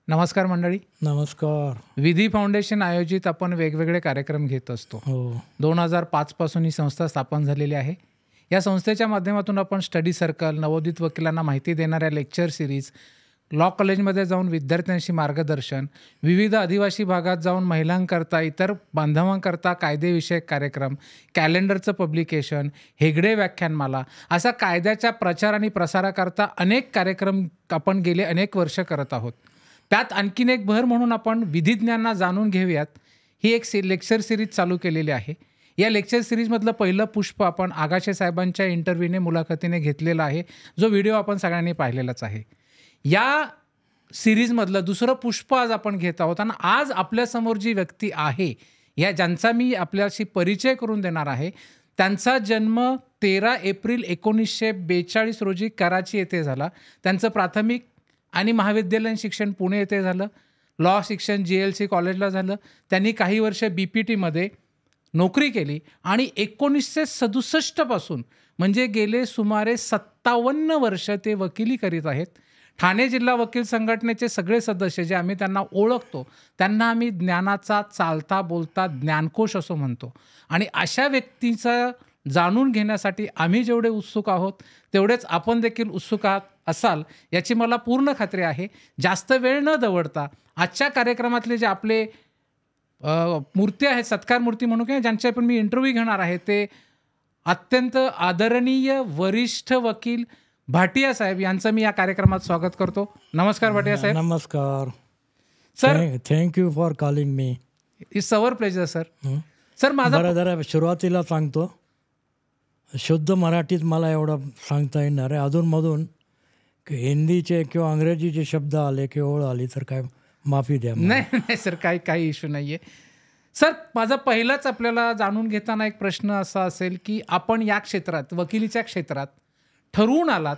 नमस्कार मंडळी. नमस्कार. विधी फाउंडेशन आयोजित आपण वेगवेगळे कार्यक्रम घेत असतो. 2005 पासून ही संस्था स्थापन झालेली आहे. या संस्थेच्या माध्यमातून आपण स्टडी सर्कल, नवोदित वकिलांना माहिती देणाऱ्या लेक्चर सिरीज, लॉ कॉलेजमध्ये जाऊन विद्यार्थ्यांशी मार्गदर्शन, विविध आदिवासी भागात जाऊन महिलांकरता, इतर बांधवांकरता कायदेविषयक कार्यक्रम, कॅलेंडरचं पब्लिकेशन, हेगडे व्याख्यानमाला, असा कायद्याच्या प्रचार आणि प्रसाराकरता अनेक कार्यक्रम आपण गेले अनेक वर्ष करत आहोत. त्यात आणखीन एक भर म्हणून आपण विधिज्ञांना जाणून घेऊयात ही एक लेक्चर सिरीज चालू केलेली आहे. या लेक्चर सिरीजमधलं पहिलं पुष्प आपण आगाशे साहेबांच्या इंटरव्ह्यूने मुलाखतीने घेतलेला आहे, जो व्हिडिओ आपण सगळ्यांनी पाहिलेलाच आहे. या सिरीजमधलं दुसरं पुष्प आज आपण घेत आहोत आणि आज आपल्यासमोर जी व्यक्ती आहे, या ज्यांचा मी आपल्याशी परिचय करून देणार आहे, त्यांचा जन्म 13 एप्रिल 1942 रोजी कराची येथे झाला. त्यांचं प्राथमिक आणि महाविद्यालयीन शिक्षण पुणे येथे झालं. लॉ शिक्षण GLC कॉलेजला झालं. त्यांनी काही वर्ष BPTमध्ये नोकरी केली आणि 1967 पासून म्हणजे गेले सुमारे 57 वर्ष ते वकिली करीत आहेत. ठाणे जिल्हा वकील संघटनेचे सगळे सदस्य जे आम्ही त्यांना ओळखतो, त्यांना आम्ही ज्ञानाचा चालता बोलता ज्ञानकोश असं म्हणतो. आणि अशा व्यक्तीचं जाणून घेण्यासाठी आम्ही जेवढे उत्सुक आहोत, तेवढेच आपण देखील उत्सुक असाल याची मला पूर्ण खात्री आहे. जास्त वेळ न दवडता आजच्या कार्यक्रमातले जे आपले मूर्ती आहेत, सत्कार मूर्ती म्हणून किंवा ज्यांचे पण मी इंटरव्ह्यू घेणार आहे, ते अत्यंत आदरणीय वरिष्ठ वकील भाटिया साहेब यांचं मी या कार्यक्रमात स्वागत करतो. नमस्कार भाटिया साहेब. नमस्कार sir. Thank you for calling me. It's our pleasure sir. Sir माझा जरा सुरुवातीला सांगतो, शुद्ध मराठीत मला एवढं सांगता येणार आहे. अधूनमधून हिंदीचे किंवा इंग्रजीचे शब्द आले किंवा ओळ आली तर काय माफी द्या. नाही सर, काही इश्यू नाही आहे. सर माझा पहिलाच आपल्याला जाणून घेताना एक प्रश्न असा असेल की आपण या क्षेत्रात, वकिलीच्या क्षेत्रात ठरवून आलात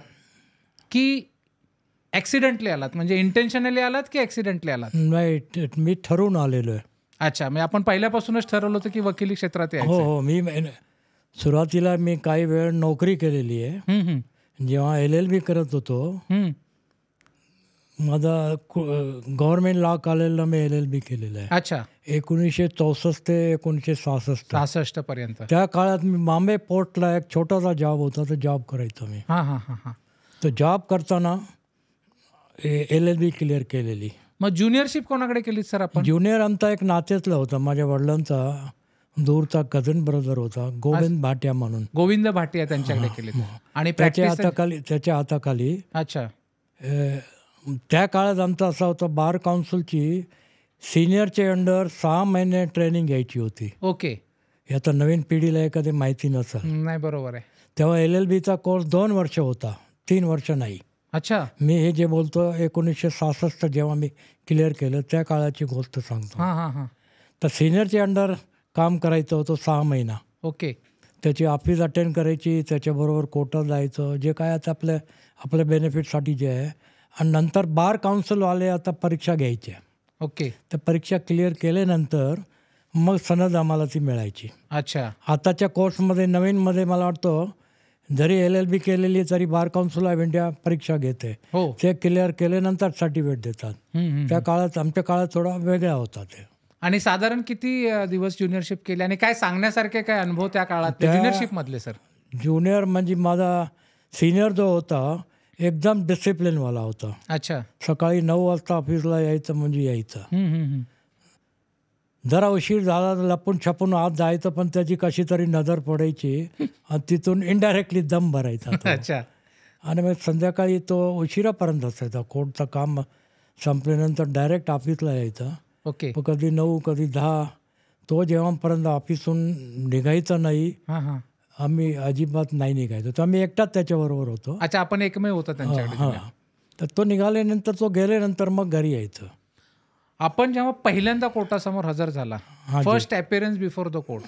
की ॲक्सिडेंटली आलात, म्हणजे इंटेन्शनली आलात की ॲक्सिडेंटली आलात? नाही, मी ठरवून आलेलो आहे. अच्छा, म्हणजे आपण पहिल्यापासूनच ठरवलं होतं की वकिली क्षेत्रात यायचं? हो, मी सुरुवातीला मी काही वेळ नोकरी केलेली आहे. जेव्हा LLB करत होतो, माझा गव्हर्नमेंट लॉ कॉलेजला मी LLB केलेलं आहे. अच्छा. 1964 ते 1966 पर्यंत. त्या काळात मी बॉम्बे पोर्टला एक छोटासा जॉब होता, तो जॉब करायचो मी. तो जॉब करताना LLB क्लिअर केलेली. मग ज्युनियरशिप कोणाकडे केली सर आपण? ज्युनियर आमचा एक नात्यातला होता, माझ्या वडिलांचा दूरचा कझन ब्रदर होता, गोविंद भाटिया म्हणून. गोविंद भाटिया त्यांच्याकडे केले. आणि त्याच्या हाताखाली. अच्छा. त्या काळात आमचा असा होता, बार काउन्सिलची सिनियरचे अंडर 6 महिने ट्रेनिंग घ्यायची होती. ओके. आता नवीन पिढीला एखादी माहिती नसेल. नाही, बरोबर आहे. तेव्हा LLBचा कोर्स 2 वर्ष होता, 3 वर्ष नाही. अच्छा. मी हे जे बोलतो 1966 जेव्हा मी क्लिअर केलं त्या काळाची गोष्ट सांगतो. तर सिनियरचे अंडर काम करायचं होतं 6 महिना. ओके. त्याची ऑफिस अटेंड करायची, त्याच्याबरोबर कोर्टात जायचं, जे काय आता आपल्या बेनिफिटसाठी जे आहे. आणि नंतर बार काउन्सिलवाले आता परीक्षा घ्यायच्या. ओके. तर परीक्षा क्लिअर केल्यानंतर मग सनद आम्हाला ती मिळायची. अच्छा. आताच्या कोर्समध्ये नवीनमध्ये मला वाटतं जरी LLB केलेली तरी बार काउन्सिल ऑफ इंडिया परीक्षा घेते. ते क्लिअर केल्यानंतर सर्टिफिकेट देतात. त्या काळात, आमच्या काळात थोडा वेगळा होता ते. आणि साधारण किती दिवस ज्युनियरशिप केली आणि काय सांगण्यासारखे काय अनुभव त्या काळात ज्युनियरशिप मधले सर? ज्युनियर म्हणजे माझा सिनियर जो होता एकदम डिसिप्लिनवाला होता. अच्छा. सकाळी 9 वाजता ऑफिसला यायचं म्हणजे यायचं. जरा उशीर झाला तर लपून छपून आत जायचं, पण त्याची कशी तरी नजर पडायची आणि तिथून इनडायरेक्टली दम भरायचा. अच्छा. आणि मग संध्याकाळी तो उशिरापर्यंत असायचा. कोर्टचं काम संपल्यानंतर डायरेक्ट ऑफिसला यायचा. ओके. कधी 9 कधी 10. तो जेव्हापर्यंत ऑफिसून निघायचा नाही, आम्ही अजिबात नाही निघायचो. तर आम्ही एकटाच त्याच्याबरोबर होतो. अच्छा, आपण एकमेव होता त्यांच्याकडे. तर तो निघाल्यानंतर, तो गेल्यानंतर मग घरी यायचं. आपण जेव्हा पहिल्यांदा कोर्टासमोर हजर झाला, first appearance before the court,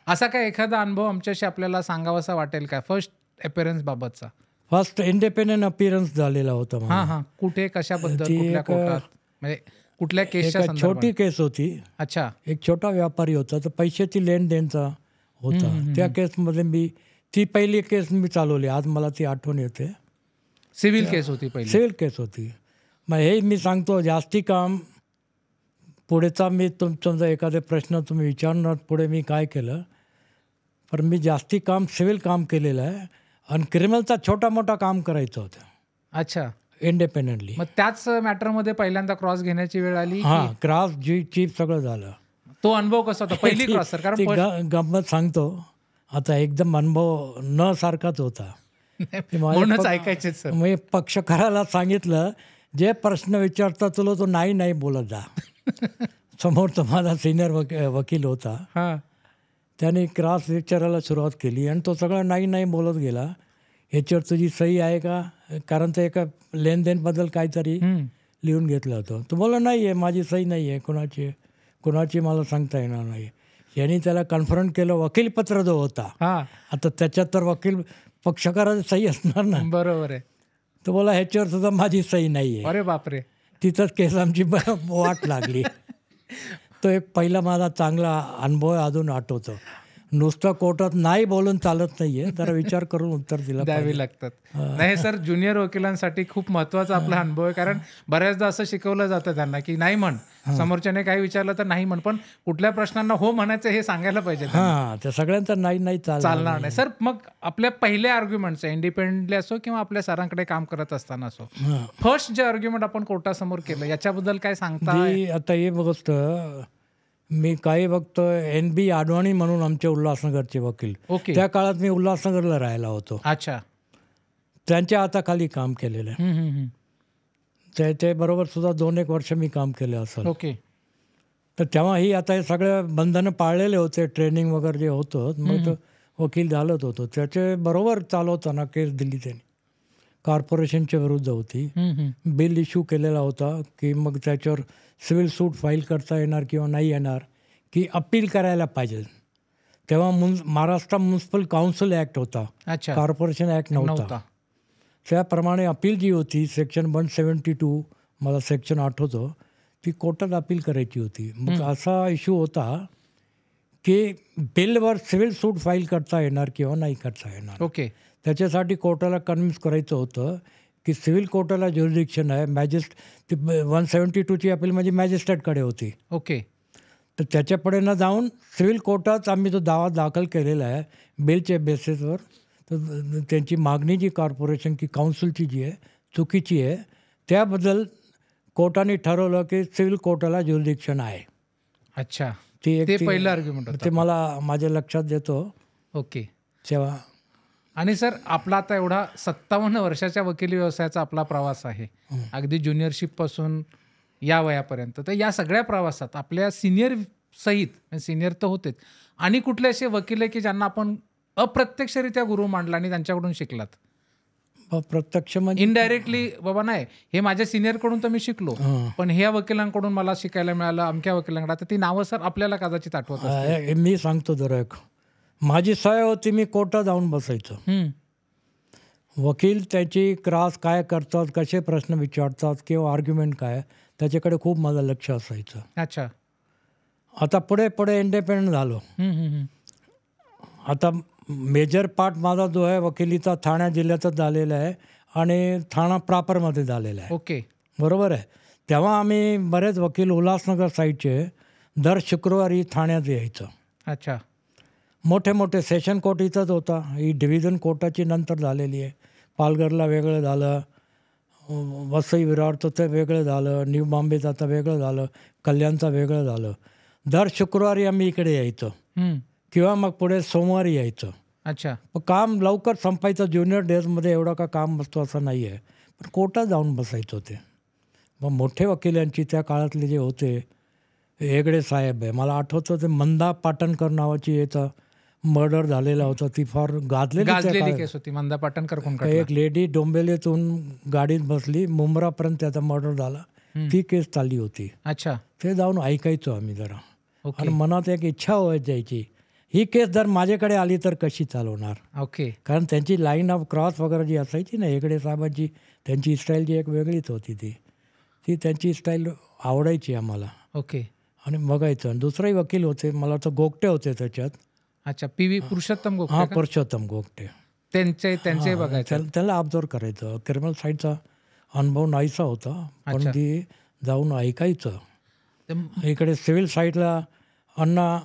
असा काय एखादा अनुभव आमच्याशी आपल्याला सांगावासा वाटेल का फर्स्ट अपीअरन्स बाबतचा? फर्स्ट इंडिपेंडंट अपीअरन्स झालेला होता. कुठे, कशाबद्दल, कुठल्या कोर्टात, म्हणजे कुठल्या केसच्या संदर्भात? छोटी केस होती. अच्छा. एक छोटा व्यापारी होता, तर पैशाची लेनदेनचा होता. त्या केसमध्ये ती पहिली केस मी चालवली. आज मला ती आठवण येते. सिव्हिल केस होती पहिली? सिव्हिल केस होती. मग हे मी सांगतो, जास्ती काम पुढेचा मी तुमचा एखादे प्रश्न तुम्ही विचारणार पुढे मी काय केलं, पण मी जास्ती काम सिव्हिल काम केलेलं आहे आणि क्रिमिनलचा छोटा मोठा काम करायचं होतं. अच्छा, इंडिपेंडेंटली. मग त्याच मॅटरमध्ये पहिल्यांदा क्रॉस घेण्याची वेळ आली? हां, क्रॉस चीफ सगळं झालं. तो अनुभव कसा होता पहिली क्रॉस सर? कारण गंमत सांगतो आता, एकदम अनुभव न सारखाच होता. म्हणूनच ऐकायचे सर. मी पक्षकाराला सांगितलं, जे प्रश्न विचारता तुला तो नाही बोलत जा. समोर तो माझा सिनियर वकील होता, त्याने क्रॉस विचारायला सुरुवात केली आणि तो सगळा नाही बोलत गेला. ह्याच्यावर तुझी सही आहे का, कारण ते एका लेनदेनबद्दल काहीतरी लिहून घेतलं होतं. तो बोला नाही आहे, माझी सही नाही आहे, कोणाची मला सांगता येणार नाही. यांनी त्याला कन्फरंट केलं. वकीलपत्र जो होता, आता त्याच्यात तर वकील पक्षकाराची सही असणार ना. बरोबर आहे. तो बोला ह्याच्यावर सुद्धा माझी सही नाही आहे. अरे बापरे. तिथंच केस आमची वाट लागली. तो एक पहिला माझा चांगला अनुभव अजून आठवतो. नुसतं कोर्टात नाही बोलून चालत नाहीये, जरा विचार करून उत्तर द्यावी लागतात. नाही सर, ज्युनियर वकिलांसाठी खूप महत्वाचा आपला अनुभव आहे. कारण बऱ्याचदा असं शिकवलं जातं त्यांना की नाही म्हण, समोरच्याने काही विचारलं तर नाही म्हण, पण कुठल्या प्रश्नांना हो म्हणायचं हे सांगायला पाहिजे. त्या सगळ्यांचं नाही चालणार नाही. सर, मग आपल्या पहिले आर्ग्युमेंट्स इंडिपेंडेंटली असो किंवा आपल्या सरांकडे काम करत असताना असो, फर्स्ट जे आर्ग्युमेंट आपण कोर्टासमोर केलं याच्याबद्दल काय सांगता? आता हे गोष्ट मी काही बघतो, NB आडवाणी म्हणून आमचे उल्हासनगरचे वकील, त्या काळात मी उल्हासनगरला राहायला होतो. अच्छा. त्यांच्या हाताखाली काम केलेलं आहे. ते बरोबर सुद्धा 2-1 वर्ष मी काम केलं असेल. ओके. तर तेव्हाही आता हे सगळे बंधनं पाळलेले होते, ट्रेनिंग वगैरे जे होतं, मग वकील झालत होतो. त्याचे बरोबर चालवताना केस दिली त्यांनी, कॉर्पोरेशनच्या विरुद्ध होती. बिल इश्यू केलेला होता की मग त्याच्यावर सिव्हिल सूट फाईल करता येणार किंवा नाही येणार, की अपील करायला पाहिजे. तेव्हा महाराष्ट्र म्युन्सिपल काउन्सिल ॲक्ट होता, कॉर्पोरेशन ॲक्ट नव्हता. त्याप्रमाणे अपील जी होती सेक्शन 172, मला सेक्शन आठवतो, ती कोर्टात अपील करायची होती. मग असा इश्यू होता की बिलवर सिव्हिल सूट फाईल करता येणार किंवा नाही करता येणार. ओके. त्याच्यासाठी कोर्टाला कन्व्हिन्स करायचं होतं की सिव्हिल कोर्टाला ज्युरिडिक्शन आहे. ती 172ची अपील म्हणजे मॅजिस्ट्रेटकडे होती. ओके. तर त्याच्यापुढे न जाऊन सिव्हिल कोर्टात आम्ही तो दावा दाखल केलेला आहे बिलच्या बेसिसवर. तर त्यांची मागणी जी कॉर्पोरेशन की काउन्सिलची जी आहे चुकीची आहे, त्याबद्दल कोर्टाने ठरवलं की सिव्हिल कोर्टाला ज्युरिडिक्शन आहे. अच्छा. ते पहिलं आर्ग्युमेंट होतं. ते मला माझ्या लक्षात देतो. ओके. तेव्हा आणि सर, आपला आता एवढा 57 वर्षाच्या वकिली व्यवसायाचा आपला प्रवास आहे, अगदी ज्युनियरशिपपासून या वयापर्यंत. तर या सगळ्या प्रवासात आपल्या सिनियर सहित, सिनियर तर होतेच, आणि कुठले असे वकील आहे की ज्यांना आपण अप्रत्यक्षरित्या गुरु मांडला आणि त्यांच्याकडून शिकलात? प्रत्यक्ष म्हणजे इनडायरेक्टली, बाबा नाही हे माझ्या सिनियरकडून तर मी शिकलो, पण ह्या वकिलांकडून मला शिकायला मिळालं, अमक्या वकिलांकडे. आता ती नावं सर आपल्याला कदाचित आठवत असतील. मी सांगतो जरा एक. माझी सवय होती, मी कोर्टात जाऊन बसायचं. वकील त्याची क्रॉस काय करतात, कसे प्रश्न विचारतात किंवा आर्ग्युमेंट काय, त्याच्याकडे खूप माझं लक्ष असायचं. अच्छा. आता पुढे इंडिपेंडंट झालो. आता मेजर पार्ट माझा जो आहे वकिलीचा ठाणे जिल्ह्यातच झालेला आहे आणि ठाणा प्रॉपरमध्ये झालेला आहे. ओके. बरोबर आहे. तेव्हा आम्ही बरेच वकील उल्हासनगर साईडचे दर शुक्रवारी ठाण्यात यायचं. अच्छा. मोठे सेशन कोर्ट इथंच होता. ही डिव्हिजन कोर्टाची नंतर झालेली आहे. पालघरला वेगळं झालं, वसई विरारचं ते वेगळं झालं, न्यू बॉम्बेचं आता वेगळं झालं, कल्याणचं वेगळं झालं. दर शुक्रवारी आम्ही इकडे यायचो किंवा मग पुढे सोमवारी यायचं. अच्छा. काम लवकर संपायचं. ज्युनियर डेजमध्ये एवढं का काम बसतो असं नाही आहे, पण कोर्टात जाऊन बसायचं होते. मग मोठे वकिलांची त्या काळातले जे होते, हेगडे साहेब आहे, मला आठवतं ते मंदा पाटणकर नावाची याचा मर्डर झालेला होता. ती फार गाजलेली केस होती. मंदा पाटणकर कोण? एक लेडी डोंबिवलीतून गाडीत बसली, मुंब्रापर्यंत त्याचा मर्डर झाला, ती केस चालली होती. अच्छा. ते जाऊन ऐकायचो आम्ही जरा. आणि मनात एक इच्छा व्हायची, ही केस जर माझ्याकडे आली तर कशी चालवणार. ओके. कारण त्यांची लाईन ऑफ क्रॉस वगैरे जी असायची ना, हेगडे साहेबांची, त्यांची स्टाईल जी एक वेगळीच होती. ती त्यांची स्टाईल आवडायची आम्हाला. ओके. आणि बघायचं. आणि दुसरेही वकील होते, मला वाटतं गोगटे होते त्याच्यात. अच्छा. PV पुरुषोत्तम गोगटे. पुरुषोत्तम गोगटे. त्यांचे बघायचं, त्याला ऑब्झर्व करायचं. क्रिमिनल साईडचा अनुभव नाहीसा होता, पण ती जाऊन ऐकायचं. इकडे सिव्हिल साईडला अण्णा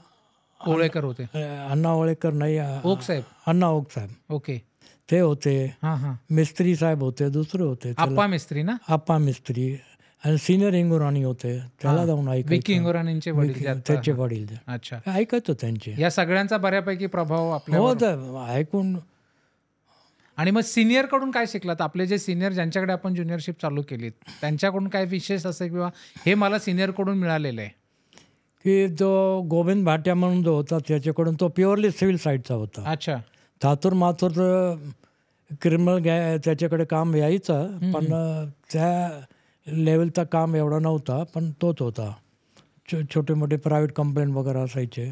ओळेकर होते. अण्णा ओळेकर नाही, ओक साहेब, अण्णा ओक साहेब, ओके, ते होते. मिस्त्री साहेब होते, दुसरे होते आप्पा मिस्त्री ना, आप्पा मिस्त्री. आणि सिनियर इंगोराणी होते, त्याला जाऊन विकी इंगोराणींचे वडील, त्याचे वडील. अच्छा, ऐकायचो त्यांचे. या सगळ्यांचा बऱ्यापैकी प्रभाव आपल्यावर ऐकून. आणि मग सिनियर कडून काय शिकलात? आपले जे सिनियर ज्यांच्याकडे आपण ज्युनियरशिप चालू केली त्यांच्याकडून काय विशेष असं किंवा हे मला सिनियर कडून मिळालेलं आहे? की जो गोविंद भाट्या म्हणून जो होता त्याच्याकडून, तो प्युअरली सिव्हिल साईडचा होता. अच्छा. थातूर माथूर क्रिमिनल त्याच्याकडे काम यायचं, पण त्या लेवलचं काम एवढं नव्हता, पण तोच होता. छोटे मोठे प्रायव्हेट कंप्लेंट वगैरे असायचे.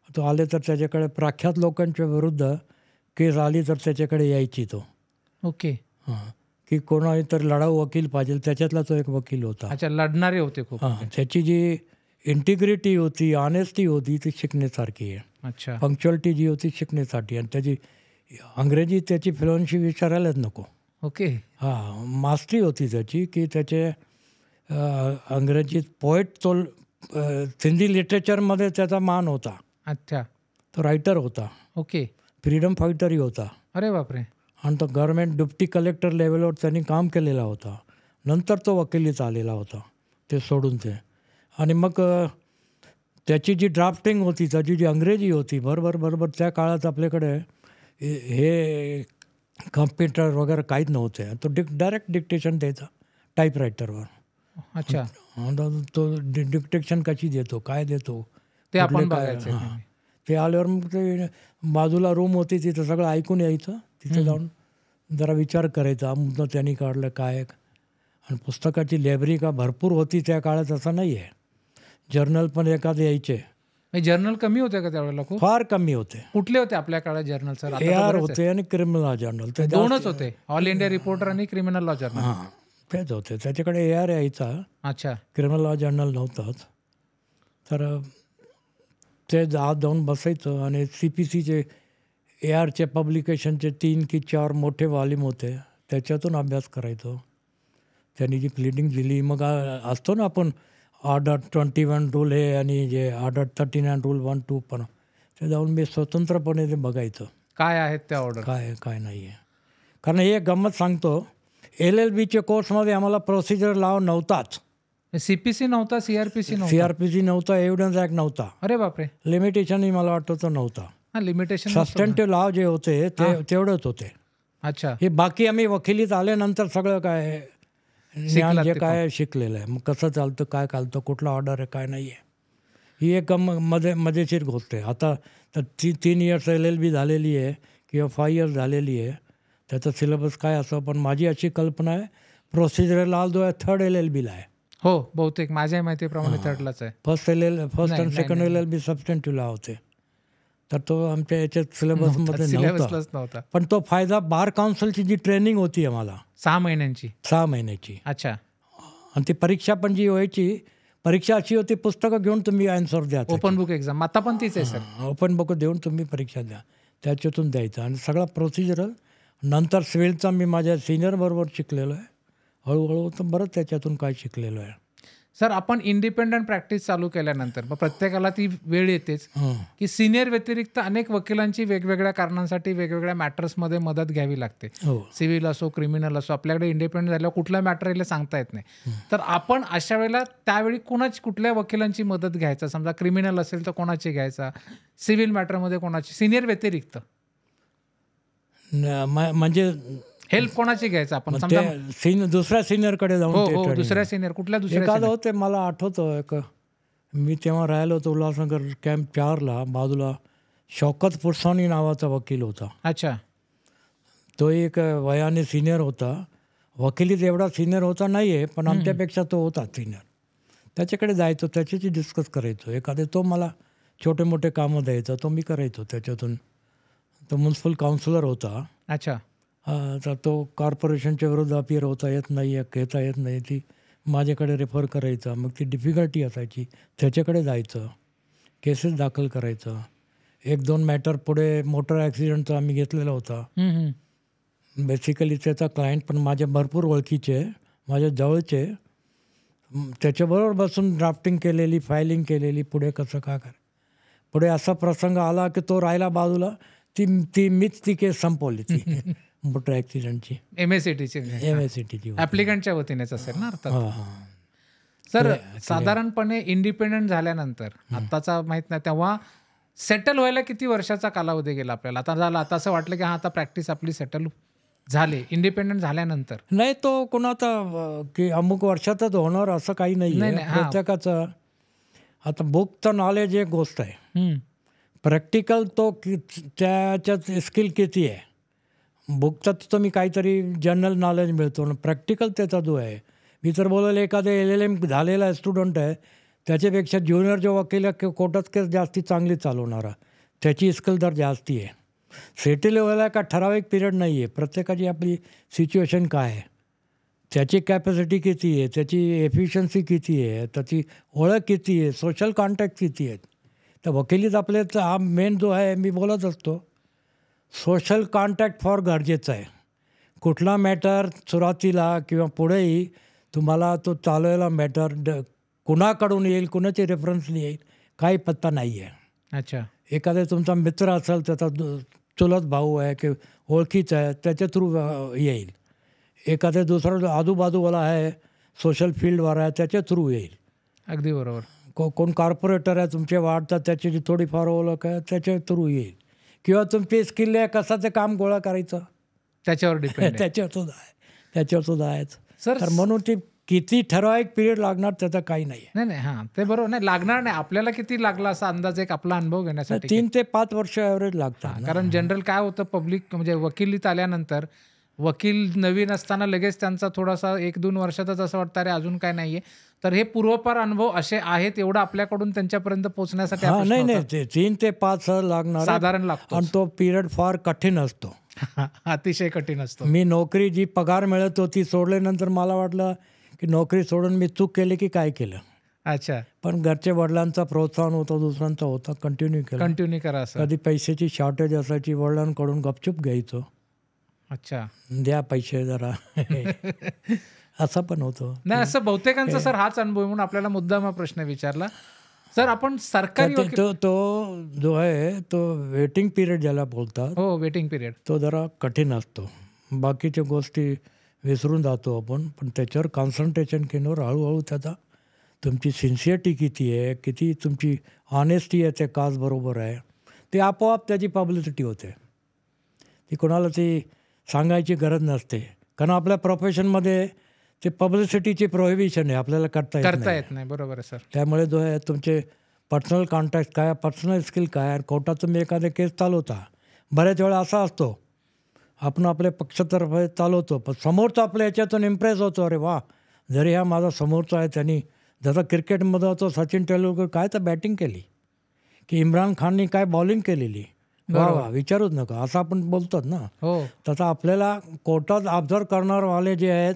तो आले तर त्याच्याकडे प्रख्यात लोकांच्या विरुद्ध केस आली तर त्याच्याकडे यायची तो. ओके. हां, की कोणाही तर लढाऊ वकील पाहिजे, त्याच्यातला तो एक वकील होता. अच्छा, लढणारे होते खूप. हां, त्याची जी इंटिग्रिटी होती, ऑनेस्टी होती, ती शिकण्यासारखी आहे. अच्छा. पंक्च्युअलिटी जी होती शिकण्यासाठी. आणि त्याची अंग्रेजी त्याची फ्लुएन्सी विचारायलाच नको. ओके. हां, मास्टरी होती त्याची, की त्याचे अंग्रेजीत पोएट, तो सिंधी लिटरेचरमध्ये त्याचा मान होता. अच्छा. तो रायटर होता. ओके. फ्रीडम फायटरही होता. अरे बापरे. आणि तो गव्हर्नमेंट डिप्टी कलेक्टर लेवलवर त्यांनी काम केलेला होता. नंतर तो वकिलीत आलेला होता, ते सोडून ते. आणि मग त्याची जी ड्राफ्टिंग होती, त्याची जी अंग्रेजी होती, बरोबर त्या काळात आपल्याकडे हे कम्प्युटर वगैरे काहीच नव्हते. तो डायरेक्ट डिक्टेशन द्यायचा टाईपरायटरवर. अच्छा. तो डिक्टेशन कशी देतो, काय देतो, ते आपण बघायचं. ते आल्यावर मग ते बाजूला रूम होती, तिथं सगळं ऐकून यायचं. तिथे जाऊन जरा विचार करायचा, मुद्दा त्यांनी काढलं काय. आणि पुस्तकाची लायब्ररी का भरपूर होती त्या काळात, असं नाही आहे. जर्नल पण एखादे यायचे. जर्नल कमी होते का त्यावेळेला? खूप फार कमी होते. कुठले होते आपल्या काळात जर्नल? सर, AR होते आणि क्रिमिनल लॉ जर्नल, ते दोनच होते. ऑल इंडिया रिपोर्टर आणि क्रिमिनल लॉ जर्नल. हां, तेच होते. त्याच्याकडे AR यायचा. अच्छा. क्रिमिनल लॉ जर्नल नव्हताच. तर ते आत जाऊन बसायचं. आणि CPCचे ARचे पब्लिकेशनचे 3 की 4 मोठे वॉल्यूम होते, त्याच्यातून अभ्यास करायचो. त्यांनी जी प्लीडिंग दिली, मग असतो ना आपण ऑर्डर 21 रूल हे आणि जे ऑर्डर 39 रूल 1, 2 पण, ते जाऊन मी स्वतंत्रपणे ते बघायचं काय आहेत त्या ऑर्डर, काय नाही आहे. कारण हे गंमत सांगतो, LLBच्या कोर्समध्ये आम्हाला प्रोसिजर लॉ नव्हताच. CPC नव्हता, CRPC नव्हता, CRPC नव्हता, एव्हिडन्स ॲक्ट नव्हता. अरे बापरे. लिमिटेशनही मला वाटतं तो नव्हता. लिमिटेशन सबस्टॅन्टिव्ह लॉ जे होते तेवढंच होते. अच्छा. हे बाकी आम्ही वकिलीत आल्यानंतर सगळं काय ज्ञान जे काय शिकलेलं आहे. मग कसं चालतं, काय चालतं, कुठला ऑर्डर आहे, काय नाही आहे, ही एक मजेशीर गोष्ट आहे. आता तर 3 इयर्स LLB झालेली आहे किंवा 5 इयर्स झालेली आहे. त्याचा सिलेबस काय असं, पण माझी अशी कल्पना आहे प्रोसिजरल लॉ जो आहे 3rd LLBला आहे. हो, बहुतेक माझ्या माहितीप्रमाणे 3rdलाच आहे. फर्स्ट आणि सेकंड LLB सबस्टॅन्टिव्ह लॉ होते. तर तो आमच्या याच्यात सिलेबसमध्ये नव्हता. पण तो फायदा बार काउन्सिलची जी ट्रेनिंग होती आम्हाला 6 महिन्यांची. 6 महिन्याची. अच्छा. आणि ती परीक्षा पण जी व्हायची, परीक्षा अशी होती, पुस्तकं घेऊन तुम्ही आन्सर द्या. ओपन बुक एक्झाम आता पण तीच आहे सर. ओपन बुक देऊन तुम्ही परीक्षा द्या, त्याच्यातून द्यायचं. आणि सगळा प्रोसिजरल. नंतर सिव्हिलचा मी माझ्या सिनियर बरोबर शिकलेलो आहे. हळूहळू तर बरंच त्याच्यातून काय शिकलेलो आहे. सर, आपण इंडिपेंडंट प्रॅक्टिस चालू केल्यानंतर मग प्रत्येकाला ती वेळ येतेच की सिनियर व्यतिरिक्त अनेक वकिलांची वेगवेगळ्या कारणांसाठी वेगवेगळ्या मॅटर्समध्ये मदत घ्यावी लागते. सिव्हिल असो, क्रिमिनल असो, आपल्याकडे इंडिपेंडंट झाल्यावर कुठल्या मॅटर याला सांगता येत नाही. तर आपण अशा वेळेला त्यावेळी कुठल्या वकिलांची मदत घ्यायचा? समजा क्रिमिनल असेल तर कोणाची घ्यायचा, सिव्हिल मॅटरमध्ये कोणाची, सिनियर व्यतिरिक्त म्हणजे हेल्प कोणाची घ्यायचं आपण? दुसऱ्या सिनियरकडे जाऊन. दुसऱ्या सिनियर कुठल्या? दुसऱ्या होते, मला आठवतं एक, मी तेव्हा राहिलो होतो उल्हासनगर कॅम्प 4ला. बाजूला शौकत पुरसानी नावाचा वकील होता. अच्छा. तो एक वयाने सिनियर होता. वकिलीत एवढा सिनियर होता नाही आहे, पण आमच्यापेक्षा तो होता सिनियर. त्याच्याकडे जायचो, त्याच्याशी डिस्कस करायचो. एखादे तो मला छोटे मोठे कामं द्यायचा, तो मी करायचो त्याच्यातून. तो म्युन्सिपल काउन्सिलर होता. अच्छा. तर तो कॉर्पोरेशनच्या विरुद्ध अपीयर होता येत नाही, घेता येत नाही, ती माझ्याकडे रेफर करायचा. मग ती डिफिकल्टी असायची, त्याच्याकडे जायचं, केसेस दाखल करायचं. 1-2 मॅटर पुढे मोटर ॲक्सिडेंटचा आम्ही घेतलेला होता. बेसिकली त्याचा क्लायंट पण माझ्या भरपूर ओळखीचे, माझ्या जवळचे, त्याच्याबरोबर बसून ड्राफ्टिंग केलेली, फायलिंग केलेली, पुढे कसं का कर. पुढे असा प्रसंग आला की तो राहिला बाजूला, मीच ती केस संपवली ती मोटर ॲक्सिडेंटची, MSCTची ॲप्लिकंटच्या वतीनेच असेल ना अर्थात. सर साधारणपणे इंडिपेंडंट झाल्यानंतर, आत्ताचा माहीत नाही, तेव्हा सेटल व्हायला किती वर्षाचा कालावधी गेला आपल्याला? आता झालं, आता असं वाटलं की आता प्रॅक्टिस आपली सेटल झाले इंडिपेंडंट झाल्यानंतर? नाही, तो कोणाचा की अमुक वर्षातच होणार असं काही नाही आहे. प्रत्येकाचं आता बुकचं नॉलेज एक गोष्ट आहे, प्रॅक्टिकल तो त्याच्यात स्किल किती आहे. बुकचा तुम्ही काहीतरी जनरल नॉलेज मिळतो ना, प्रॅक्टिकल त्याचा जो आहे. मी तर बोलेल एखादं LLM झालेला स्टुडंट आहे, त्याच्यापेक्षा ज्युनियर जो वकील आहे कोर्टात केस जास्ती चांगली चालवणारा, त्याची स्किल तर जास्ती आहे. सेटल व्हायला का ठराविक पिरियड नाही आहे. प्रत्येकाची आपली सिच्युएशन काय आहे, त्याची कॅपॅसिटी किती आहे, त्याची एफिशियन्सी किती आहे, त्याची ओळख किती आहे, सोशल कॉन्टॅक्ट किती आहेत. तर वकिलीत आपले हा मेन जो आहे, मी बोलत असतो, सोशल कॉन्टॅक्ट फार गरजेचं आहे. कुठला मॅटर सुरुवातीला किंवा पुढेही तुम्हाला तो चालवायला मॅटर कुणाकडून येईल, कुणाचे रेफरन्सने येईल, काही पत्ता नाही आहे. अच्छा. एखादा तुमचा मित्र असेल, त्याचा चुलत भाऊ आहे की ओळखीचा आहे, त्याच्या थ्रू येईल. एखाद्या दुसरा आजूबाजूवाला आहे, सोशल फील्डवर आहे, त्याच्या थ्रू येईल. अगदी बरोबर. कोण कॉर्पोरेटर आहे तुमचे वाढतात, त्याची थोडीफार ओळख आहे, त्याच्या थ्रू येईल. किंवा तुमची स्किल आहे, कसं ते काम गोळा करायचं त्याच्यावर डिपेंड त्याच्यावर सुद्धा आहेच. सर तर म्हणून ती किती ठराविक पिरियड लागणार त्याचा काही नाही. नाही, हां, ते बरोबर. नाही लागणार नाही. आपल्याला किती लागला असा अंदाज एक आपला अनुभव घेण्यासाठी 3 ते 5 वर्ष ॲव्हरेज लागतात. कारण जनरल काय होतं, पब्लिक म्हणजे वकिलीत आल्यानंतर वकील नवीन असताना लगेच त्यांचा थोडासा 1-2 वर्षातच असं वाटतं अरे अजून काय नाहीये. तर हे पूर्वपार अनुभव असे आहेत, एवढं आपल्याकडून त्यांच्यापर्यंत पोहोचण्यासाठी नाही 3 ते 5 लागणार साधारण लागतो. आणि तो पिरियड फार कठीण असतो. अतिशय कठीण असतो. मी नोकरी जी पगार मिळत होती सोडल्यानंतर मला वाटलं की नोकरी सोडून मी चूक केली की काय केलं. अच्छा. पण घरच्या वडिलांचा प्रोत्साहन होता, दुसऱ्यांचा होता, कंटिन्यू करा. कधी पैशाची शॉर्टेज असायची, वडिलांकडून गपचूप घ्यायचो. अच्छा, द्या पैसे जरा असं पण होतं. नाही, असं बहुतेकांचा सर हाच अनुभव म्हणून आपल्याला मुद्दाम हा प्रश्न विचारला. सर आपण सरकारी तो जो आहे तो वेटिंग पिरियड ज्याला बोलतात, हो वेटिंग पिरियड, तो जरा कठीण असतो. बाकीच्या गोष्टी विसरून जातो आपण, पण त्याच्यावर कॉन्सन्ट्रेशन केल्यावर हळूहळू त्याचा तुमची सिन्सिअरिटी किती आहे, किती तुमची ऑनेस्टी आहे, ते काज बरोबर आहे, ते आपोआप त्याची पब्लिसिटी होते. ती कोणाला ती सांगायची गरज नसते, कारण आपल्या प्रोफेशनमध्ये ते पब्लिसिटीची प्रोहिबिशन आहे, आपल्याला करता येत नाही. बरोबर आहे सर. त्यामुळे जो आहे तुमचे पर्सनल कॉन्टॅक्ट काय, पर्सनल स्किल काय, कोर्टात तुम्ही एखादे केस चालवता, बऱ्याच वेळा असा असतो आपण आपल्या पक्षातर्फे चालवतो, पण समोरचा आपल्या याच्यातून इम्प्रेस होतो, अरे वा, जरी हा माझा समोरचा आहे, त्यांनी जसं क्रिकेटमध्ये होतो सचिन तेंडुलकर काय तर बॅटिंग केली, की इम्रान खाननी काय बॉलिंग केलेली, वा वा विचारूच नका, असं आपण बोलतात ना. हो. तसं आपल्याला कोर्टात ऑब्झर्व करणारवाले जे आहेत,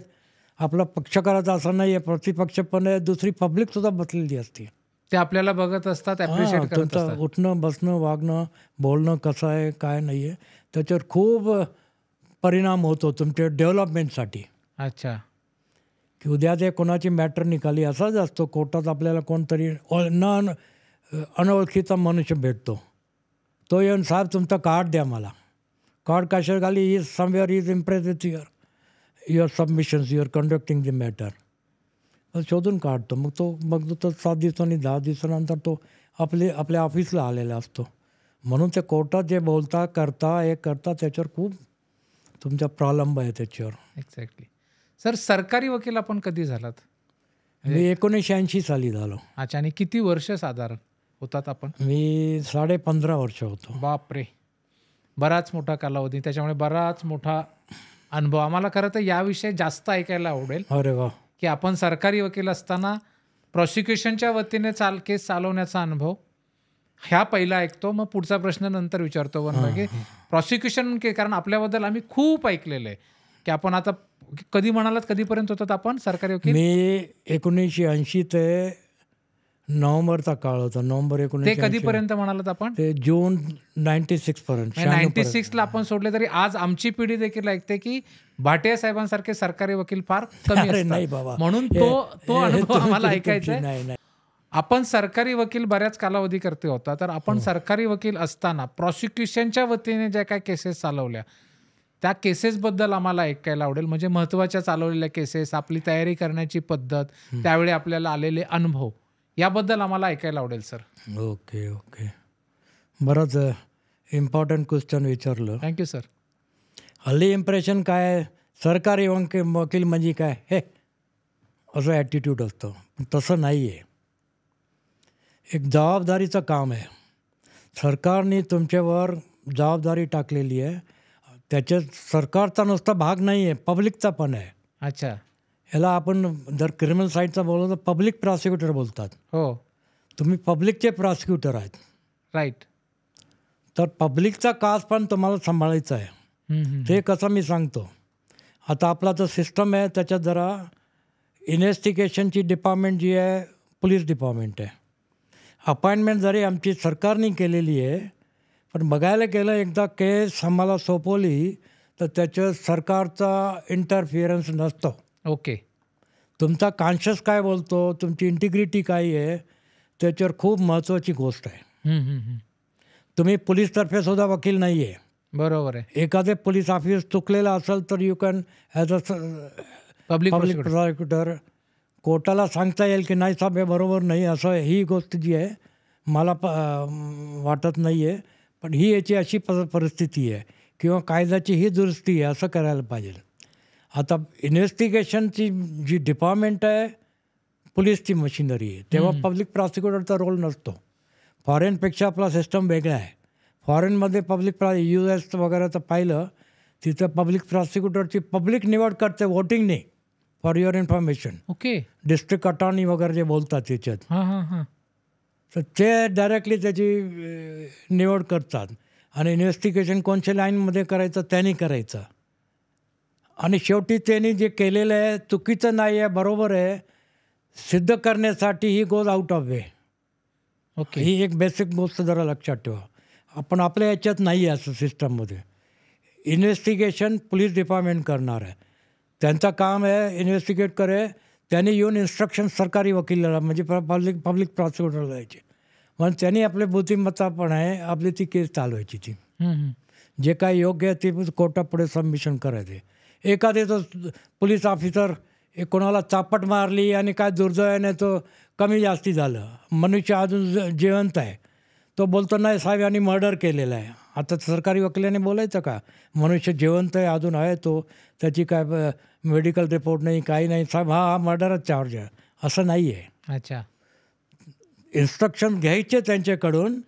आपला पक्ष करायचा असं नाही आहे, प्रतिपक्ष पण आहे, दुसरी पब्लिकसुद्धा बसलेली असते, ते आपल्याला बघत असतात, तुमचं उठणं बसणं वागणं बोलणं कसं आहे काय नाही आहे, त्याच्यावर खूप परिणाम होतो तुमच्या डेव्हलपमेंटसाठी. अच्छा. की उद्या ते कोणाची मॅटर निघाली, असाच असतो कोर्टात आपल्याला कोणतरी अनोळखीचा मनुष्य भेटतो, तो येऊन साहेब तुमचा कार्ड द्या मला, कार्ड कशावर खाली is somewhere is impress with your submissions, your conducting the matter, शोधून काढतो. मग तो 7 दिवसांनी 10 दिवसानंतर तो आपल्या ऑफिसला आलेला असतो. म्हणून ते कोर्टात जे बोलता करता हे करता त्याच्यावर खूप तुमचा प्रॉब्लेम आहे त्याच्यावर. एक्झॅक्टली. सर सरकारी वकील आपण कधी झालात? मी 1980 साली झालो. अच्छा. आणि किती वर्ष साधारण होतात आपण? मी 15.5 वर्ष होतो. बापरे, बराच मोठा कालावधी, त्याच्यामुळे बराच मोठा अनुभव. आम्हाला खरं तर याविषयी जास्त ऐकायला आवडेल. अरे वा. की आपण सरकारी वकील असताना प्रॉसिक्युशनच्या वतीने केस चालवण्याचा अनुभव ह्या पहिला ऐकतो, मग पुढचा प्रश्न नंतर विचारतो. की प्रॉसिक्युशन कारण आपल्याबद्दल आम्ही खूप ऐकलेलं आहे की आपण आता कधी म्हणालात कधीपर्यंत होतात आपण सरकारी वकील? मी 1980 ते नोव्हेंबरचा काळ होता. नोव्हेंबर ते 1980. कधीपर्यंत म्हणालात आपण? ते जून 96 पर्यंत. 96ला आपण सोडले तरी आज आमची पिढी देखील ऐकते की भाटिया साहेबांसारखे सरकारी वकील फार कमी अरे नाही असतात. बाबा, म्हणून तो अनुभव आम्हाला ऐकायचा आहे. नाही नाही. आपण सरकारी वकील बऱ्याच कालावधी करते होता, तर आपण सरकारी वकील असताना प्रॉसिक्युशनच्या वतीने ज्या काय केसेस चालवल्या त्या केसेसबद्दल आम्हाला ऐकायला आवडेल. म्हणजे महत्त्वाच्या चालवलेल्या केसेस, आपली तयारी करण्याची पद्धत, त्यावेळी आपल्याला आलेले अनुभव, याबद्दल आम्हाला ऐकायला आवडेल सर. ओके ओके, बरंच इम्पॉर्टंट क्वेश्चन विचारलं. Thank you sir. हल्ली इम्प्रेशन काय, सरकारी वकील म्हणजे काय हे असं ॲटिट्यूड असतं. तसं नाही आहे. एक जबाबदारीचं काम आहे. सरकारने तुमच्यावर जबाबदारी टाकलेली आहे. त्याच्यात सरकारचा नुसता भाग नाही आहे, पब्लिकचा पण आहे. अच्छा. ह्याला आपण जर क्रिमिनल साईडचा बोललो तर पब्लिक प्रॉसिक्युटर बोलतात. हो, तुम्ही पब्लिकचे प्रॉसिक्युटर आहेत. राईट. तर पब्लिकचा कास पण तुम्हाला सांभाळायचा आहे. ते कसं मी सांगतो. आता आपला जो सिस्टम आहे त्याच्यात जरा इन्व्हेस्टिगेशनची डिपार्टमेंट जी आहे पोलीस डिपार्टमेंट आहे. अपॉइंटमेंट जरी आमची सरकारने केलेली आहे, पण बघायला गेलं एकदा केस आम्हाला सोपवली तर त्याच्यात सरकारचा इंटरफिअरन्स नसतो. ओके. तुमचा कॉन्शियस काय बोलतो, तुमची इंटिग्रिटी काय आहे, त्याच्यावर खूप महत्त्वाची गोष्ट आहे. तुम्ही पोलीसतर्फे सुद्धा वकील नाही आहे. बरोबर आहे. एखादे पोलीस ऑफिस चुकलेलं असेल तर you can as a public prosecutor कोर्टाला सांगता येईल की नाही साहेब हे बरोबर नाही, असं ही गोष्ट जी आहे मला वाटत नाही आहे, पण ही याची अशी परिस्थिती आहे किंवा कायद्याची ही दुरुस्ती आहे, असं करायला पाहिजे. आता इन्व्हेस्टिगेशनची जी डिपार्टमेंट आहे पोलीसची मशिनरी आहे, तेव्हा पब्लिक प्रॉसिक्युटरचा रोल नसतो. फॉरेनपेक्षा आपला सिस्टम वेगळा आहे. फॉरेनमध्ये पब्लिक US वगैरेचं पाहिलं तिथं पब्लिक प्रॉसिक्युटरची पब्लिक निवड करते वोटिंगने, for your information. Okay. District attorney वगैरे जे बोलतात त्याच्यात, तर ते डायरेक्टली त्याची निवड करतात आणि इन्व्हेस्टिगेशन कोणत्या लाईनमध्ये करायचं त्यांनी करायचं. आणि शेवटी त्यांनी जे केलेलं आहे चुकीचं नाही आहे, बरोबर आहे, सिद्ध करण्यासाठी he goes out of way. Okay. ही एक बेसिक गोष्ट जरा लक्षात ठेवा. आपण आपल्या याच्यात नाही आहे असं सिस्टममध्ये. इन्व्हेस्टिगेशन पोलीस डिपार्टमेंट करणार आहे, त्यांचं काम आहे इन्व्हेस्टिगेट करे. त्यांनी येऊन इन्स्ट्रक्शन सरकारी वकिलाला म्हणजे पब्लिक प्रॉसिक्युटरला द्यायचे. म्हणून त्यांनी आपले बुद्धिमत्ता पण आहे आपली ती केस चालवायची. ती जे काय योग्य आहे ते कोर्टापुढे सबमिशन करायचे. एखादे तो पोलीस ऑफिसर कोणाला चापट मारली आणि काय दुर्दैवाने तो कमी जास्ती झालं, मनुष्य अजून जिवंत आहे, तो बोलतो नाही साहेब यांनी मर्डर केलेला आहे. आता सरकारी वकिलाने बोलायचं का, मनुष्य जिवंत आहे अजून आहे तो, त्याची काय मेडिकल रिपोर्ट नाही काही नाही, साहेब हा मर्डरच चार्ज आहे, असं नाही आहे. अच्छा. इन्स्ट्रक्शन घ्यायचे त्यांच्याकडून,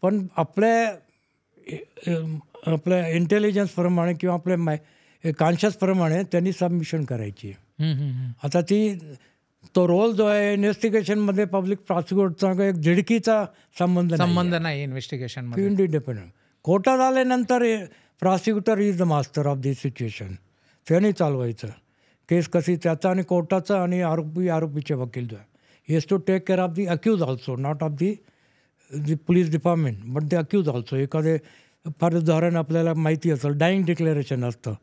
पण आपल्या इंटेलिजन्सप्रमाणे किंवा आपल्या कॉन्शियसप्रमाणे त्यांनी सबमिशन करायची. आता तो रोल जो आहे इन्व्हेस्टिगेशनमध्ये पब्लिक प्रॉसिक्युटरचा एक झिडकीचा संबंध नाही इन्व्हेस्टिगेशनमध्ये. इंडिपेंडंट कोर्टात आल्यानंतर prosecutor is the master of the situation. त्याने चालवायचं केस कशी, त्याचा आणि कोर्टाचा आणि आरोपीचे वकील जो आहे he has to take care of the accused also, not of the police department, but the accused also. एखादे फार उदाहरण आपल्याला माहिती असेल, डाईंग डिक्लेरेशन असतं.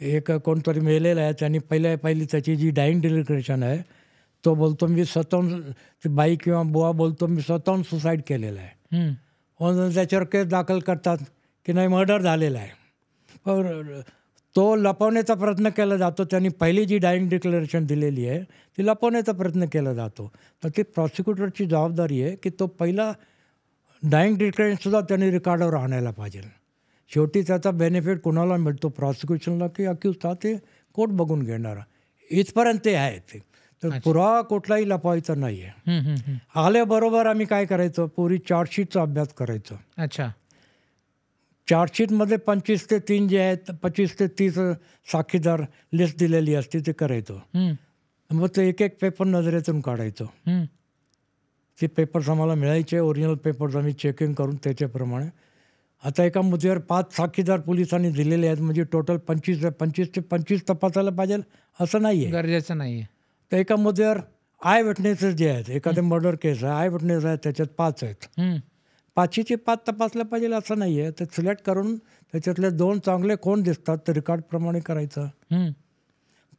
एक कोणतरी मेलेलं आहे, त्यांनी पहिली त्याची जी डाईंग डिक्लेरेशन आहे तो बोलतो मी स्वतःहून, बाई किंवा बुवा बोलतो मी स्वतःहून सुसाईड केलेलं आहे. म्हणून त्याच्यावर केस दाखल करतात की नाही मर्डर झालेला आहे. तो लपवण्याचा प्रयत्न केला जातो. त्यांनी पहिली जी डाईंग डिक्लेरेशन दिलेली आहे ती लपवण्याचा प्रयत्न केला जातो. तर ती प्रॉसिक्युटरची जबाबदारी आहे की तो पहिला डाईंग डिक्लेरेशनसुद्धा त्यांनी रेकॉर्डवर आणायला पाहिजे. शेवटी त्याचा बेनिफिट कोणाला मिळतो, प्रॉसिक्युशनला की अक्यूजला, ते कोर्ट बघून घेणार. इथपर्यंत ते आहे. ते तर पुरावा कुठलाही लपवायचा नाही आहे. आल्याबरोबर आम्ही काय करायचं, पुरी चार्जशीटचा अभ्यास करायचो. अच्छा. चार्जशीटमध्ये 25 ते 3 जे आहेत, 25 ते 30 साक्षीदार लिस्ट दिलेली असते, ते करायचो. मग ते एक एक पेपर नजरेतून काढायचो. ते पेपर्स आम्हाला मिळायचे, ओरिजिनल पेपर्स आम्ही चेकिंग करून त्याच्याप्रमाणे. आता एका मुद्द्यावर 5 साक्षीदार पोलिसांनी दिलेले आहेत म्हणजे टोटल 25 ते 25 तपासायला पाहिजे असं नाही आहे, गरजेचं नाही आहे. तर एका मुद्द्यावर आय विटनेसेस जे आहेत, एखादे मर्डर केस आहे, आय विटनेस आहे, त्याच्यात 5 आहेत. 5ची 5 तपासल्या पाहिजे असं नाही आहे. तर सिलेक्ट करून त्याच्यातले 2 चांगले कोण दिसतात ते रिकॉर्डप्रमाणे करायचं.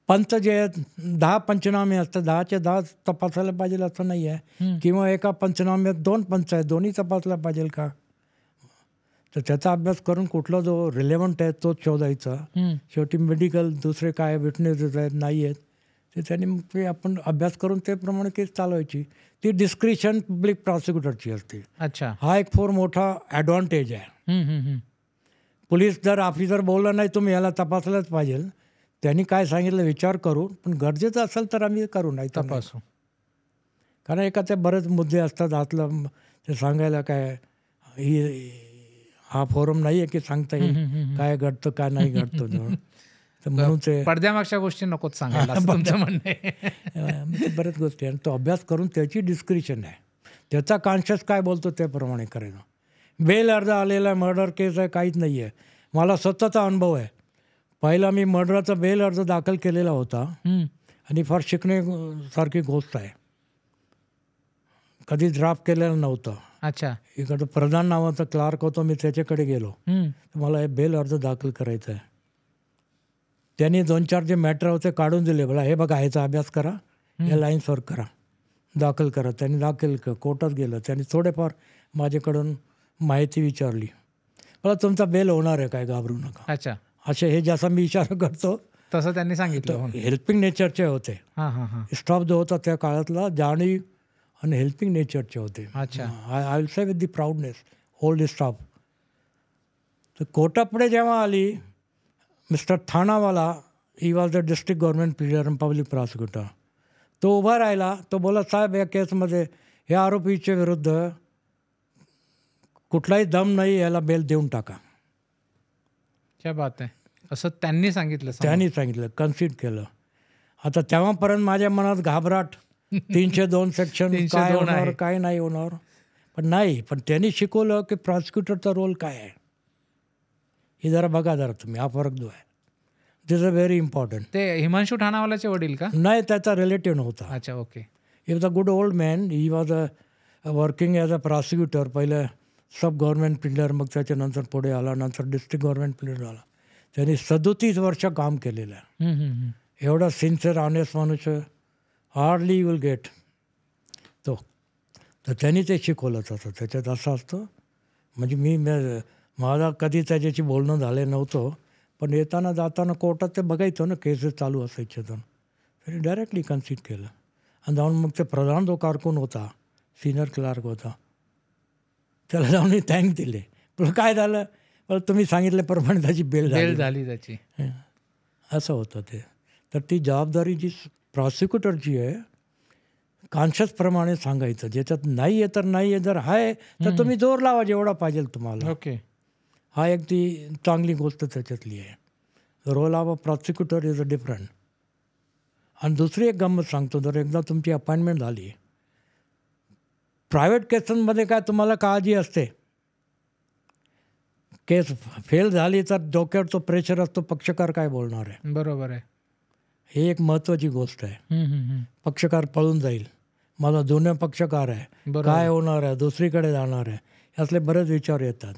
पंच जे आहेत 10 पंचनामे असतात, 10चे 10 तपासायला पाहिजे असं नाही आहे. किंवा एका पंचनाम्यात 2 पंच आहेत, दोन्ही तपासल्या पाहिजे का. तर त्याचा अभ्यास करून कुठला जो रिलेव्हंट आहे तोच शोधायचा. शेवटी मेडिकल दुसरे काय विटनेसेस आहेत नाही आहेत ते त्यांनी मग ते आपण अभ्यास करून त्याप्रमाणे केस चालवायची. ती डिस्क्रिशन पब्लिक प्रॉसिक्युटरची असते. अच्छा, हा एक फार मोठा ॲडव्हान्टेज आहे. पोलीस जर ऑफिसर बोलला नाही तुम्ही याला तपासलंच पाहिजे, त्यांनी काय सांगितलं विचार करू, पण गरजेचं असेल तर आम्ही करू, नाही तपासू. कारण एखादे बरेच मुद्दे असतात आतलं ते सांगायला काय हा फोरम नाही आहे की सांगता येईल काय घडतं काय नाही घडतं. तर म्हणून ते पडद्यामागच्या गोष्टी नकोच सांगायला तुमचं म्हणणं आहे. बऱ्याच गोष्टी आणि तो अभ्यास करून त्याची डिस्क्रिप्शन आहे, त्याचा कॉन्शियस काय बोलतो त्याप्रमाणे करायचं. बेल अर्ज आलेला आहे, मर्डर केस आहे, काहीच नाही आहे. मला स्वतःचा अनुभव आहे. पहिला मी मर्डरचा बेल अर्ज दाखल केलेला होता आणि फार शिकण्यासारखी गोष्ट आहे. कधी ड्राफ्ट केलेलं नव्हतं. अच्छा, इकडं प्रधान नावाचा क्लार्क होतो, मी त्याच्याकडे गेलो, मला हे बेल अर्ज दाखल करायचा आहे. त्यांनी 2-4 जे मॅटर होते काढून दिले. मला हे बघा ह्याचा अभ्यास करा, या लाईन्सवर करा, दाखल करा. त्यांनी दाखल कोर्टात गेलं. त्यांनी थोडेफार माझ्याकडून माहिती विचारली. मला तुमचा बेल होणार आहे काय, घाबरू नका. अच्छा, असे हे जसं मी इशारा करतो तसं त्यांनी सांगितलं. हेल्पिंग नेचरचे होते. स्टाफ जो होता त्या काळातला जाणीव आणि हेल्पिंग नेचरचे होते. अच्छा, I will say with the proudness old staff. तर कोर्टापुढे जेव्हा आली, mister Thanawala, he was the district government pleader and public prosecutor, तो उभा राहिला. तो बोला साहेब या केसमध्ये या आरोपीच्या विरुद्ध कुठलाही दम नाही, याला बेल देऊन टाका. क्या बात आहे, असं त्यांनी सांगितलं. त्यांनी सांगितलं, कन्सिड केलं. आता तेव्हापर्यंत माझ्या मनात घाबराट, 302 सेक्शन काय होणार काय नाही होणार, पण नाही. पण त्यांनी शिकवलं की प्रॉसिक्युटरचा रोल काय आहे हे जरा बघा जरा तुम्ही, हा फरक जो आहे दिस इज व्हेरी इम्पॉर्टंट. ते हिमांशू ठाणावालाचे वडील का? नाही, त्याचा रिलेटिव्ह नव्हता. अच्छा, okay. He was a good old man. He was a working as a prosecutor. पहिले सब गव्हर्नमेंट प्लीडर, मग त्याच्यानंतर पुढे आला, नंतर डिस्ट्रिक्ट गव्हर्नमेंट प्लीडर आला. त्यांनी 37 वर्ष काम केलेलं आहे. एवढा सिन्सिअर ऑनेस्ट मनुष्य हार्डली यू विल गेट तो. तर त्यांनी ते शिकवलंच असं. त्याच्यात असं असतं, म्हणजे माझा कधी त्याच्याशी बोलणं झालं नव्हतं, पण येताना जाताना कोर्टात ते बघायचं ना, केसेस चालू असायचे तर त्यांनी डायरेक्टली कन्सिड केलं. आणि जाऊन मग ते प्रधान जो कारकून होता, सिनियर क्लार्क होता, त्याला जाऊन थँक दिले. पण काय झालं, पण तुम्ही सांगितल्याप्रमाणे त्याची बेल झाली त्याची. असं होतं ते. तर ती जबाबदारी जी प्रॉसिक्युटरची आहे, कॉन्शियसप्रमाणे सांगायचं. ज्याच्यात नाही आहे तर नाही आहे, जर आहे तर तुम्ही जोर लावा जेवढा पाहिजे तुम्हाला. ओके, हा एक ती चांगली गोष्ट त्याच्यातली आहे. Role of a prosecutor is a different. आणि दुसरी एक गंमत सांगतो, जर एकदा तुमची अपॉइंटमेंट झाली, प्रायव्हेट केसेसमध्ये काय तुम्हाला काळजी असते, केस फेल झाली तर डोक्यावर तो प्रेशर असतो, पक्षकार काय बोलणार आहे. बरोबर आहे. ही एक महत्त्वाची गोष्ट आहे. पक्षकार पळून जाईल, माझा जुना पक्षकार आहे, काय होणार आहे, दुसरीकडे जाणार आहे, यातले बरेच विचार येतात.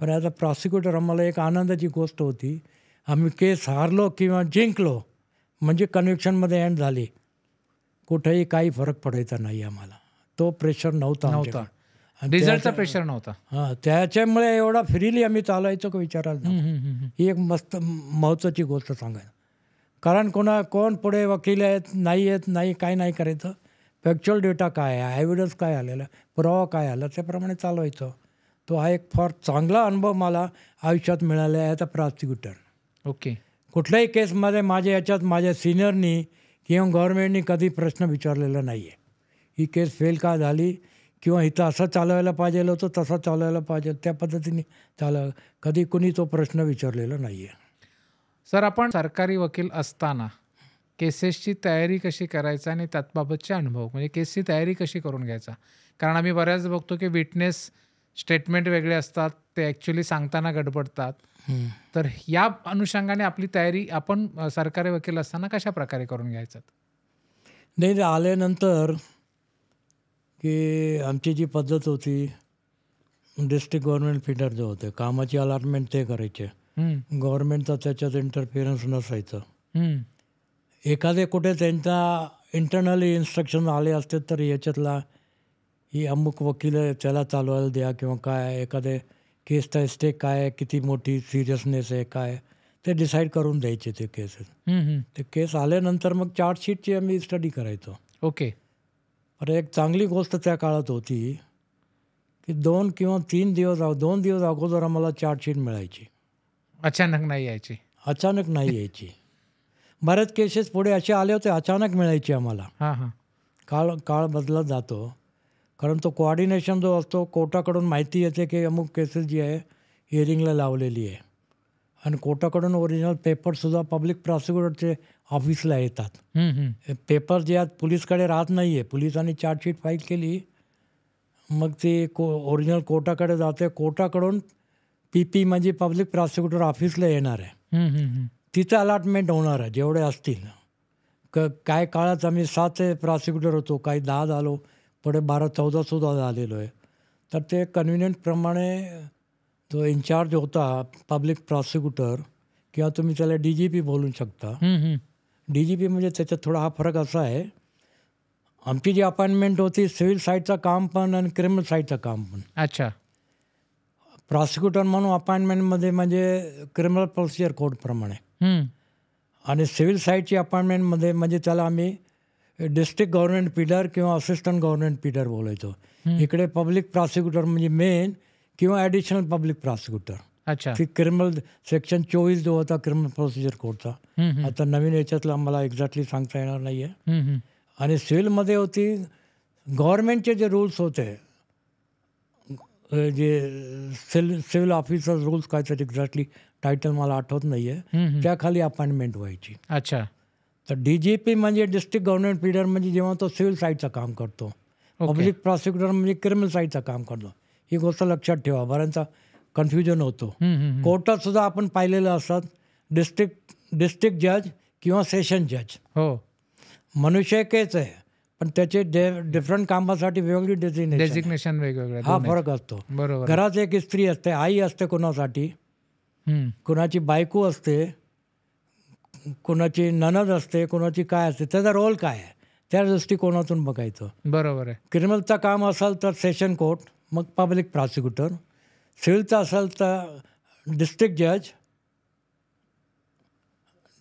पण ॲज अ प्रॉसिक्युटर आम्हाला एक आनंदाची गोष्ट होती, आम्ही केस हारलो किंवा जिंकलो म्हणजे कन्व्हिक्शनमध्ये एंड झाली, कुठेही काही फरक पडायचा नाही आम्हाला. तो प्रेशर नव्हता. रिझल्टचा प्रेशर नव्हता. हां, त्याच्यामुळे एवढा फ्रीली आम्ही चालायचो का विचारायला. ही एक मस्त महत्त्वाची गोष्ट सांगायला. कारण कोण पुढे वकील आहेत नाही काय नाही करायचं. फॅक्च्युअल डेटा काय आहे, एव्हिडन्स काय आलेला, पुरावा काय आला, त्याप्रमाणे चालवायचं. तो हा एक फार चांगला अनुभव मला आयुष्यात मिळाला आहे ॲज अ प्रॉसिक्युटर. ओके. कुठल्याही केसमध्ये माझ्या सिनियरनी किंवा गव्हर्नमेंटनी कधी प्रश्न विचारलेला नाही आहे. ही केस फेल का झाली किंवा इथं असं चालवायला पाहिजे होतं, तसं चालवायला पाहिजे, त्या पद्धतीने कधी कुणी तो प्रश्न विचारलेला नाही आहे. सर, आपण सरकारी वकील असताना केसेसची तयारी कशी करायचा आणि त्याबाबतचे अनुभव, म्हणजे केसची तयारी कशी करून घ्यायचा? कारण आम्ही बऱ्याच बघतो की विटनेस स्टेटमेंट वेगळे असतात, ते ॲक्च्युली सांगताना गडबडतात. तर या अनुषंगाने आपली तयारी आपण सरकारी वकील असताना कशा प्रकारे करून घ्यायचं? नाही, आल्यानंतर की आमची जी पद्धत होती, डिस्ट्रिक्ट गव्हर्नमेंट फीडर जो होते, कामाची अलॉटमेंट ते करायचे. गव्हर्नमेंटचा त्याच्यात इंटरफिरन्स नसायचं. एखादे कुठे त्यांचा इंटरनली इन्स्ट्रक्शन आले असते तर याच्यातला ही अमुक वकील आहे त्याला चालवायला द्या किंवा काय, एखादे केसचा स्टेक काय आहे, किती मोठी सिरियसनेस आहे काय, ते डिसाईड करून द्यायचे ते केसेस. ते केस आल्यानंतर मग चार्जशीटची आम्ही स्टडी करायचो. ओके. पण एक चांगली गोष्ट त्या काळात होती की 2 किंवा 3 दिवस 2 दिवस अगोदर आम्हाला चार्जशीट मिळायची. अचानक नाही यायची. अचानक नाही यायची. बरेच केसेस पुढे असे आले होते अचानक मिळायचे आम्हाला. काळ बदलत जातो, कारण तो कोऑर्डिनेशन जो असतो कोर्टाकडून माहिती येते की अमुक केसेस जी आहे हिअरिंगला लावलेली आहे, आणि कोर्टाकडून ओरिजिनल पेपरसुद्धा पब्लिक प्रॉसिक्युटरचे ऑफिसला येतात. पेपर जे आहेत पोलीसकडे राहत नाही आहे. पोलिसांनी चार्जशीट फाईल केली, मग ती ओरिजिनल कोर्टाकडे जाते. कोर्टाकडून PP म्हणजे पब्लिक प्रॉसिक्युटर ऑफिसला येणार आहे. तिथं अलॉटमेंट होणार आहे जेवढे असतील. काय काळात आम्ही 7 प्रॉसिक्युटर होतो, काही 10 झालो, पुढे 12-14 झालेलो आहे. तर ते कन्व्हिनियंटप्रमाणे जो इन्चार्ज होता पब्लिक प्रॉसिक्युटर, किंवा तुम्ही त्याला DGP बोलू शकता. DGP म्हणजे त्याच्यात थोडा हा फरक असा आहे, आमची जी अपॉइंटमेंट होती सिव्हिल साईडचं काम पण आणि क्रिमिनल साईडचं काम पण. अच्छा. प्रॉसिक्युटर म्हणून अपॉइंटमेंटमध्ये म्हणजे क्रिमिनल प्रोसिजर कोडप्रमाणे, आणि सिव्हिल साईडची अपॉइंटमेंटमध्ये म्हणजे त्याला आम्ही डिस्ट्रिक्ट गव्हर्नमेंट पीडर किंवा असिस्टंट गव्हर्नमेंट पीडर बोलायचो. इकडे पब्लिक प्रॉसिक्युटर म्हणजे मेन किंवा ॲडिशनल पब्लिक प्रॉसिक्युटर. अच्छा. ती क्रिमिनल सेक्शन 24 जो होता क्रिमिनल प्रोसिजर कोडचा, आता नवीन याच्यातला मला एक्झॅक्टली सांगता येणार नाही आहे. आणि सिव्हिलमध्ये होती गव्हर्नमेंटचे जे रूल्स होते, जे सिव्हिल ऑफिसर रूल्स काय तर एक्झॅक्टली टायटल मला आठवत नाही आहे, त्याखाली अपॉइंटमेंट व्हायची. अच्छा. तर DGP म्हणजे डिस्ट्रिक्ट गव्हर्नमेंट पीडर म्हणजे जेव्हा तो सिव्हिल साईडचं काम करतो, पब्लिक प्रॉसिक्युटर म्हणजे क्रिमिनल साईडचं काम करतो. ही गोष्ट लक्षात ठेवा, बऱ्यांचा कन्फ्युजन होतो. कोर्टात सुद्धा आपण पाहिलेलं असतात डिस्ट्रिक्ट जज किंवा सेशन जज. हो. मनुष्य एकच आहे, पण त्याचे डिफरंट कामासाठी वेगळी डेझिग्नेशन वेगवेगळे, हा फरक असतो. बरोबर. घरात एक स्त्री असते, आई असते कोणासाठी, कोणाची बायको असते, कोणाची ननद असते, कोणाची काय असते, त्याचा रोल काय आहे त्या दृष्टिकोनातून बघायचं. बरोबर आहे. क्रिमिनलचं काम असेल तर सेशन कोर्ट, मग पब्लिक प्रॉसिक्युटर. सिव्हिलचं असेल तर डिस्ट्रिक्ट जज,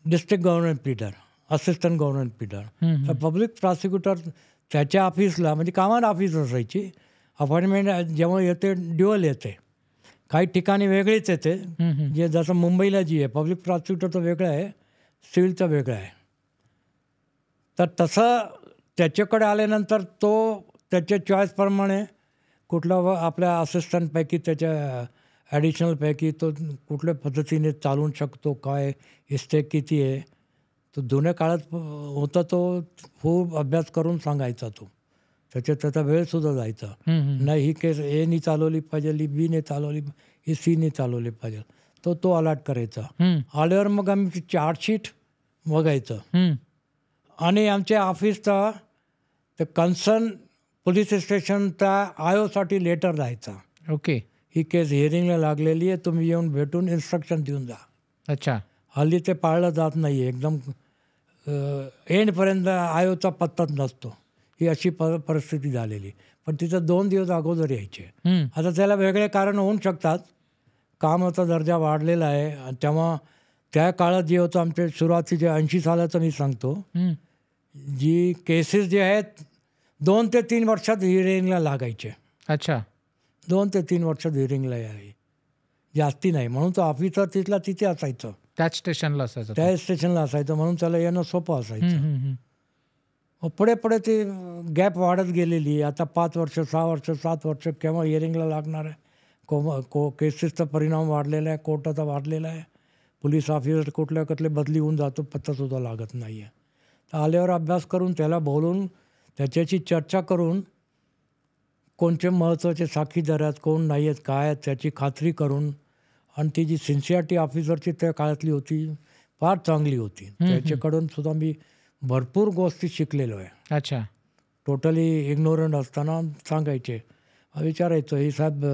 डिस्ट्रिक्ट गव्हर्नमेंट पीडर, असिस्टंट गव्हर्नमेंट पीडर. तर पब्लिक प्रॉसिक्युटर त्याच्या ऑफिसला म्हणजे कामात ऑफिस असायची. अपॉइंटमेंट जेव्हा येते ड्युअल येते, काही ठिकाणी वेगळीच येते. जे जसं मुंबईला जी आहे पब्लिक प्रॉसिक्युटरचं वेगळं आहे, सिव्हिलचं वेगळं आहे. तर तसं त्याच्याकडे आल्यानंतर तो त्याच्या चॉईसप्रमाणे कुठला आपल्या असिस्टंटपैकी त्याच्या ॲडिशनलपैकी तो कुठल्या पद्धतीने चालवू शकतो, काय स्टेक किती आहे, तो जुन्या काळात होता. तो खूप अभ्यास करून सांगायचा. तो त्याचा वेळसुद्धा जायचा. नाही ही केस Aने चालवली पाहिजे, ही Bने चालवली, ही Cने चालवली पाहिजे, तो अलॉट करायचा. आल्यावर मग आम्ही चार्जशीट बघायचं, आणि आमच्या ऑफिसचा ते कन्सर्न पोलीस स्टेशनचा IOसाठी लेटर जायचा. ओके. ही केस हिअरिंगला लागलेली आहे, तुम्ही येऊन भेटून इन्स्ट्रक्शन देऊन जा. अच्छा. हल्ली ते पाळलं जात नाही आहे, एकदम एंडपर्यंत IOचा पत्ताच नसतो. ही अशी परिस्थिती झालेली. पण तिथं 2 दिवस अगोदर यायचे. आता त्याला वेगळे कारण होऊ शकतात. कामाचा दर्जा वाढलेला आहे, आणि तेव्हा त्या काळात जे होतं आमच्या सुरुवातीचे 80 सालाचं मी सांगतो, जी केसेस जे आहेत 2 ते 3 वर्षात हिअरिंगला लागायचे. अच्छा. 2 ते 3 वर्षात हिअरिंगला आहे, जास्ती नाही. म्हणून तो ऑफिसर तिथला तिथे असायचं, त्याच स्टेशनला असायचं. त्या स्टेशनला असायचं, म्हणून त्याला येणं सोपं असायचं. पुढे पुढे ती गॅप वाढत गेलेली. आता 5 वर्ष, 6 वर्ष, 7 वर्ष केव्हा हिअरिंगला लागणार आहे. केसेसचा परिणाम वाढलेला आहे, कोर्टाचा वाढलेला आहे. पोलीस ऑफिसर कुठले बदली होऊन जातो, पत्तासुद्धा लागत नाही आहे. तर आल्यावर अभ्यास करून त्याला बोलून त्याच्याशी चर्चा करून कोणते महत्त्वाचे साक्षीदार आहेत, कोण नाही आहेत, काय आहेत त्याची खात्री करून, आणि ती जी सिन्सिअरिटी ऑफिसरची त्या काळातली होती फार चांगली होती. त्याच्याकडून सुद्धा मी भरपूर गोष्टी शिकलेलो आहे. अच्छा. टोटली इग्नोरंट असताना सांगायचे, विचारायचो, ही साहेब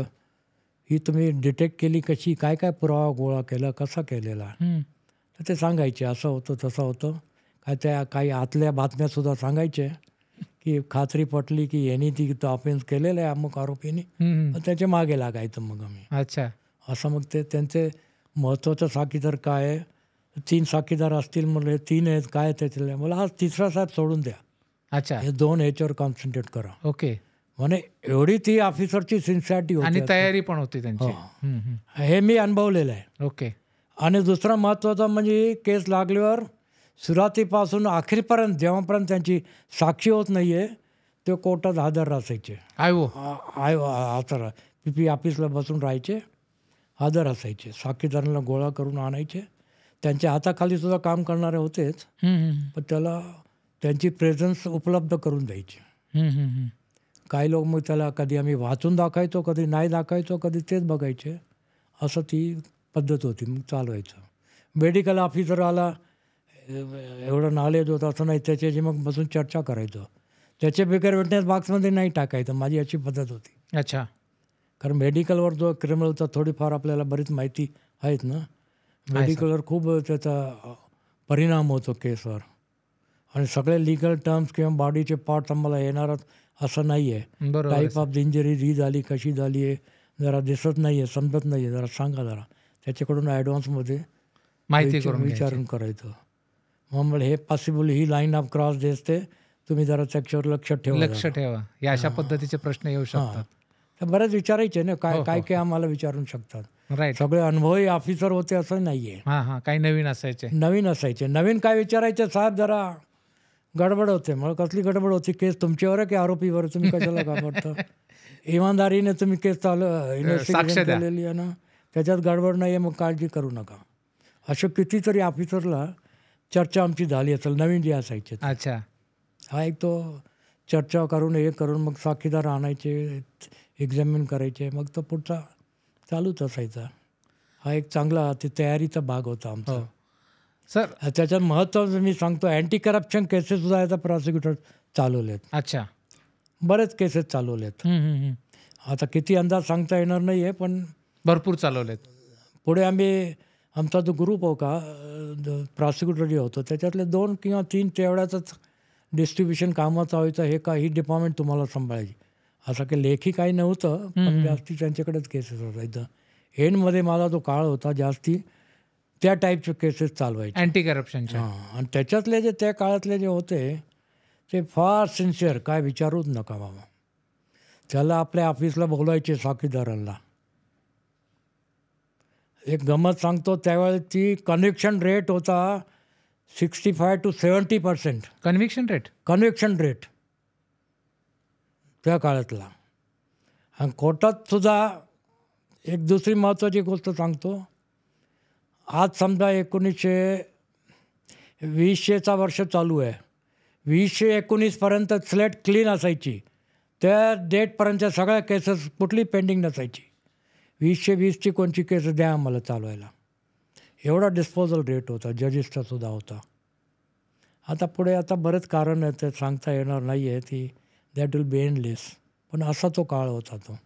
ही तुम्ही डिटेक्ट केली कशी, काय काय पुरावा गोळा केला, कसा केलेला. तर ते सांगायचे, असं होतं तसं होतं. काय त्या काही आतल्या बातम्यासुद्धा सांगायचे की खात्री पटली की यांनी ती ऑफेन्स केलेलं आहे अमुक आरोपीने, पण त्याच्या मागे लागायचं मग आम्ही. अच्छा. असं मग ते त्यांचे महत्त्वाचं साक्षीदार काय आहे, 3 साक्षीदार असतील म्हटलं, 3 आहेत काय त्याच्यातले, मला आज तिसरा साहेब सोडून द्या. अच्छा. हे 2 ह्याच्यावर कॉन्सन्ट्रेट करा. ओके. म्हणे एवढी ती ऑफिसरची सिन्सिअरिटी होती आणि तयारी पण होती त्यांची. हे मी अनुभवलेलं आहे. ओके. आणि दुसरा महत्त्वाचा म्हणजे केस लागल्यावर सुरुवातीपासून अखेरपर्यंत जेव्हापर्यंत त्यांची साक्षी होत नाही आहे ते कोर्टात हजर असायचे. PP ऑफिसला बसून राहायचे, हजर असायचे, साक्षीदारांना गोळा करून आणायचे. त्यांच्या हाताखाली सुद्धा काम करणारे होतेच, पण त्याला त्यांची प्रेझन्स उपलब्ध करून द्यायची. काही लोक मग त्याला कधी आम्ही वाचून दाखवायचो, कधी नाही दाखवायचो, कधी तेच बघायचे. असं ती पद्धत होती. मग चालवायचं. मेडिकल ऑफिसर आला, एवढं नॉलेज होतं असं नाही, त्याच्याशी मग बसून चर्चा करायचो. त्याचे बिगर विटनेस बॉक्समध्ये नाही टाकायचं, माझी अशी पद्धत होती. अच्छा. कारण मेडिकलवर जो क्रिमिनलचा थोडीफार आपल्याला बरीच माहिती आहेत ना, मेडिकलवर खूप त्याचा परिणाम होतो केसवर. आणि सगळे लिगल टर्म्स किंवा बॉडीचे पार्ट्स आम्हाला येणारच असं नाही आहे. टाईप ऑफ इंजरी ही झाली, कशी झाली आहे, जरा दिसत नाही आहे, समजत नाही आहे, जरा सांगा जरा. त्याच्याकडून ॲडव्हान्समध्ये माहिती करून विचारून करायचं. मग हे possible he line of cross दिसते, तुम्ही जरा त्याच्यावर लक्ष ठेवा. या अशा पद्धतीचे प्रश्न येऊ शकतात. तर बरेच विचारायचे ना, काय काय काय आम्हाला विचारू शकतात. सगळे अनुभवी ऑफिसर होते असं नाहीये. काही नवीन असायचे. नवीन काय विचारायचे, साहेब जरा गडबड होते. मग कसली गडबड होती, केस तुमच्यावर आहे की आरोपीवर, तुम्ही कशाला घाबरता, इमानदारीने तुम्ही केस इन्व्हेस्टिगेशन केलेली आहे ना, त्याच्यात गडबड नाही आहे, मग काळजी करू नका. अशा कितीतरी ऑफिसरला चर्चा आमची झाली असेल, नवीन जे असायचे. अच्छा. हा एक तो चर्चा करून हे करून मग साक्षीदार आणायचे, एक्झामिन करायचे, मग तो पुढचा चालूच असायचा. हा एक चांगला ते तयारीचा भाग होता आमचा. सर त्याच्यात महत्त्वाचं मी सांगतो, अँटी करप्शन केसेससुद्धा आता प्रॉसिक्युटर चालवलेत. अच्छा. बरेच केसेस चालवलेत. आता किती अंदाज सांगता येणार नाही आहे, पण भरपूर चालवलेत. पुढे आमचा जो ग्रुप हो का प्रॉसिक्युटर जे होतं, त्याच्यातले 2 किंवा 3 तेवढ्याच डिस्ट्रीब्युशन कामाचं व्हायचं. हे ही डिपार्टमेंट तुम्हाला सांभाळायची. असं काही लेखी काही नव्हतं, पण जास्ती त्यांच्याकडेच केसेस असायचं. एंडमध्ये माझा जो काळ होता जास्ती त्या टाईपचे केसेस चालवायचे अँटी करप्शनच्या. आणि त्याच्यातले जे त्या काळातले जे होते ते फार सिन्सिअर, काय विचारूच नका बाबा. त्याला आपल्या ऑफिसला बोलायचे साक्षीदारांना. एक गमत सांगतो, त्यावेळेस ती कन्व्हिक्शन रेट होता 65 to 70%. कन्व्हिक्शन रेट त्या काळातला. आणि कोर्टात सुद्धा एक दुसरी महत्त्वाची गोष्ट सांगतो, आज समजा 1920चा वर्ष चालू आहे, 2019पर्यंत स्लेट क्लीन असायची. त्या डेटपर्यंतच्या सगळ्या केसेस कुठली पेंडिंग नसायची. 2020ची कोणची केस द्या आम्हाला चालवायला, एवढा डिस्पोजल रेट होता. जजेसचा सुद्धा होता. आता पुढे आता बरेच कारण आहे, ते सांगता येणार नाही आहे, ती दॅट विल बी एंडलेस. पण असा तो काळ होता तो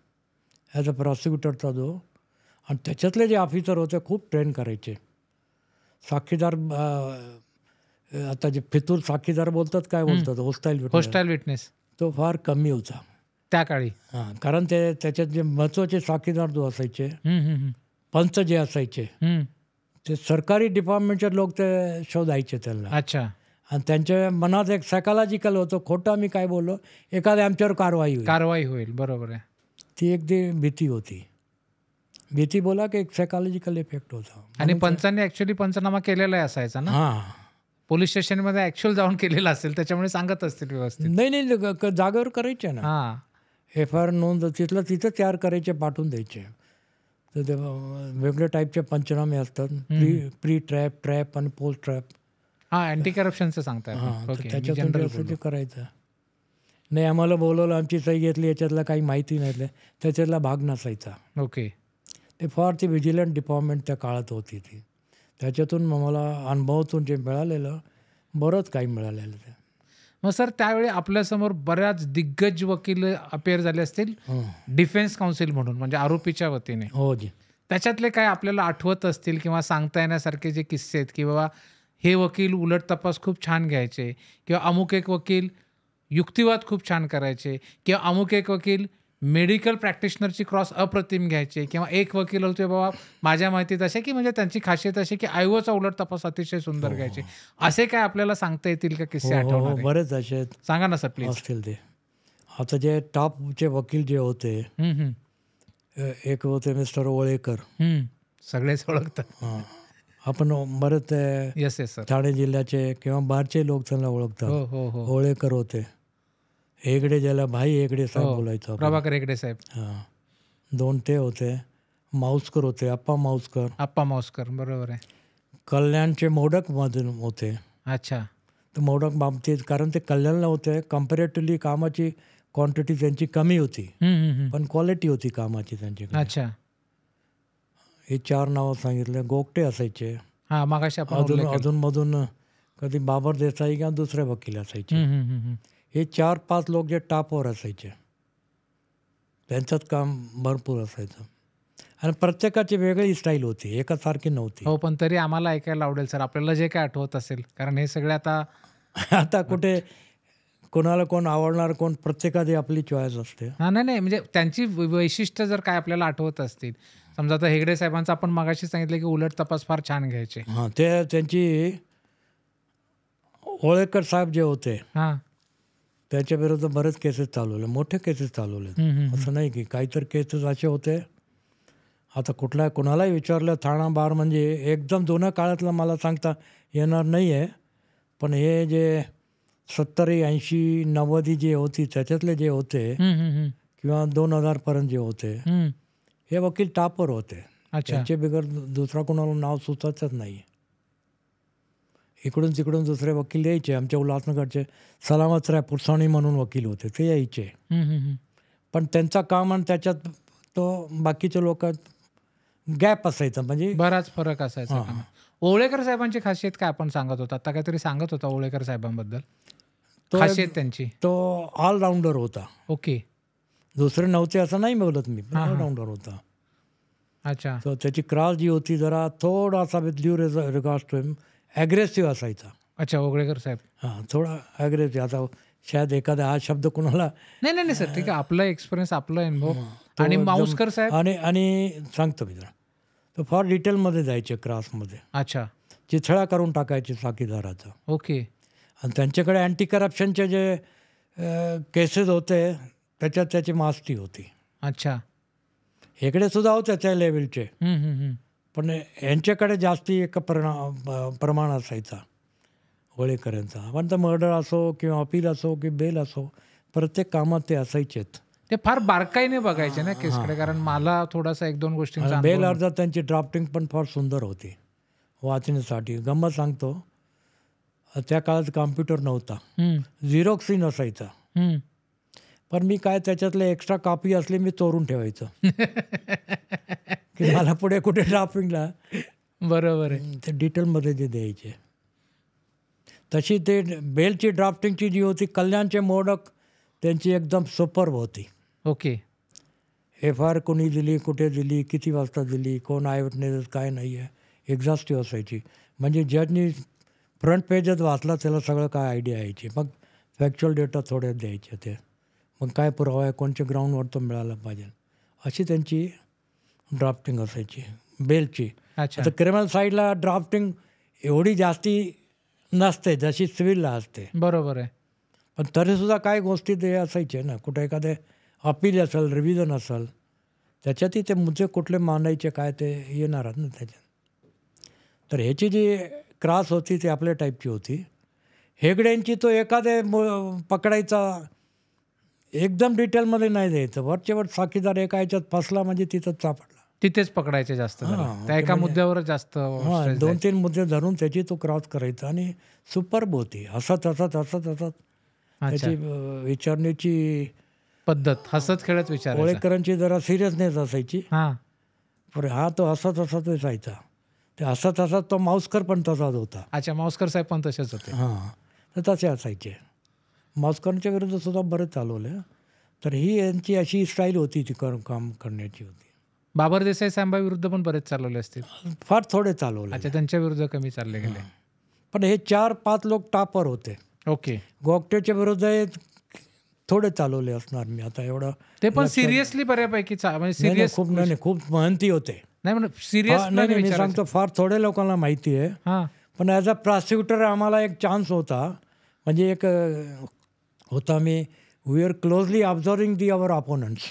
ॲज अ प्रॉसिक्युटरचा जो. आणि त्याच्यातले जे ऑफिसर होते खूप ट्रेन करायचे. साक्षीदार आता जे फितूर साक्षीदार बोलतात, काय बोलतात, होस्टाईल विटनेस, तो फार कमी होता त्या काळी. कारण त्याच्यात जे महत्त्वाचे साक्षीदार जो असायचे, पंच जे असायचे, ते सरकारी डिपार्टमेंटचे लोक ते शोधायचे त्यांना. अच्छा. आणि त्यांच्या मनात एक सायकॉलॉजिकल होतं, खोटं आम्ही काय बोललो, एखाद्या आमच्यावर कारवाई होईल. बरोबर आहे. ती एक भीती होती. भीती बोला की एक सायकॉलॉजिकल इफेक्ट होता. आणि पंचांनी ॲक्च्युली पंचनामा केलेला असायचा ना, पोलीस स्टेशनमध्ये ॲक्च्युअल जाऊन केलेला असेल, त्याच्यामुळे सांगत असतील व्यवस्थित. नाही जागेवर करायचे ना. FIR नोंद तिथं तयार करायचे, पाठवून द्यायचे. तर ते वेगळ्या टाईपचे पंचनामे असतात, प्री ट्रॅप आणि पोस्ट ट्रॅप. अँटी करप्शनचं सांगतात. त्याच्यातून ते करायचं नाही. आम्हाला बोलवलं, आमची सही घेतली, याच्यातला काही माहिती नाही, त्याच्यातला भाग नसायचा. ओके. ते फार ती व्हिजिलंट डिपार्टमेंट त्या काळात होती ती. त्याच्यातून मला अनुभवातून जे मिळालेलं बरंच काही मिळालेलं आहे. मग सर त्यावेळी आपल्यासमोर बऱ्याच दिग्गज वकील अपेअर झाले असतील डिफेन्स काउन्सिल म्हणून, म्हणजे आरोपीच्या वतीने. हो जी. त्याच्यातले काय आपल्याला आठवत असतील किंवा सांगता येण्यासारखे जे किस्से आहेत की बाबा हे वकील उलट तपास खूप छान घ्यायचे, किंवा अमुक एक वकील युक्तिवाद खूप छान करायचे, किंवा अमुक एक वकील मेडिकल प्रॅक्टिशनरची क्रॉस अप्रतिम घ्यायचे, किंवा एक वकील होते बाबा माझ्या माहितीत असे की म्हणजे त्यांची खासियत अशी की आयोगाचा उलट तपास अतिशय सुंदर घ्यायचे. असे काय आपल्याला सांगता येतील का किस्से आठवणारे? बरेच असे आहेत. सांगा ना सर प्लीज. असतील ते. आता जे टॉपचे वकील जे होते, एक होते मिस्टर ओळेकर. सगळेच ओळखतात. आपण बरेच येस येस सर. ठाणे जिल्ह्याचे किंवा बाहेरचे लोक त्यांना ओळखतात. हो हो. ओळेकर होते. हेगडे ज्याला भाई हेगडे साहेब बोलायचं, प्रभाकर हेगडे साहेब. दोन ते होते. माऊसकर होते, आप्पा माऊसकर. बरोबर आहे. कल्याणचे मोडक मधून होते. अच्छा. तर मोडक बाबतीत कारण ते कल्याणला होते, कम्पॅरेटिव्हली कामाची क्वांटिटी त्यांची कमी होती, पण क्वालिटी होती कामाची त्यांच्याकडे. अच्छा. हे 4 नावं सांगितले. गोगटे असायचे. अधूनमधून कधी बाबर देसाई किंवा दुसरे वकील असायचे. हे 4-5 लोक जे टॉपवर असायचे, त्यांच्यात काम भरपूर असायचं. आणि प्रत्येकाची वेगळी स्टाईल होती, एकासारखी नव्हती. हो, पण तरी आम्हाला ऐकायला आवडेल सर, आपल्याला जे काय आठवत असेल, कारण हे सगळे आता कुठे कोणाला कोण आवडणार, कोण प्रत्येकाची आपली चॉईस असते. नाही म्हणजे त्यांची वैशिष्ट्य जर काय आपल्याला आठवत असतील, समजा आता हेगडे साहेबांचं आपण मगाशी सांगितलं की उलट तपास फार छान घ्यायचे. ते त्यांची ओळेकर साहेब जे होते त्याच्या विरुद्ध बरेच केसेस चालवले, मोठे केसेस चालवले. असं नाही की काहीतरी केसेस असे होते, आता कोणालाही विचारलं ठाणा बार म्हणजे एकदम जुन्या काळातलं मला सांगता येणार नाही आहे, पण हे जे 70, 80, 90 जे होती त्याच्यातले जे होते किंवा 2000 जे होते, हे वकील टॉपवर होते. त्यांचे बिगर दुसरा कोणाला नाव सुचतच नाही. इकडून तिकडून दुसरे वकील यायचे. आमच्या उल्हासनगरचे सलामतराय पुरसाणी म्हणून वकील होते, ते यायचे. पण त्यांचा काम आणि त्याच्यात तो बाकीच्या लोकात गॅप असायचा, म्हणजे बराच फरक असायचा. ओळेकर साहेबांची खासियत काय आपण सांगत होता, आता काहीतरी सांगत होता ओळेकर साहेबांबद्दल खासियत त्यांची? तो ऑलराऊंडर होता. ओके. दुसरे नव्हते असं नाही बोलत मी, पण ऑलराऊंडर होता. अच्छा. तर त्याची क्रॉस जी होती जरा थोडासा with due regards to him aggressive असायचा. अच्छा, ओगळेकर साहेब. थोडा ॲग्रेसिव्ह. आता शायद एखादा हा शब्द कुणाला नाही सर, ठीक आहे, आपला एक्सपिरियन्स, आपला अनुभव. आणि माऊसकर साहेब आणि सांगतो मी जरा, तर फार डिटेलमध्ये जायचे क्रॉसमध्ये. अच्छा. चिथळा करून टाकायचे साक्षीदाराचा. ओके. आणि त्यांच्याकडे अँटी करप्शनचे जे केसेस होते त्याच्यात त्याची मास्टी होती. अच्छा. हेकडे सुद्धा होते त्या लेवलचे, पण यांच्याकडे जास्ती एक प्रमाण असायचा ओळेकरांचा. पण तर मर्डर असो किंवा अपील असो की बेल असो, प्रत्येक कामात ते असायचेत. ते फार बारकाईने बघायचे ना केसकडे, कारण मला थोडासा 1-2 गोष्टींचा बेल अर्जात त्यांची ड्राफ्टिंग पण फार सुंदर होती वाचण्यासाठी. गंमत सांगतो, त्या काळात कॉम्प्युटर नव्हता, झिरोक्स नसायचा, पण मी काय त्याच्यातले एक्स्ट्रा कॉपी असले मी चोरून ठेवायचं की मला पुढे कुठे ड्राफ्टिंगला. बरोबर आहे. ते डिटेलमध्ये जे द्यायचे. तशी ते बेलची ड्राफ्टिंगची जी होती, कल्याणचे मोडक त्यांची एकदम सुपर्ब होती. ओके. FIR कोणी दिली, कुठे दिली, किती वाजता दिली, कोण आय विटनेस, काय नाही आहे, एक्झॉस्टिव्ह असायची. म्हणजे जजनी फ्रंट पेजच वाचला त्याला सगळं काय आयडिया यायची. मग फॅक्च्युअल डेटा थोडे द्यायचे ते, मग काय पुरावा आहे, कोणत्या ग्राउंडवर तो मिळाला पाहिजे, अशी त्यांची ड्राफ्टिंग असायची बेलची. आता क्रिमिनल साईडला ड्राफ्टिंग एवढी जास्ती नसते जशी सिव्हिलला असते. बरोबर आहे. पण तरीसुद्धा काय गोष्टी ते असायचे ना, कुठे एखादे अपील असेल, रिव्हिजन असेल, त्याच्यातही ते मुद्दे कुठले मांडायचे काय ते येणारच ना त्याच्यात. तर ह्याची जी क्रॉस होती ती आपल्या टाईपची होती. हेगड्यांची तो एखादे पकडायचा, एकदम डिटेलमध्ये नाही द्यायचं, वरचेवर साक्षीदार एका ह्याच्यात फसला म्हणजे तिथंच सापडला, तिथेच पकडायचे जास्त, त्या एका मुद्द्यावर जास्त. 2-3 मुद्दे धरून त्याची तो क्रॉस करायचा. आणि सुपर्ब होती. हसत त्याची विचारण्याची पद्धत, हसत खेळत विचारायचा. ओळेकरांची जरा सिरियसनेस असायची, पण तो हसत जायचा. ते असा तसा तो माउस्कर पण तसाच होता. अच्छा, माउस्कर साहेब पण तसेच होते. हां, तर तसे असायचे. माउस्करच्या विरुद्ध सुद्धा बरेच चालवले. तर ही यांची अशी स्टाईल होती ती काम करण्याची होती. बाबर देसाई साहेबांविरुद्ध पण बरेच चालवले असतील. फार थोडे चालवले. अच्छा, त्यांच्या विरुद्ध कमी चालले गेले. पण हे 4-5 लोक टापर होते. ओके. गोगटेच्या विरुद्ध हे थोडे चालवले असणार मी आता एवढं. ते पण सिरियसली बऱ्यापैकी म्हणजे सिरियस खूप नाही, खूप मेहनती होते. नाही म्हणून सिरियस नाही, मी सांगतो फार थोड्या लोकांना माहिती आहे. हां. पण ॲज अ प्रॉसिक्युटर आम्हाला एक चान्स होता. म्हणजे एक होता मी we are closely observing the our opponents.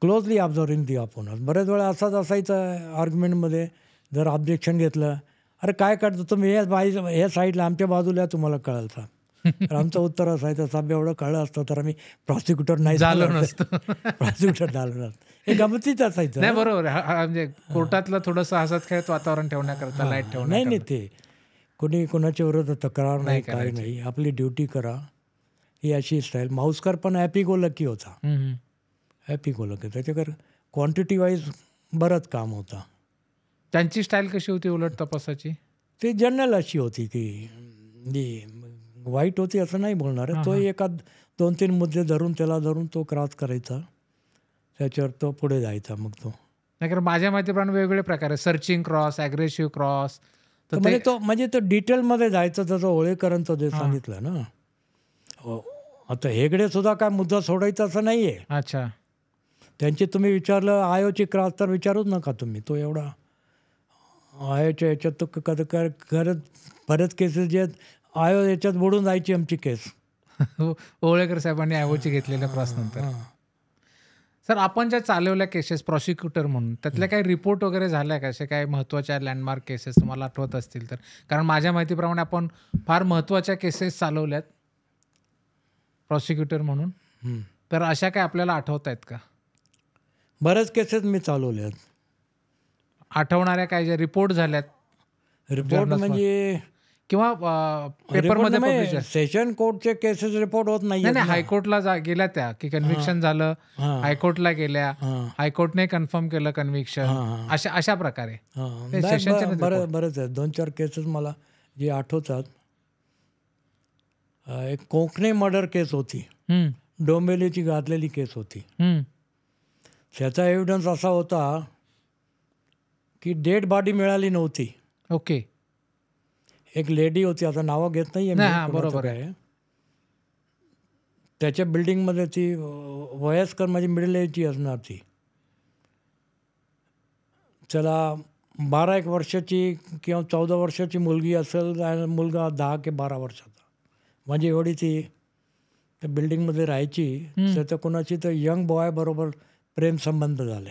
Closely observing the opponents. बरेच वेळा असाच असायचं आर्ग्युमेंटमध्ये. जर ऑब्जेक्शन घेतलं, अरे काय करतो तुम्ही हे साईडला आमच्या बाजूला तुम्हाला कळलं का. तर आमचं उत्तर असायचं, साहेब एवढं कळलं असतं तर आम्ही प्रॉसिक्युटर नाही झालं नसतं. प्रॉसिक्युटर झालं नसतं. हे गमतीच असायचं. नाही, बरोबर. म्हणजे कोर्टातलं थोडंसं हसत खेळत वातावरण ठेवण्याकरता, लाईट ठेवण्या. नाही, ते कोणी कोणाच्या विरोधात तक्रार नाही, काय नाही, आपली ड्युटी करा, ही अशी स्टाईल. माउस्कर पण हॅपी गो लकी होता. Happy go lucky. त्याच्याकडे क्वांटिटी वाईज बरंच काम होता. त्यांची स्टाईल कशी होती उलट तपासाची? ते जनरल अशी होती की वाईट होती असं नाही बोलणार आहे. तो एखाद 2-3 मुद्दे धरून तो क्रॉस करायचा, त्याच्यावर तो पुढे जायचा. मग तो नाही, कारण माझ्या माहितीप्रमाणे वेगवेगळे प्रकार आहे. Searching cross, aggressive cross. तर म्हणजे तो डिटेलमध्ये जायचं. जसं होळेकरांचं जे सांगितलं ना, आता हेगडे सुद्धा काय मुद्दा सोडायचा असं नाही आहे. अच्छा. त्यांची तुम्ही विचारलं आयोची क्रॉस तर विचारूच नका तुम्ही. तो एवढा आयोच्या याच्यात तो करत बरेच केसेस जे आहेत आयो याच्यात बुडून जायची आमची केस. ओवळेकर साहेबांनी आयोची घेतलेल्या क्रॉस नंतर. सर, आपण ज्या चालवल्या केसेस प्रॉसिक्युटर म्हणून, त्यातल्या काही रिपोर्ट वगैरे झाल्या का? असे काही महत्त्वाच्या लँडमार्क केसेस तुम्हाला आठवत असतील तर? कारण माझ्या माहितीप्रमाणे आपण फार महत्त्वाच्या केसेस चालवल्यात प्रॉसिक्युटर म्हणून. तर अशा काय आपल्याला आठवत आहेत का? बऱ्याच केसेस मी चालवल्यात. आठवणाऱ्या काय ज्या रिपोर्ट झाल्यात? रिपोर्ट म्हणजे किंवा पेपरमध्ये पब्लिश. सेशन कोर्टचे केसेस रिपोर्ट होत नाही. हायकोर्टला गेल्या त्या की कन्व्हिक्शन झालं, हायकोर्टला गेल्या, हायकोर्टने कन्फर्म केलं कन्व्हिक्शन, अशा प्रकारे. बरेच आहेत. 2-4 केसेस मला जे आठवतात. एक कोकणे मर्डर केस होती, डोंबिवलीची घातलेली केस होती. त्याचा एव्हिडन्स असा होता की डेड बॉडी मिळाली नव्हती. ओके. एक लेडी होती, आता नावं घेत नाही आहे. बरोबर आहे. त्याच्या बिल्डिंगमध्ये ती वयस्कर म्हणजे मिडल एजची असणार ती. त्याला 12-1 वर्षाची किंवा 14 वर्षाची मुलगी असेल, मुलगा 10 की 12 वर्षाचा. म्हणजे एवढी ती त्या बिल्डिंगमध्ये राहायची. त्याचं कोणाची तर यंग बॉय बरोबर प्रेम संबंध झाले.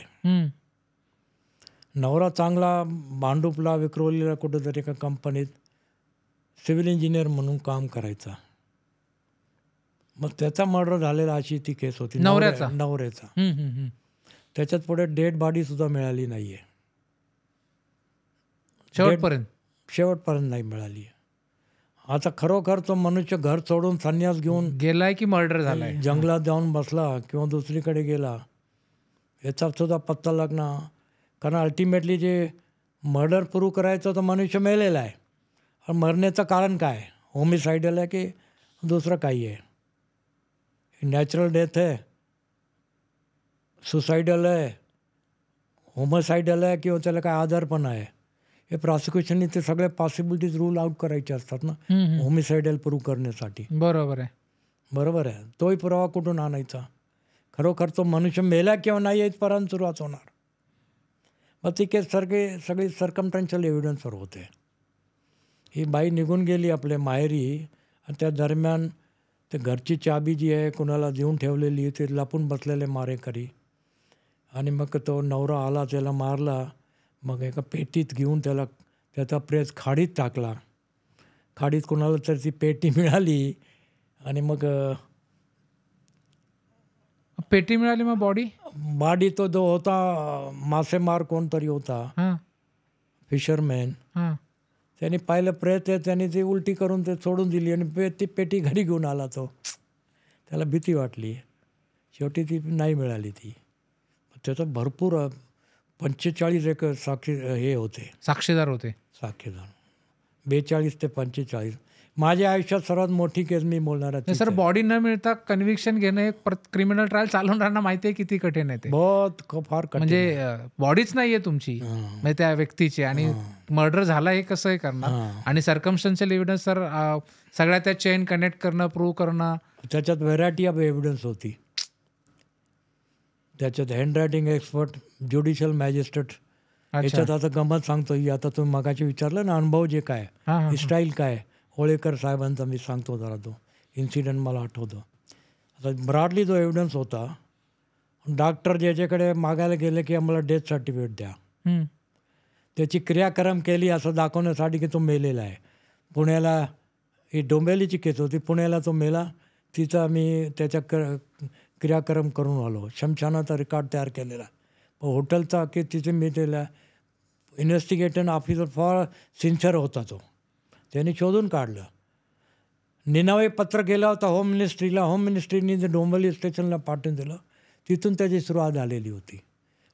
नवरा चांगला भांडुपला विक्रोलीला कुठेतरी एका कंपनीत सिव्हिल इंजिनियर म्हणून काम करायचा. मग त्याचा मर्डर झालेला अशी ती केस होती, नवऱ्याचा. त्याच्यात पुढे डेड बॉडी सुद्धा मिळाली नाहीये. शेवटपर्यंत नाही मिळाली. आता खरोखर तो मनुष्य घर सोडून संन्यास घेऊन गेलाय की मर्डर झालाय, जंगलात जाऊन बसला किंवा दुसरीकडे गेला, याचा सुद्धा पत्ता लागणार. कारण अल्टिमेटली जे मर्डर प्रूव्ह करायचं तर मनुष्य मेलेला आहे. मरण्याचं कारण काय? होमिसाइडल आहे की दुसरं काही आहे? नॅचरल डेथ आहे, सुसाइडल आहे, होमोसाइडल आहे किंवा त्याला काय आजार पण आहे? हे प्रॉसिक्युशनने ते सगळे पॉसिबिलिटीज रूल आउट करायचे असतात ना होमिसाइडल प्रूव्ह करण्यासाठी. बरोबर आहे. तोही पुरावा कुठून आणायचा? खरोखर तो मनुष्य मेला किंवा नाही याचपर्यंत सुरुवात होणार. मग ती केस सगळी सर्कमस्टन्शियल एव्हिडन्सवर होते. ही बाई निघून गेली आपल्या माहेरी आणि त्या दरम्यान ते घरची चाबी जी आहे कोणाला देऊन ठेवलेली ते लपून बसलेले मारेकरी. आणि मग तो नवरा आला, त्याला मारला. मग एका पेटीत घेऊन त्याचा प्रेत खाडीत टाकला. खाडीत कोणाला तर ती पेटी मिळाली आणि मग पेटी मिळाली. मग बॉडी तो जो होता मासेमार कोणतरी होता, फिशरमॅन, त्यांनी पाहिलं प्रेत आहे, त्यांनी ती उलटी करून ते सोडून दिली आणि ती पेटी घरी घेऊन आला. त्याला भीती वाटली. शेवटी ती नाही मिळाली. त्याचा भरपूर 45 एक हे होते, साक्षीदार होते. 42 ते 45. माझ्या आयुष्यात सर्वात मोठी केस मी बोलणार आहे. सर, बॉडी न मिळता कन्व्हिक्शन घेणं एक क्रिमिनल ट्रायल चालवणाऱ्यांना माहिती आहे किती कठीण आहे ते. फार कठीण. म्हणजे बॉडीच नाहीये तुमची म्हणजे त्या व्यक्तीची, आणि मर्डर झाला हे कसं करणार, आणि सर्कमस्टन्शियल एव्हिडन्स सर सगळ्या त्या चेन कनेक्ट करणं, प्रूव्ह करणं. त्याच्यात व्हेरायटी ऑफ एव्हिडन्स होती. त्याच्यात हँडरायटिंग एक्सपर्ट, ज्युडिशियल मॅजिस्ट्रेट. याच्यात आता गंमत सांगतो, ही आता तुम्ही मगाशी विचारलं ना अनुभव जे काय, ही स्टाईल काय, होळेकर साहेबांचा मी सांगतो जरा. तो इन्सिडेंट मला आठवतो. आता ब्रॉडली जो एव्हिडन्स होता, डॉक्टर ज्याच्याकडे मागायला गेले की आम्हाला डेथ सर्टिफिकेट द्या, त्याची क्रियाक्रम केली असं दाखवण्यासाठी की तो मेलेला आहे. पुण्याला ही डोंबिवलीची केस होती, पुण्याला तो मेला, तिथं आम्ही त्याच्या क्रियाक्रम करून आलो. शमशानाचा रेकॉर्ड तयार केलेला. हॉटेलचा की तिथे मी त्याला इन्व्हेस्टिगेटिंग ऑफिसर फार सिन्सिअर होता तो. त्यांनी शोधून काढलं. निनावे पत्र गेला होता होम मिनिस्ट्रीला. होम मिनिस्ट्रीने जे डोंबिवली स्टेशनला पाठवून दिलं. तिथून त्याची सुरुवात झालेली होती.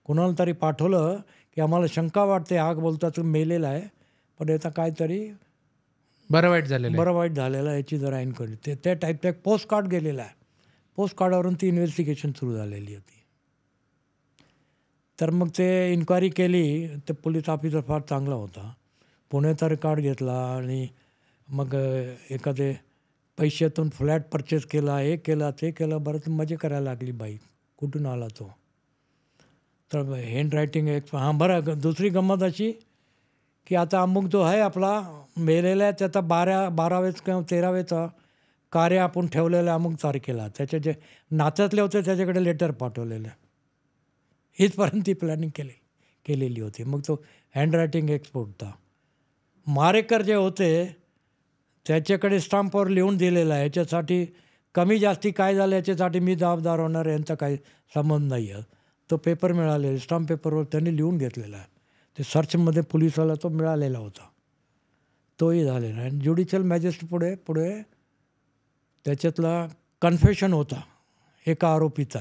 कोणाला तरी पाठवलं की आम्हाला शंका वाटते, आग बोलतात मेलेला आहे, पण याचा काहीतरी बरं वाईट झालेलं याची जरा इन्क्वायरी. त्या टाईपचा एक पोस्ट कार्ड गेलेला आहे. पोस्ट कार्डावरून ती इन्व्हेस्टिगेशन सुरू झालेली होती. तर मग ते इन्क्वायरी केली. ते पोलीस ऑफिसर फार चांगला होता. पुण्याचा रेकॉर्ड घेतला आणि मग एखादे पैशातून फ्लॅट परचेस केला, हे केला ते केलं. बरंच मजे करायला लागली बाई. कुठून आला तो? तर हँडरायटिंग बरं. दुसरी गंमत अशी की आता अमुक जो आहे आपला मेलेला आहे, त्याचा 12वेच किंवा 13वेचा कार्य आपण ठेवलेलं अमुक तारखेला. त्याचे जे नात्यातले होते त्याच्याकडे लेटर पाठवलेलं. इथपर्यंत ती प्लॅनिंग केलेली होती. मग तो हँडरायटिंग एक्सपर्ट होता. मारेकर जे होते त्याच्याकडे स्टाम्पवर लिहून दिलेलं आहे, याच्यासाठी कमी जास्ती काय झालं याच्यासाठी मी जबाबदार होणार, यांचा काही संबंध नाही आहे. तो पेपर मिळालेला, स्टाम्प पेपरवर त्यांनी लिहून घेतलेला आहे. ते सर्चमध्ये पोलिसाला तो मिळालेला होता. तोही झालेला. आणि ज्युडिशियल मॅजिस्ट्रेट पुढे त्याच्यातला कन्फेशन होता एका आरोपीचा.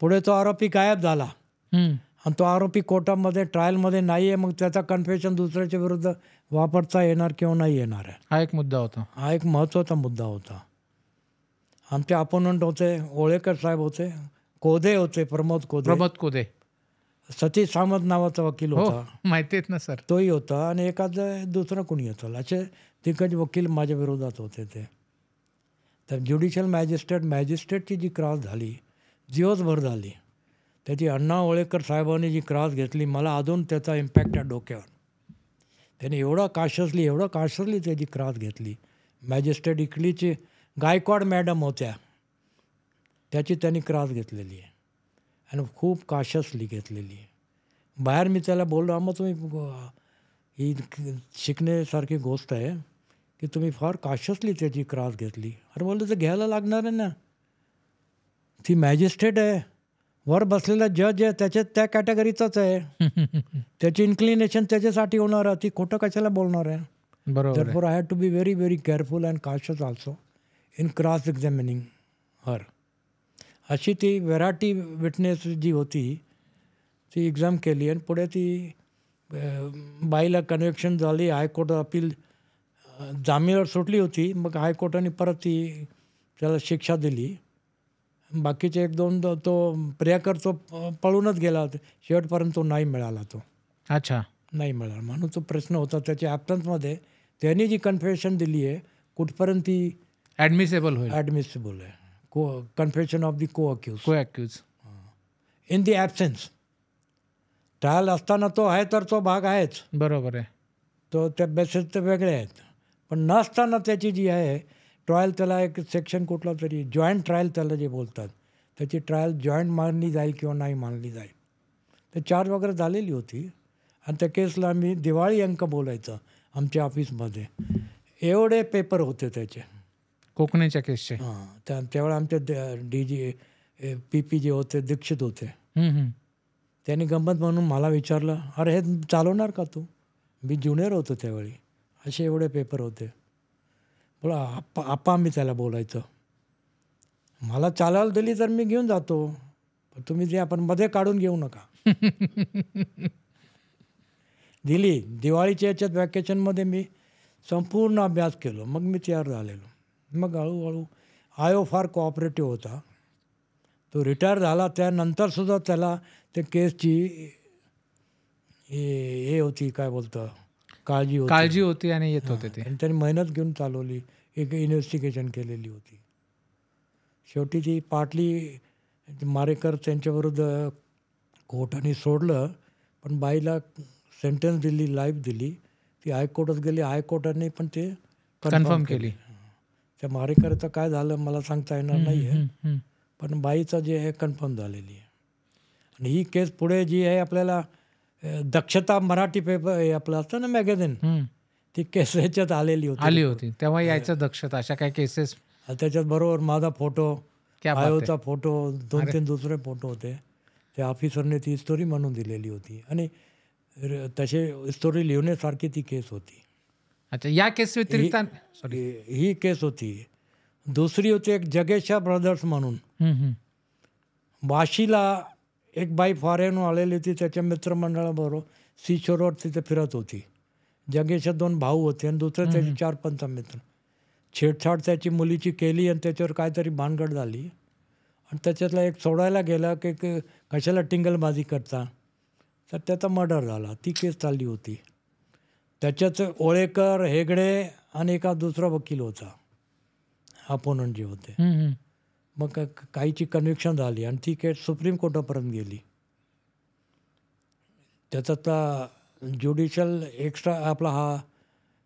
पुढे तो आरोपी गायब झाला आणि तो आरोपी कोर्टामध्ये ट्रायलमध्ये नाही आहे. मग त्याचा कन्फेशन दुसऱ्याच्या विरुद्ध वापरता येणार किंवा नाही येणार आहे, हा एक मुद्दा होता. हा एक महत्त्वाचा मुद्दा होता. आमचे अपोनंट होते, होळेकर साहेब होते, कोदे होते, प्रमोद कोदे. सतीश सामंत नावाचा वकील होता, माहिती आहेत ना सर, तोही होता. आणि एखादं दुसरं कोणी होतं. असे दिग्गज वकील माझ्या विरोधात होते ते. तर ज्युडिशियल मॅजिस्ट्रेटची जी क्रॉस झाली, दिवसभर झाली, त्याची अण्णा होळेकर साहेबांनी जी क्रॉस घेतली, मला अजून त्याचा इम्पॅक्ट आहे डोक्यावर. त्याने एवढं काशसली त्याची क्रॉस घेतली. मॅजिस्ट्रेट इकडलीची गायकवाड मॅडम होत्या, त्याची त्यांनी क्रॉस घेतलेली आहे आणि खूप काशसली घेतलेली आहे. बाहेर मी त्याला बोललो, मग तुम्ही ही शिकण्यासारखी गोष्ट आहे की तुम्ही फार काशसली त्याची क्रॉस घेतली. अरे बोलतो, ते घ्यायला लागणार आहे ना, ती मॅजिस्ट्रेट आहे, वर बसलेला जज आहे, त्या कॅटेगरीचाच आहे, त्याची इन्क्लिनेशन त्याच्यासाठी होणार आहे, ती खोटं कशाला बोलणार आहे. Therefore I had to be very very careful and cautious also in cross examining her. अशी ती व्हेरायटी विटनेस जी होती ती एक्झाम केली आणि पुढे ती बाईला कन्व्हिक्शन झाली. हायकोर्ट अपील जामीनवर सुटली होती. मग हायकोर्टाने परत ती त्याला शिक्षा दिली. बाकीचे 1-2 तो प्रियाकर तो पळूनच गेला होता. शेवटपर्यंत तो नाही मिळाला. तो नाही मिळाला म्हणून तो प्रश्न होता त्याच्या ॲब्सन्समध्ये. त्यांनी जी कन्फेशन दिली आहे कुठपर्यंत ती ॲडमिसिबल आहे. Confession of the co accused in the absence. Trial असताना तो आहे तर तो भाग आहेच, बरोबर आहे, तो त्या बेसिस तर वेगळे आहेत. पण नसताना त्याची जी आहे ट्रायल, त्याला एक सेक्शन कुठला तरी जॉईंट ट्रायल त्याला जे बोलतात, त्याची ट्रायल जॉईंट मानली जाईल किंवा नाही मानली जाईल. ते चार्ज वगैरे झालेली होती. आणि त्या केसला आम्ही दिवाळी अंक बोलायचं आमच्या ऑफिसमध्ये. एवढे पेपर होते त्याचे कोकणीच्या केसचे. त्यावेळेला आमचे DG PP जे होते दीक्षित होते. त्यांनी गंमत म्हणून मला विचारलं, अरे हे चालवणार का तू? मी ज्युनियर होतो त्यावेळी. असे एवढे पेपर होते. बोला आप्पा मी त्याला बोलायचं, मला चालायला दिली तर मी घेऊन जातो, पण तुम्ही ते आपण मध्ये काढून घेऊ नका. दिली. दिवाळीच्या याच्यात वॅकेशनमध्ये मी संपूर्ण अभ्यास केलो. मग मी तयार झालेलो. मग हळूहळू आयो फार कोऑपरेटिव्ह होता. तो रिटायर झाला त्यानंतरसुद्धा त्याला ते केसची हे होती, काय बोलतं, काळजी होती आणि येत होते ते. आणि त्यांनी मेहनत घेऊन चालवली, एक इन्व्हेस्टिगेशन केलेली होती. शेवटी ती पाटली मारेकर त्यांच्याविरुद्ध कोर्टाने सोडलं, पण बाईला सेंटेन्स दिली, लाईफ दिली. ती हायकोर्टात गेली, हायकोर्टाने पण ते कन्फर्म केली. त्या मारेकरचं काय झालं मला सांगता येणार नाही आहे, पण बाईचं जे आहे कन्फर्म झालेली आहे. आणि ही केस पुढे जी आहे आपल्याला दक्षता मराठी पेपर हे आपलं असतं ना मॅगझिन, ती केस ह्याच्यात आली होती तेव्हा यायचं दक्षता अशा काय केसेस. त्याच्यात बरोबर माझा फोटो, आयोचा फोटो, 2-3 दुसरे फोटो होते. त्या ऑफिसरने ती स्टोरी म्हणून दिलेली होती आणि तसे स्टोरी लिहिण्यासारखी ती केस होती. अच्छा, या केस व्यतिरिक्त ही केस होती. दुसरी होती एक जगेशा ब्रदर्स म्हणून. वाशीला एक बाई फॉरेन आलेली होती, त्याच्या मित्रमंडळाबरोबर सीशोरवर तिथे फिरत होती. जगेशा 2 भाऊ होते आणि दुसरे त्याचे 4-5 मित्र. छेडछाड त्याची मुलीची केली आणि त्याच्यावर काहीतरी भानगड झाली आणि त्याच्यातला एक सोडायला गेला की कशाला टिंगलबाजी करता, तर त्याचा मर्डर झाला. ती केस चालली होती. त्याच्यात ओळेकर, हेगडे आणि एका दुसरा वकील होता, अपोनंट जे होते. मग काहीची कन्व्हिक्शन झाली आणि ती केस सुप्रीम कोर्टापर्यंत गेली. त्याच्यातला ज्युडिशियल एक्स्ट्रा आपला हा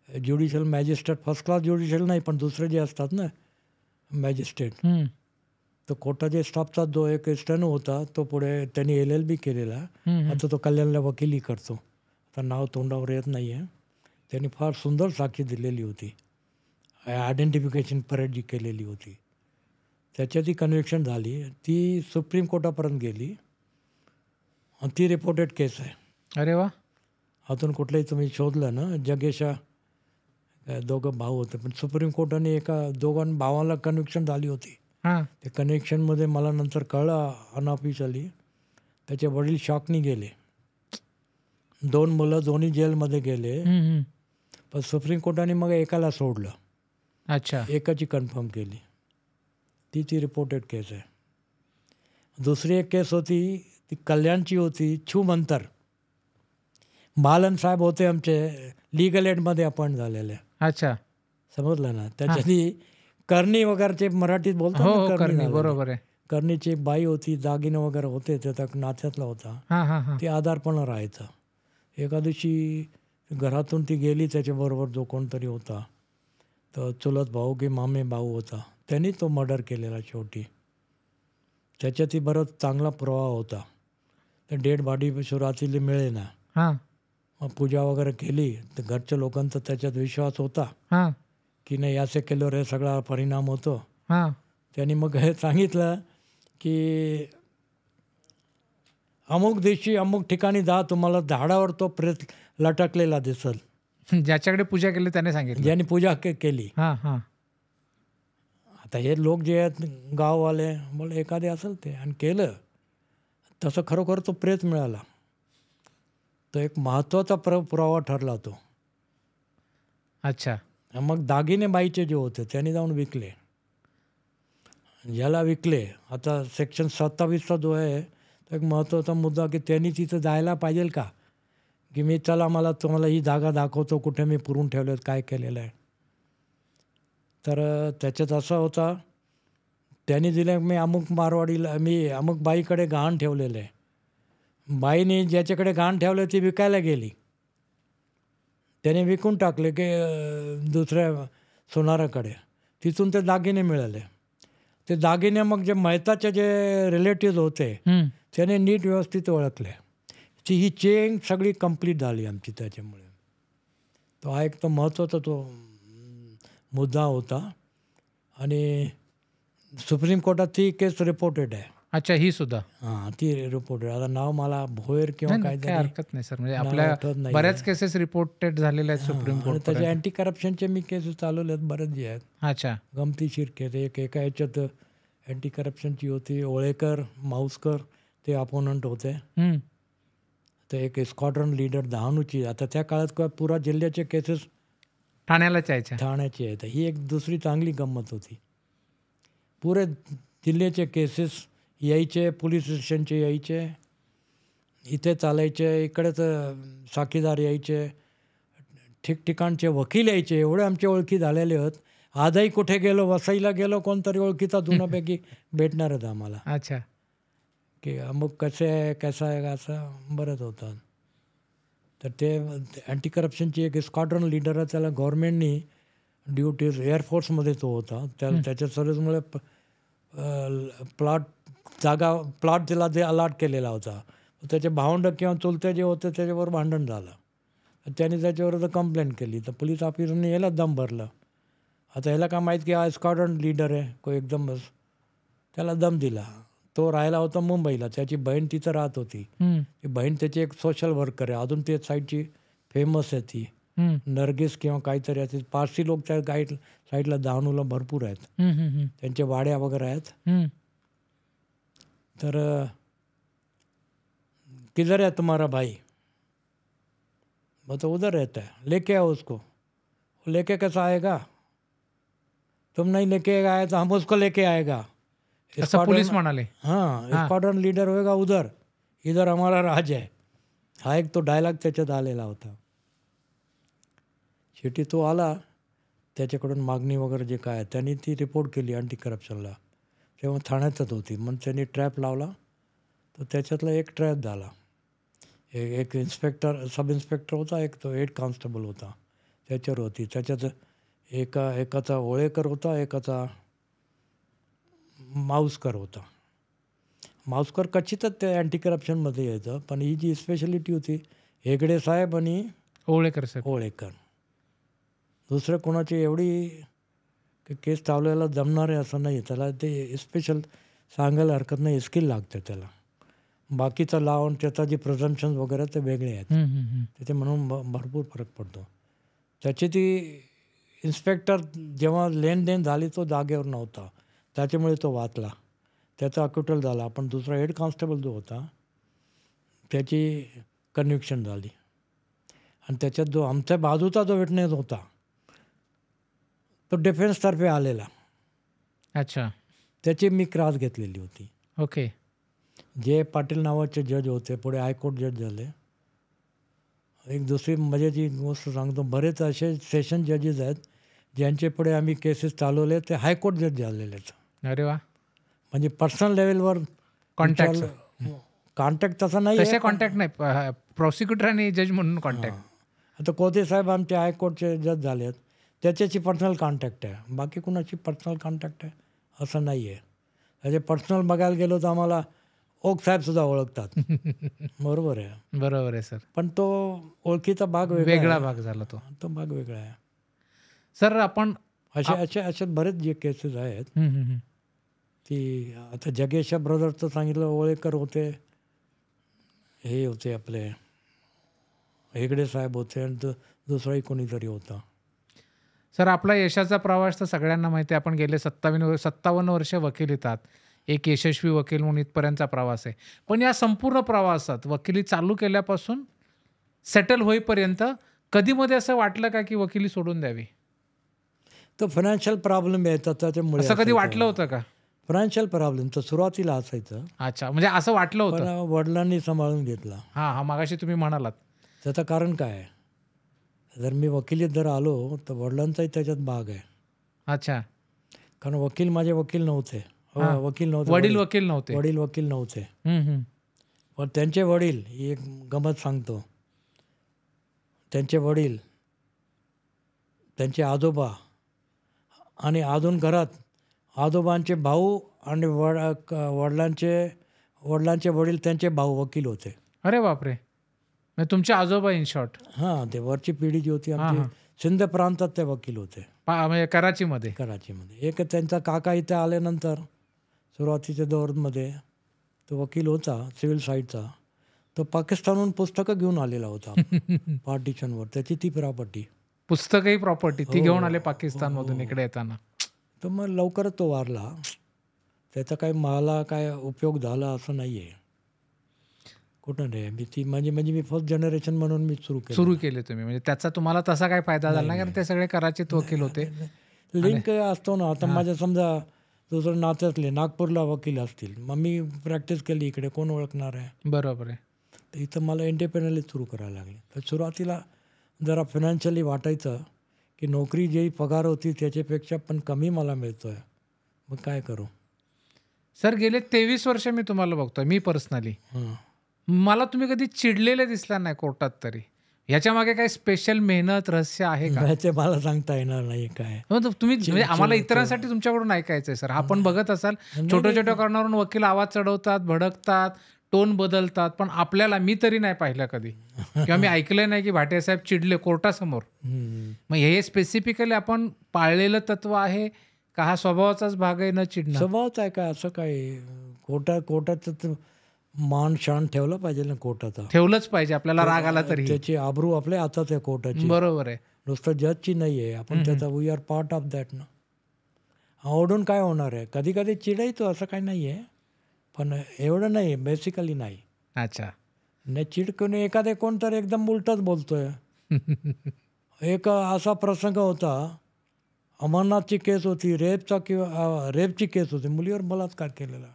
judicial magistrate, first class judicial नाही पण दुसरे जे असतात ना मॅजिस्ट्रेट, तो कोर्टाच्या स्टाफचा जो एक स्टेनो होता तो पुढे त्यांनी LLB केलेला. आता तो कल्याणला वकिली करतो. आता नाव तोंडावर येत नाही आहे. त्यांनी फार सुंदर साक्षी दिलेली होती, आयडेंटिफिकेशन परेड जी केलेली होती. त्याच्यात ती कन्व्हिक्शन झाली, ती सुप्रीम कोर्टापर्यंत गेली आणि ती रिपोर्टेड केस आहे. अरे वा. अजून कुठलंही तुम्ही शोधलं ना, जगेशा 2 भाऊ होते, पण सुप्रीम कोर्टाने एका 2 भावाला कन्व्हिक्शन झाली होती. ते कन्व्हिक्शनमध्ये मला नंतर कळलं अनऑफिशियली, त्याचे वडील शॉकनी गेले. 2 मुलं दोन्ही जेलमध्ये गेले, पण सुप्रीम कोर्टाने मग एकाला सोडलं. अच्छा, एकाची कन्फर्म केली. ती रिपोर्टेड केस आहे. दुसरी एक केस होती, ती कल्याणची होती, छूमंतर. बालन साहेब होते आमचे, लिगल एडमध्ये अपॉइंट झालेले. अच्छा, समजलं ना. त्याच्यात करणी वगैरेचे मराठीत बोलतात, करणी, बरोबर आहे. करणीची एक बाई होती, दागिने वगैरे होते, त्याचा नात्यातला होता. ते आधारपणा राहायचं. एका दिवशी घरातून ती गेली, त्याच्याबरोबर जो कोणतरी होता, तर चुलत भाऊ की मामे भाऊ होता, त्यांनी तो मर्डर केलेला शेवटी. त्याच्यातही बरंच चांगला पुरावा होता. तर डेड बॉडी सुरुवातीला मिळे ना, मग पूजा वगैरे केली, तर घरच्या लोकांचा त्याच्यात विश्वास होता की नाही असं केल्यावर हे सगळा परिणाम होतो. त्यांनी मग हे सांगितलं की अमुक दिवशी अमुक ठिकाणी जा, तुम्हाला झाडावर तो प्रेत लटकलेला दिसल. ज्याच्याकडे पूजा केली त्याने सांगितलं, ज्यांनी पूजा केली. आता हे लोक जे आहेत गाववाले, बोल एखादे असेल ते, आणि केलं तसं खरोखर तो प्रेत मिळाला. तो एक महत्त्वाचा पुरावा ठरला तो. अच्छा. मग दागिने बाईचे जे होते त्यांनी जाऊन विकले. ज्याला विकले, आता सेक्शन 27 जो आहे तो एक महत्त्वाचा मुद्दा की त्यांनी तिथं जायला पाहिजे का, की मी चला मला तुम्हाला ही जागा दाखवतो कुठे मी पुरून ठेवलं, काय केलेलं आहे. तर त्याच्यात असा होता, त्यांनी दिलं मी अमुक मारवाडीला, मी अमुक बाईकडे गहाण ठेवलेलं आहे. बाईने ज्याच्याकडे गहाण ठेवलं ती विकायला गेली, त्याने विकून टाकले की दुसऱ्या सोनाराकडे. तिथून ते दागिने मिळाले. ते दागिने मग जे मैताचे जे रिलेटिव्ह होते त्याने नीट व्यवस्थित ओळखले. ही चेन सगळी कंप्लीट झाली आमची त्याच्यामुळे. तो हा एक तो महत्त्वाचा तो मुद्दा होता. आणि सुप्रीम कोर्टात ती केस रिपोर्टेड आहे. अच्छा, ही सुद्धा. ती रिपोर्टेड. आता नाव मला भोयर किंवा काय हरकत नाही सर, म्हणजे आपल्या बऱ्याच केसेस रिपोर्टेड झालेल्या आहेत सुप्रीम कोर्ट. त्याचे अँटी करप्शनचे मी केसेस चालवले आहेत बरेच जे आहेत. अच्छा, गमतीशीर केस. एका ह्याच्यात अँटी करप्शनची होती, ओळेकर माऊसकर ते अपोनंट होते. तर एक स्क्वॉड्रन लीडर डहाणूची, आता त्या काळात काय पुरा जिल्ह्याचे केसेस ठाण्यालाच यायच्या. ठाण्याची आहेत. ही एक दुसरी चांगली गंमत होती. पुरे जिल्ह्याचे केसेस यायचे, पोलीस स्टेशनचे यायचे, इथे चालायचे, इकडेच साक्षीदार यायचे, ठिकठिकाणचे वकील यायचे. एवढे आमचे ओळखी झालेले आहेत. आजही कुठे गेलो, वसईला गेलो, कोणतरी ओळखीचा जुनापैकी भेटणारच आम्हाला. अच्छा. की अमुक कसे आहे, कसं आहे, असं बरंच होतं. तर ते अँटी करप्शनची एक स्क्वॉड्रन लीडर आहे, त्याला गव्हर्नमेंटनी ड्युटीज एअरफोर्समध्ये तो होता. त्याच्या सर्व्हिसमुळे प्लॉट त्याला जे अलॉट केलेला होता. त्याचे भावंड किंवा चुलते जे होते त्याच्यावर भांडण झालं. त्याने त्याच्यावर कंप्लेंट केली, तर पोलीस ऑफिसरने याला दम भरलं. आता ह्याला काय माहीत की हा स्क्वॉड्रन लीडर आहे, कोण एकदमच त्याला दम दिला. तो राहायला होता मुंबईला, त्याची बहीण तिथं राहत होती. ती बहीण त्याची एक सोशल वर्कर आहे, अजून ते साईडची फेमस आहे ती नर्गिस किंवा काहीतरी असे. पारसी लोक त्या साईडला डहाणूला भरपूर आहेत, त्यांचे वाड्या वगैरे आहेत. तर किधर है तुम्हारा भाई? वो तो उधर रहता है, लेके आओ उसको. लेके कैसा आएगा? तुम नहीं लेके आए तो हम उसको लेके आएगा. असं पोलीस म्हणाले. हाँ, स्क्वॉड्रन लीडर होएगा उधर, इधर हमारा राज है. हा एक तो डायलॉग त्याच्यात आलेला होता. शेवटी तो आला, त्याच्याकडून मागणी वगैरे जे काय त्यांनी ती रिपोर्ट केली अँटी करप्शनला. तेव्हा ठाण्यातच होती. मग त्यांनी ट्रॅप लावला, तर त्याच्यातला एक ट्रॅप झाला. एक इन्स्पेक्टर, सब इन्स्पेक्टर होता, एक तो हेड कॉन्स्टेबल होता, त्याच्यावर होती. त्याच्यात एकाचा ओळेकर होता, एकाचा माऊसकर होता. माऊसकर क्वचितच ते अँटी करप्शनमध्ये यायचं, पण ही जी स्पेशलिटी होती हेगडे साहेब आणि ओळेकर. दुसरं कोणाची एवढी केस चालवायला जमणार आहे असं नाही. त्याला ते स्पेशल सांगायला हरकत नाही, स्किल लागते त्याला. बाकीचा लावून त्याचा जे प्रिझम्पशन वगैरे ते वेगळे आहेत, त्याचे म्हणून भरपूर फरक पडतो. त्याची ती इन्स्पेक्टर जेव्हा लेनदेन झाली तो जागेवर नव्हता, त्याच्यामुळे तो वाचला, त्याचा अक्युटल झाला. पण दुसरा हेड कॉन्स्टेबल जो होता त्याची कन्व्हिक्शन झाली. आणि त्याच्यात जो आमच्या बाजूचा जो विटनेस होता तो डिफेन्सतर्फे आलेला. अच्छा. त्याची मी क्रॉस घेतलेली होती. ओके. जे पाटील नावाचे जज होते, पुढे हायकोर्ट जज झाले. एक दुसरी मजेची गोष्ट सांगतो, बरेच असे सेशन जजेस आहेत ज्यांचे पुढे आम्ही केसेस चालवले, ते हायकोर्ट जज झालेले आहेत. अरे वा. म्हणजे पर्सनल लेवलवर कॉन्टॅक्ट तसा नाही आहे. कॉन्टॅक्ट नाही, प्रॉसिक्युटर आणि जज म्हणून कॉन्टॅक्ट. आता कोते साहेब आमचे हायकोर्टचे जज झाले आहेत, त्याच्याशी पर्सनल कॉन्टॅक्ट आहे. बाकी कुणाची पर्सनल कॉन्टॅक्ट आहे असं नाही आहे. त्याचे पर्सनल बघायला गेलो तर आम्हाला ओक साहेबसुद्धा ओळखतात. बरोबर आहे सर. पण तो ओळखीचा भाग वेगळा भाग झाला, तो भाग वेगळा आहे. सर आपण असे बरेच जे केसेस आहेत ती, आता जगेश ब्रदरचं सांगितलं, ओळेकर होते, हे होते आपले हेगडे साहेब होते, आणि दुसराही कोणीतरी होता. सर आपला यशाचा प्रवास तर सगळ्यांना माहिती आहे. आपण गेले 57 वर्ष वकिलीत आहात, एक यशस्वी वकील म्हणून इथपर्यंतचा प्रवास आहे. पण या संपूर्ण प्रवासात वकिली चालू केल्यापासून सेटल होईपर्यंत कधी मध्ये असं वाटलं का की वकिली सोडून द्यावी? तो फायनान्शियल प्रॉब्लेम येतात त्याच्यामुळे. असं कधी वाटलं होतं का? फायनान्शियल प्रॉब्लेम तर सुरुवातीला असायचं. अच्छा, म्हणजे असं वाटलं होतं, पण वडिलांनी सांभाळून घेतला. हां, मागाशी तुम्ही म्हणालात त्याचं कारण काय आहे, जर मी वकिलीत जर आलो तर वडिलांचाही त्याच्यात भाग आहे. अच्छा. कारण वकील माझे वकील नव्हते. वडील वकील नव्हते. पण त्यांचे वडील, ही एक गमत सांगतो, त्यांचे वडील, त्यांचे आजोबा आणि अजून घरात आजोबांचे भाऊ आणि वडिलांचे वडील, त्यांचे भाऊ वकील होते. अरे बापरे. तुमचे आजोबा इन शॉर्ट? हां, ते वरची पिढी जी होती आमची सिंध प्रांतात ते वकील होते, कराचीमध्ये. एक त्यांचा काका इथे आल्यानंतर सुरुवातीच्या दौरमध्ये तो वकील होता सिव्हिल साईडचा. तो पाकिस्तानहून पुस्तकं घेऊन आलेला होता पार्टिशनवर, त्याची ती प्रॉपर्टी, पुस्तकही प्रॉपर्टी ती घेऊन आले पाकिस्तानमधून इकडे येताना. तर मग लवकरच तो वारला. त्याचा काही मला काय उपयोग झाला असं नाही आहे. कुठं नाही. मी ती म्हणजे मी फर्स्ट जनरेशन म्हणून मी सुरू केले तुम्ही. म्हणजे त्याचा तुम्हाला तसा काही फायदा झाला नाही, कारण ते सगळे कराचीत वकील होते. लिंक असतो ना. आता माझ्या समजा दुसरं नात्यातले नागपूरला वकील असतील, मग मी प्रॅक्टिस केली इकडे, कोण ओळखणार आहे. बरोबर आहे. तर इथं मला इंडिपेंडंटली सुरू करायला लागले. तर सुरुवातीला जरा फायनान्शियली वाटायचं की नोकरी जी पगार होती त्याच्यापेक्षा पण कमी मला मिळतोय, मग काय करू. सर गेले 23 वर्ष मी तुम्हाला बघतोय, मी पर्सनली. मला तुम्ही कधी चिडलेले दिसला नाही कोर्टात तरी. ह्याच्या मागे काही स्पेशल मेहनत रहस्य आहे का? ते मला सांगता येणार नाही काय. तुम्ही म्हणजे आम्हाला इतरांसाठी तुमच्याकडून ऐकायचंय सर. आपण बघत असाल छोट्या छोट्या कारणावरून वकील आवाज चढवतात, भडकतात, टोन बदलतात, पण आपल्याला, मी तरी नाही पाहिलं कधी किंवा मी ऐकलंय नाही की भाटिया साहेब चिडले कोर्टासमोर. मग हे स्पेसिफिकली आपण पाळलेलं तत्व आहे का, हा स्वभावाचाच भाग आहे न चिडणं? स्वभावच आहे काय असं काय. कोर्टाचं मान शान ठेवलं पाहिजे ना. कोर्टाचा ठेवलंच पाहिजे, आपल्याला राग आला तरी. त्याची आबरू आपल्या हातात आहे कोर्टाची. बरोबर आहे. नुसतं जजची नाही आहे आपण, त्याचा we are part of that ना. आवडून काय होणार आहे. कधी कधी चिडायचो, असं काही नाही आहे, पण एवढं नाही, बेसिकली नाही. अच्छा. नाही चिडकून एखादे कोणतरी एकदम उलटच बोलतोय. एक असा प्रसंग होता, अमरनाथची केस होती, रेपची केस होती, मुलीवर बलात्कार केलेला.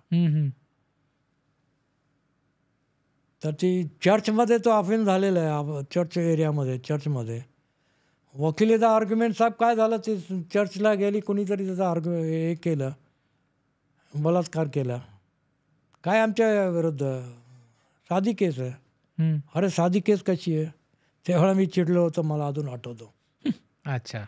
तर ती चर्चमध्ये तो अफेन्स झालेला आहे, चर्च एरियामध्ये, चर्चमध्ये. वकिलीचा आर्ग्युमेंट, साहेब काय झालं, ती चर्चला गेली, कुणीतरी त्याचा हे केलं, बलात्कार केला. काय आमच्या विरुद्ध, साधी केस आहे. अरे साधी केस कशी आहे. तेव्हा मी चिडलो होतो, मला अजून आठवतो. अच्छा.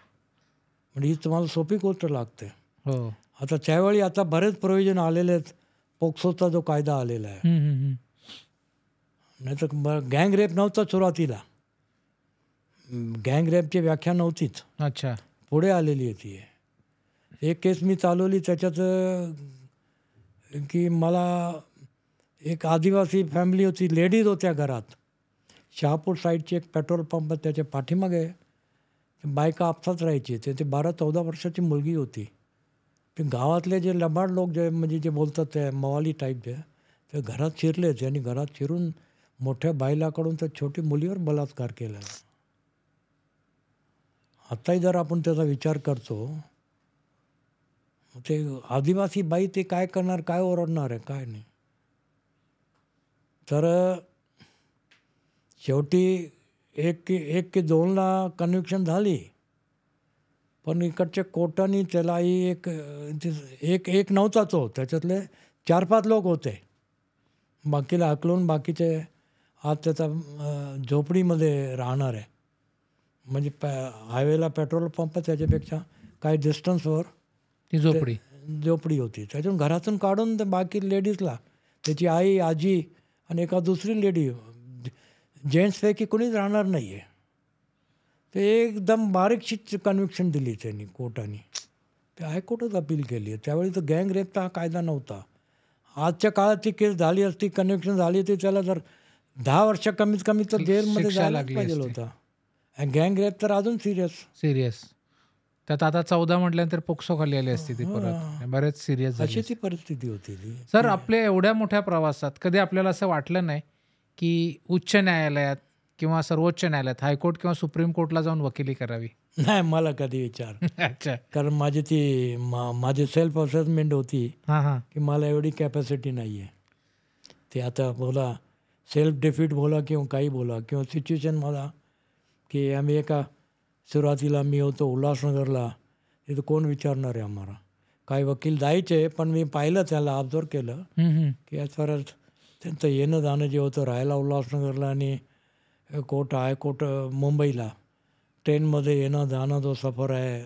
म्हणजे ही तुम्हाला सोपी गोष्ट लागते. हो. आता त्यावेळी आता बरेच प्रोव्हिजन आलेले आहेत. पोक्सोचा जो कायदा आलेला आहे. नाही तर गँग रेप नव्हता सुरुवातीला. गँग रेपची व्याख्या नव्हतीच. अच्छा. पुढे आलेली आहे ती. एक केस मी चालवली त्याच्यात की मला एक आदिवासी फॅमिली होती, लेडीज होत्या घरात. शहापूर साईडची एक पेट्रोल पंप, त्याच्या पाठीमागे बायका आपसात राहायची. ते 12-14 वर्षाची मुलगी होती. ते गावातले जे लबाड लोक जे म्हणजे जे बोलतात ते मवाली टाईप ते घरात शिरले. त्यांनी घरात शिरून मोठ्या बायलाकडून त्या छोटी मुलीवर बलात्कार केला. आत्ताही जर आपण त्याचा विचार करतो, ते आदिवासी बाई ते काय करणार, काय ओरडणार आहे, काय नाही. तर शेवटी 1 की 2ला कन्व्हिक्शन झाली, पण इकडच्या कोर्टाने त्यालाही एक नव्हता तो, त्याच्यातले 4-5 लोक होते. बाकीला हाकलून बाकीचे आज त्याचा झोपडीमध्ये राहणार आहे. म्हणजे हायवेला पेट्रोल पंप, त्याच्यापेक्षा काही डिस्टन्सवर ती झोपडी होती. त्यातून घरातून काढून ते बाकी लेडीजला, त्याची आई, आजी आणि एका दुसरी लेडी, जेंट्सपैकी कोणीच राहणार नाही आहे. ते एकदम बारीकशी कन्व्हिक्शन दिली त्यांनी कोर्टाने. ते हायकोर्टात अपील केली. त्यावेळी तर गँग रेपचा हा कायदा नव्हता. आजच्या काळात ती केस झाली असती, कन्व्हिक्शन झाली, तर त्याला जर 10 वर्ष कमीत कमी तर जेलमध्ये जायला पाहिजे होता. आणि गँग रेप तर अजून सिरियस. त्यात आता 14 म्हटल्यानंतर पोक्सो खाली आली असती ती परत. बरेच सिरियस झाली. अशी ती परिस्थिती होती. सर, आपल्या एवढ्या मोठ्या प्रवासात कधी आपल्याला असं वाटलं नाही की उच्च न्यायालयात किंवा सर्वोच्च न्यायालयात, हायकोर्ट किंवा सुप्रीम कोर्टला जाऊन वकिली करावी? नाही, मला कधी विचार. अच्छा. कारण माझी सेल्फ असेसमेंट होती की मला एवढी कॅपॅसिटी नाही आहे. ते आता बोला सेल्फ डिफीट बोला किंवा काही बोला, किंवा सिच्युएशन मला की आम्ही सुरुवातीला मी होतो उल्हासनगरला, तिथं कोण विचारणार आहे आम्हाला. काही वकील जायचे, पण मी पाहिलं, त्याला ऑब्झर्व केलं की ॲज फार एज त्यांचं येणं जाणं जे होतं, राहायला उल्हासनगरला आणि हायकोर्ट मुंबईला, ट्रेनमध्ये येणं जाणं जो सफर आहे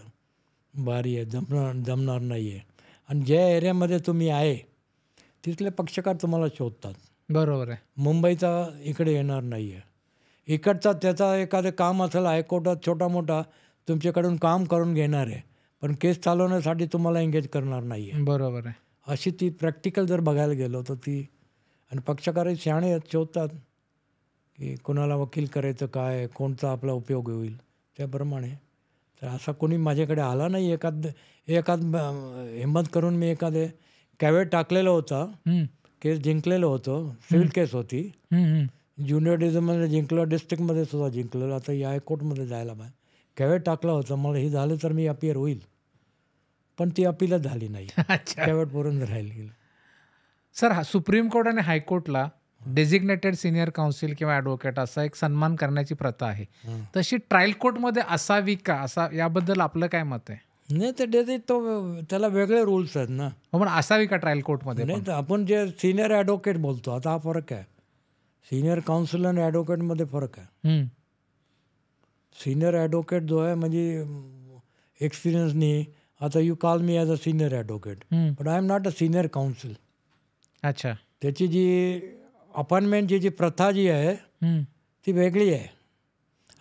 भारी आहे, जमणार नाही आहे. आणि ज्या एरियामध्ये तुम्ही आहे तिथले पक्षकार तुम्हाला शोधतात. बरोबर आहे. मुंबईचा इकडे येणार नाही आहे. इकडचा त्याचा एखादं काम असेल हायकोर्टात छोटा मोठा, तुमच्याकडून काम करून घेणार आहे, पण केस चालवण्यासाठी तुम्हाला एंगेज करणार नाही आहे. बरोबर आहे. अशी ती प्रॅक्टिकल जर बघायला गेलो तर ती. आणि पक्षकारही शहाणे आहेत, शोधतात की कोणाला वकील करायचं, काय कोणता आपला उपयोग होईल त्याप्रमाणे. तर असा कोणी माझ्याकडे आला नाही. एखाद हिंमत करून मी एखादे कॅवेट टाकलेलं होतं केस जिंकलेलं होतं, सिव्हिल केस होती. ज्युनियर डिव्हिजनमध्ये जिंकलं, डिस्ट्रिक्टमध्ये सुद्धा जिंकलेलं. आता या हायकोर्टमध्ये जायला पाहिजे. कॅवेट टाकलं होतं, मला हे झालं तर मी अपियर होईल, पण ती अपीलच झाली नाही. कॅवेट पुरून राहिली गेलं. सर, सुप्रीम कोर्ट आणि हायकोर्टला डेझिग्नेटेड सिनियर काउन्सिल किंवा ॲडव्होकेट असा एक सन्मान करण्याची प्रथा आहे. तशी ट्रायल कोर्टमध्ये असावी का, असा याबद्दल आपलं काय मत आहे? नाही, ते तो त्याला वेगळे रूल्स आहेत ना. हो, पण असावी का ट्रायल कोर्टमध्ये? नाही, तर आपण जे सिनियर ॲडव्होकेट बोलतो, आता हा फरक आहे. सिनियर काउन्सिल आणि ॲडव्होकेटमध्ये फरक आहे. सिनियर ॲडव्होकेट जो आहे म्हणजे एक्सपिरियन्सनी, आता you call me as a senior advocate, but I am not a senior council. अच्छा. त्याची जी अपॉइंटमेंटची जी प्रथा जी आहे ती वेगळी आहे.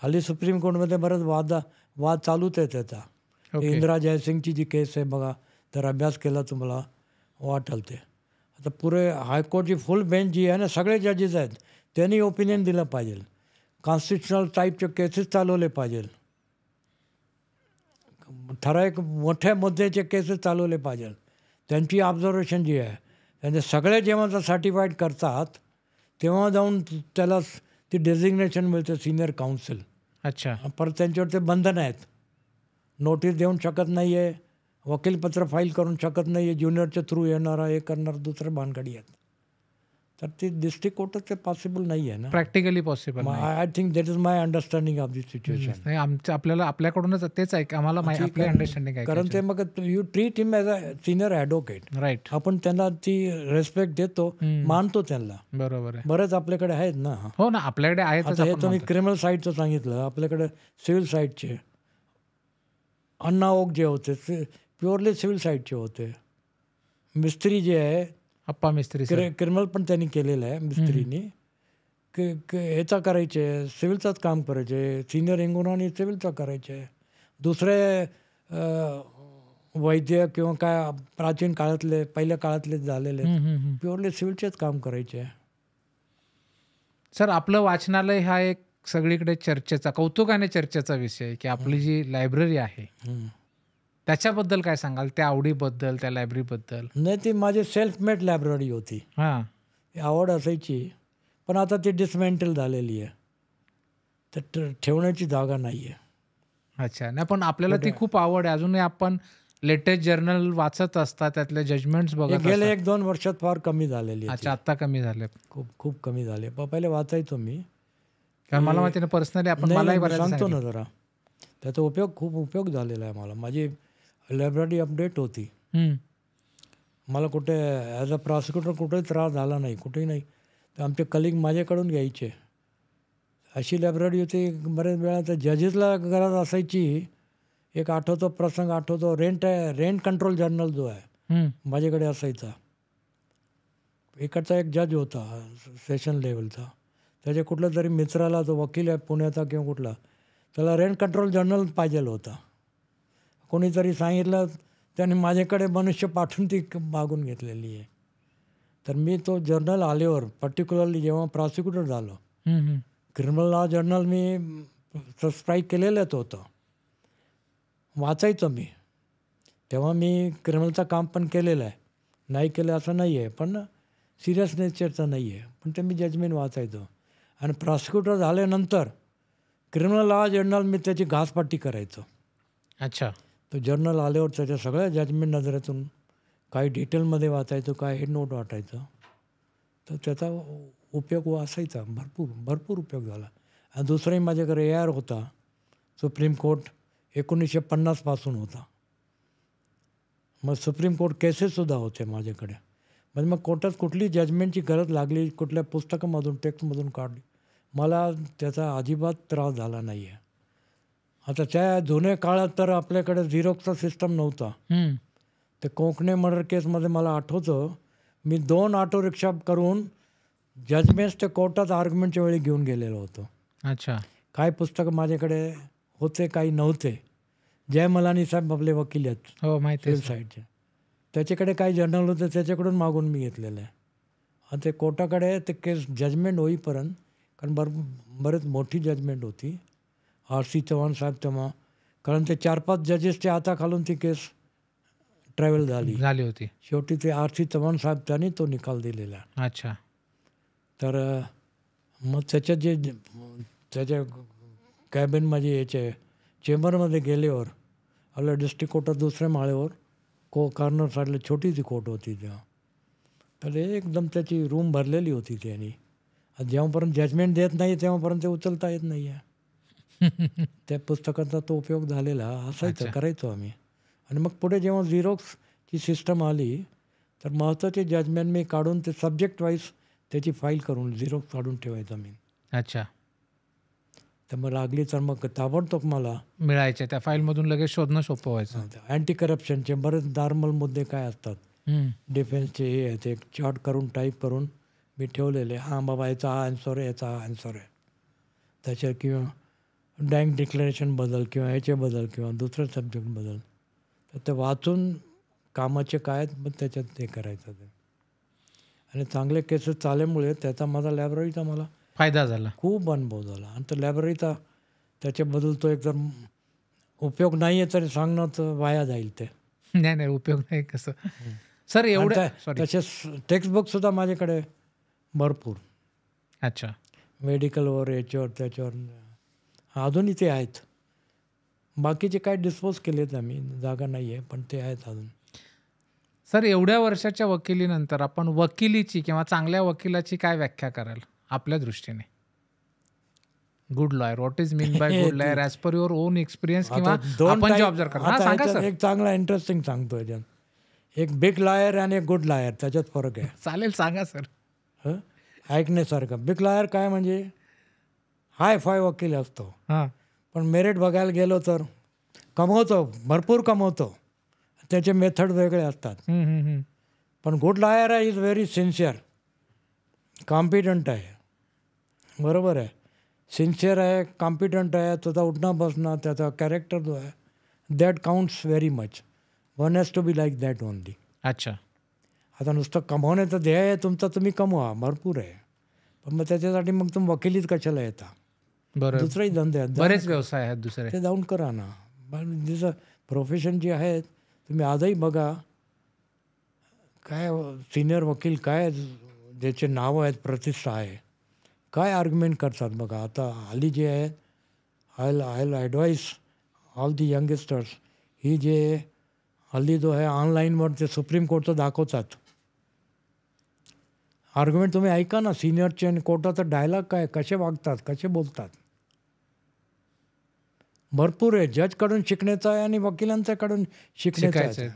हल्ली सुप्रीम कोर्टमध्ये बरंच वाद चालूच आहे त्याचा. इंदिरा जयसिंगची जी केस आहे बघा, तर अभ्यास केला तुम्हाला वाटेल ते. आता पुरे हायकोर्टची फुल बेंच जी आहे ना, सगळे जजेस आहेत, त्यांनी ओपिनियन दिलं पाहिजे. कॉन्स्टिट्युशनल टाईपचे केसेस चालवले पाहिजे, ठराविक मोठ्या मुद्द्याचे केसेस चालवले पाहिजे. त्यांची ऑब्झर्वेशन जी आहे, त्यांचे सगळे जेव्हा सर्टिफाईड करतात तेव्हा जाऊन त्याला ती डेझिग्नेशन मिळते सिनियर काउन्सिल. अच्छा. परत त्यांच्यावर ते बंधन आहेत. नोटीस देऊन शकत नाही आहे, वकीलपत्र फाईल करून शकत नाही आहे, ज्युनियरच्या थ्रू येणारा हे करणार दुसरं भानगडी आहेत. तर ते डिस्ट्रिक्ट कोर्टात ते पॉसिबल नाही आहे ना, practically possible. I think that is my understanding of this situation. आपल्याकडूनच तेच आहे, आम्हाला आपली अंडरस्टँडिंग आहे. कारण ते मग you treat him as a senior advocate. Right. आपण त्यांना ती रेस्पेक्ट देतो, मानतो त्यांना. बरोबर आहे. बरेच आपल्याकडे आहेत ना. हो ना, आपल्याकडे आहेत. आता हे तुम्ही क्रिमिनल साईडचं सांगितलं, आपल्याकडे सिव्हिल साईडचे अण्णा ओक जे होते ते प्युअरली सिव्हिल साईडचे होते. मिस्त्री जे आहे, अप्पा मिस्त्री, क्रिमिनल पण त्यांनी केलेलं आहे मिस्त्रीनी. ह्याचा करायचे, सिव्हिलचाच काम करायचे. सिनियर इंगुरानी सिव्हिलचा करायचे. दुसरे वैद्य किंवा काय प्राचीन काळातले, पहिल्या काळातले झालेले प्युअरली सिव्हिलचेच काम करायचे. सर, आपलं वाचनालय हा एक सगळीकडे चर्चेचा, कौतुकाने चर्चेचा विषय आहे की आपली जी लायब्ररी आहे त्याच्याबद्दल काय सांगाल, त्या आवडीबद्दल, त्या लायब्ररीबद्दल? नाही, ती माझी सेल्फ मेड लायब्ररी होती. आवड असायची, पण आता ती डिसमेंटल झालेली आहे, तर ठेवण्याची जागा नाही आहे. अच्छा. नाही, पण आपल्याला ती खूप आवड आहे. अजूनही आपण लेटेस्ट जर्नल वाचत असतात, त्यातले जजमेंट्स बघत. गेले 1-2 वर्षात फार कमी झालेली. अच्छा, आत्ता कमी झाले, खूप कमी झाले. पहिले वाचायचो मी, कारण मला माहिती ना पर्सनली. आपण मलाही सांगतो ना जरा, त्याचा खूप उपयोग झालेला आहे मला. माझी लायब्ररी अपडेट होती. मला कुठे ॲज अ प्रॉसिक्युटर कुठेही त्रास झाला नाही, कुठेही नाही. तर आमचे कलिग माझ्याकडून घ्यायचे. अशी लायब्ररी होती. बरेच वेळा तर जजेसला गरज असायची. एक आठवतो प्रसंग आठवतो, रेंट कंट्रोल जर्नल जो आहे माझ्याकडे असायचा. इकडचा एक जज होता सेशन लेवलचा, त्याच्या कुठल्या तरी मित्राला, तो वकील आहे पुण्याचा किंवा कुठला, त्याला रेंट कंट्रोल जर्नल पाहिजे होता. कोणीतरी सांगितलं, त्याने माझ्याकडे मनुष्य पाठवून ती मागून घेतलेली आहे. तर मी तो जर्नल आल्यावर, पर्टिक्युलरली जेव्हा प्रॉसिक्युटर झालो, क्रिमिनल लॉ जर्नल मी सबस्क्राईब केलेलंच होतं, वाचायचो मी. तेव्हा मी क्रिमिनलचं काम पण केलेलं आहे, नाही केलं असं नाही आहे, पण सिरियस नेचरचं नाही आहे, पण ते मी जजमेंट वाचायचो. आणि प्रॉसिक्युटर झाल्यानंतर क्रिमिनल लॉ जर्नल मी त्याची घासपट्टी करायचो. अच्छा. तो जर्नल आल्यावर त्याच्या सगळ्या जजमेंट नजरेतून काही डिटेलमध्ये वाचायचो, काय हेड नोट वाटायचं. तर त्याचा उपयोग असायचा, भरपूर उपयोग झाला. आणि दुसराही माझ्याकडे AR होता, सुप्रीम कोर्ट 1950 होता. मग सुप्रीम कोर्ट केसेससुद्धा होते माझ्याकडे. म्हणजे मग कोर्टात कुठली जजमेंटची गरज लागली, कुठल्या पुस्तकामधून, टेक्स्टमधून काढली, मला त्याचा अजिबात त्रास झाला नाही आहे. आता त्या जुन्या काळात तर आपल्याकडे झिरोक्सचा सिस्टम नव्हता. ते कोकणे मर्डर केसमध्ये मला आठवतं, मी 2 ऑटो रिक्षा करून जजमेंट्स ते कोर्टात आर्ग्युमेंटच्या वेळी घेऊन गेलेलो होतो. अच्छा. काय पुस्तकं माझ्याकडे होते, काही नव्हते. जयमलानी साहेब आपले वकील आहेत, हो माहिती आहे साईडचे, त्याच्याकडे काही जर्नल होते, त्याच्याकडून मागून मी घेतलेलं आहे. आणि ते कोर्टाकडे ते केस जजमेंट होईपर्यंत, कारण बरेच मोठी जजमेंट होती, RC चव्हाण साहेब तेव्हा, कारण ते 4-5 जजेसच्या हाताखालून ती केस ट्रॅव्हल झाली होती. शेवटी ते R.C. चव्हाण साहेब त्यांनी तो निकाल दिलेला. अच्छा. तर मग त्याच्यात जे त्याच्या कॅबिनमध्ये याचे चेंबरमध्ये गेल्यावर आपल्या डिस्ट्रिक्ट कोर्टात दुसऱ्या माळ्यावर कॉर्नर साईडला छोटीशी कोर्ट होती तेव्हा. तर एकदम त्याची रूम भरलेली होती त्यांनी. जेव्हापर्यंत जजमेंट देत नाही तेव्हापर्यंत ते उचलता येत नाही आहे. त्या पुस्तकाचा तो उपयोग झालेला असायचं, करायचो आम्ही. आणि मग पुढे जेव्हा झिरोक्सची सिस्टम आली तर महत्त्वाचे जजमेंट मी काढून ते सब्जेक्ट वाईज त्याची फाईल करून झिरोक्स काढून ठेवायचा मी. अच्छा. तर मग लागली तर मग ताबडतोब मला मिळायचे त्या फाईलमधून लगेच शोधणं सोपं व्हायचं. अँटी करप्शनचे बरेच नॉर्मल मुद्दे काय असतात, डिफेन्सचे हे ते चार्ट करून टाईप करून मी ठेवलेले. हां बाबा याचा हा आन्सर आहे, याचा हा आन्सर आहे. त्याच्या किंवा बँक डिक्लेरेशन बदल किंवा ह्याचे बदल किंवा दुसऱ्या सब्जेक्ट बदल, तर ते वाचून कामाचे काय आहेत मग त्याच्यात ते करायचं ते. आणि चांगले केसेस चालल्यामुळे त्याचा माझा लायब्ररीचा मला फायदा झाला, खूप अनुभव झाला. आणि तो लायब्ररीचा त्याच्याबद्दल तो एकदम उपयोग नाही आहे तरी सांगणं तर वाया जाईल ते. नाही उपयोग नाही कसं. सर एवढं तसेच टेक्स्टबुकसुद्धा माझ्याकडे भरपूर. अच्छा. मेडिकलवर याच्यावर त्याच्यावर अजूनही ते आहेत. बाकीचे काय डिस्पोज केलेत आम्ही, जागा नाही आहे, पण ते आहेत अजून. सर एवढ्या वर्षाच्या वकिलीनंतर आपण वकिलीची किंवा चांगल्या वकिलाची काय व्याख्या कराल आपल्या दृष्टीने? Good lawyer, what is mean by good lawyer as per your on experience किंवा आपण जे ऑब्झर्व करतो. सांगा सर. एक चांगला इंटरेस्टिंग सांगतो याच्यात. एक बिग लॉयर आणि एक गुड लॉयर त्याच्यात फरक आहे. चालेल, सांगा सर. ऐकण्यासारखं. बिग लॉयर काय म्हणजे हाय फाय वकील असतो, पण मेरिट बघायला गेलो तर कमवतो, भरपूर कमवतो. त्याचे मेथड वेगळे असतात. पण गुड लॉयर आहे इज व्हेरी सिन्सिअर, कॉम्पिटंट आहे. बरोबर आहे, सिन्सिअर आहे, कॉम्पिटंट आहे. त्याचा उठणं बसणं, त्याचा कॅरेक्टर जो आहे that counts very much. One has to be like that only. अच्छा. आता नुसतं कमवण्याचं ध्येय आहे तुमचं, तुम्ही कमवा, भरपूर आहे. पण मग त्याच्यासाठी मग तुम्ही वकिलीच कशाला येता? बरोबर, दुसरेही धंदे आहेत, बरेच व्यवसाय आहेत दुसरे, ते जाऊन करा ना. जसं प्रोफेशन जे आहेत तुम्ही आजही बघा, काय सिनियर वकील काय ज्याचे नाव आहेत, प्रतिष्ठा आहे, काय आर्ग्युमेंट करतात बघा. आता हल्ली जे आहे, I advise all the youngsters, ही जे हल्ली जो आहे ऑनलाईनवर ते सुप्रीम कोर्टचं दाखवतात आर्ग्युमेंट, तुम्ही ऐका ना सिनियरचे. आणि कोर्टाचा डायलॉग काय, कसे वागतात, कसे बोलतात, भरपूर आहे. जजकडून शिकण्याचं आहे आणि वकिलांच्याकडून शिकण्याचं आहे.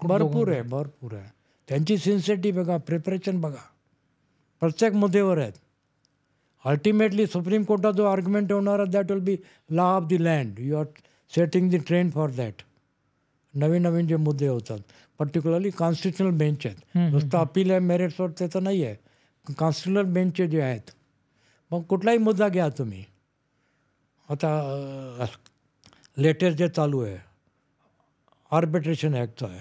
भरपूर आहे, भरपूर आहे. त्यांची सिन्सिअरिटी बघा, प्रिपरेशन बघा, प्रत्येक मुद्द्यावर आहेत. अल्टिमेटली सुप्रीम कोर्टात जो आर्ग्युमेंट होणार आहे that will be law of the land. You are setting the trend for that. नवीन नवीन जे मुद्दे होतात, पर्टिक्युलरली कॉन्स्टिट्युशनल बेंच आहेत. नुसतं अपील आहे मेरिट्सवर त्याचं नाही आहे. कॉन्स्टिट्युशनल बेंचचे जे आहेत, मग कुठलाही मुद्दा घ्या तुम्ही. आता लेटेस्ट जे चालू आहे आर्बिट्रेशन ॲक्टचं आहे,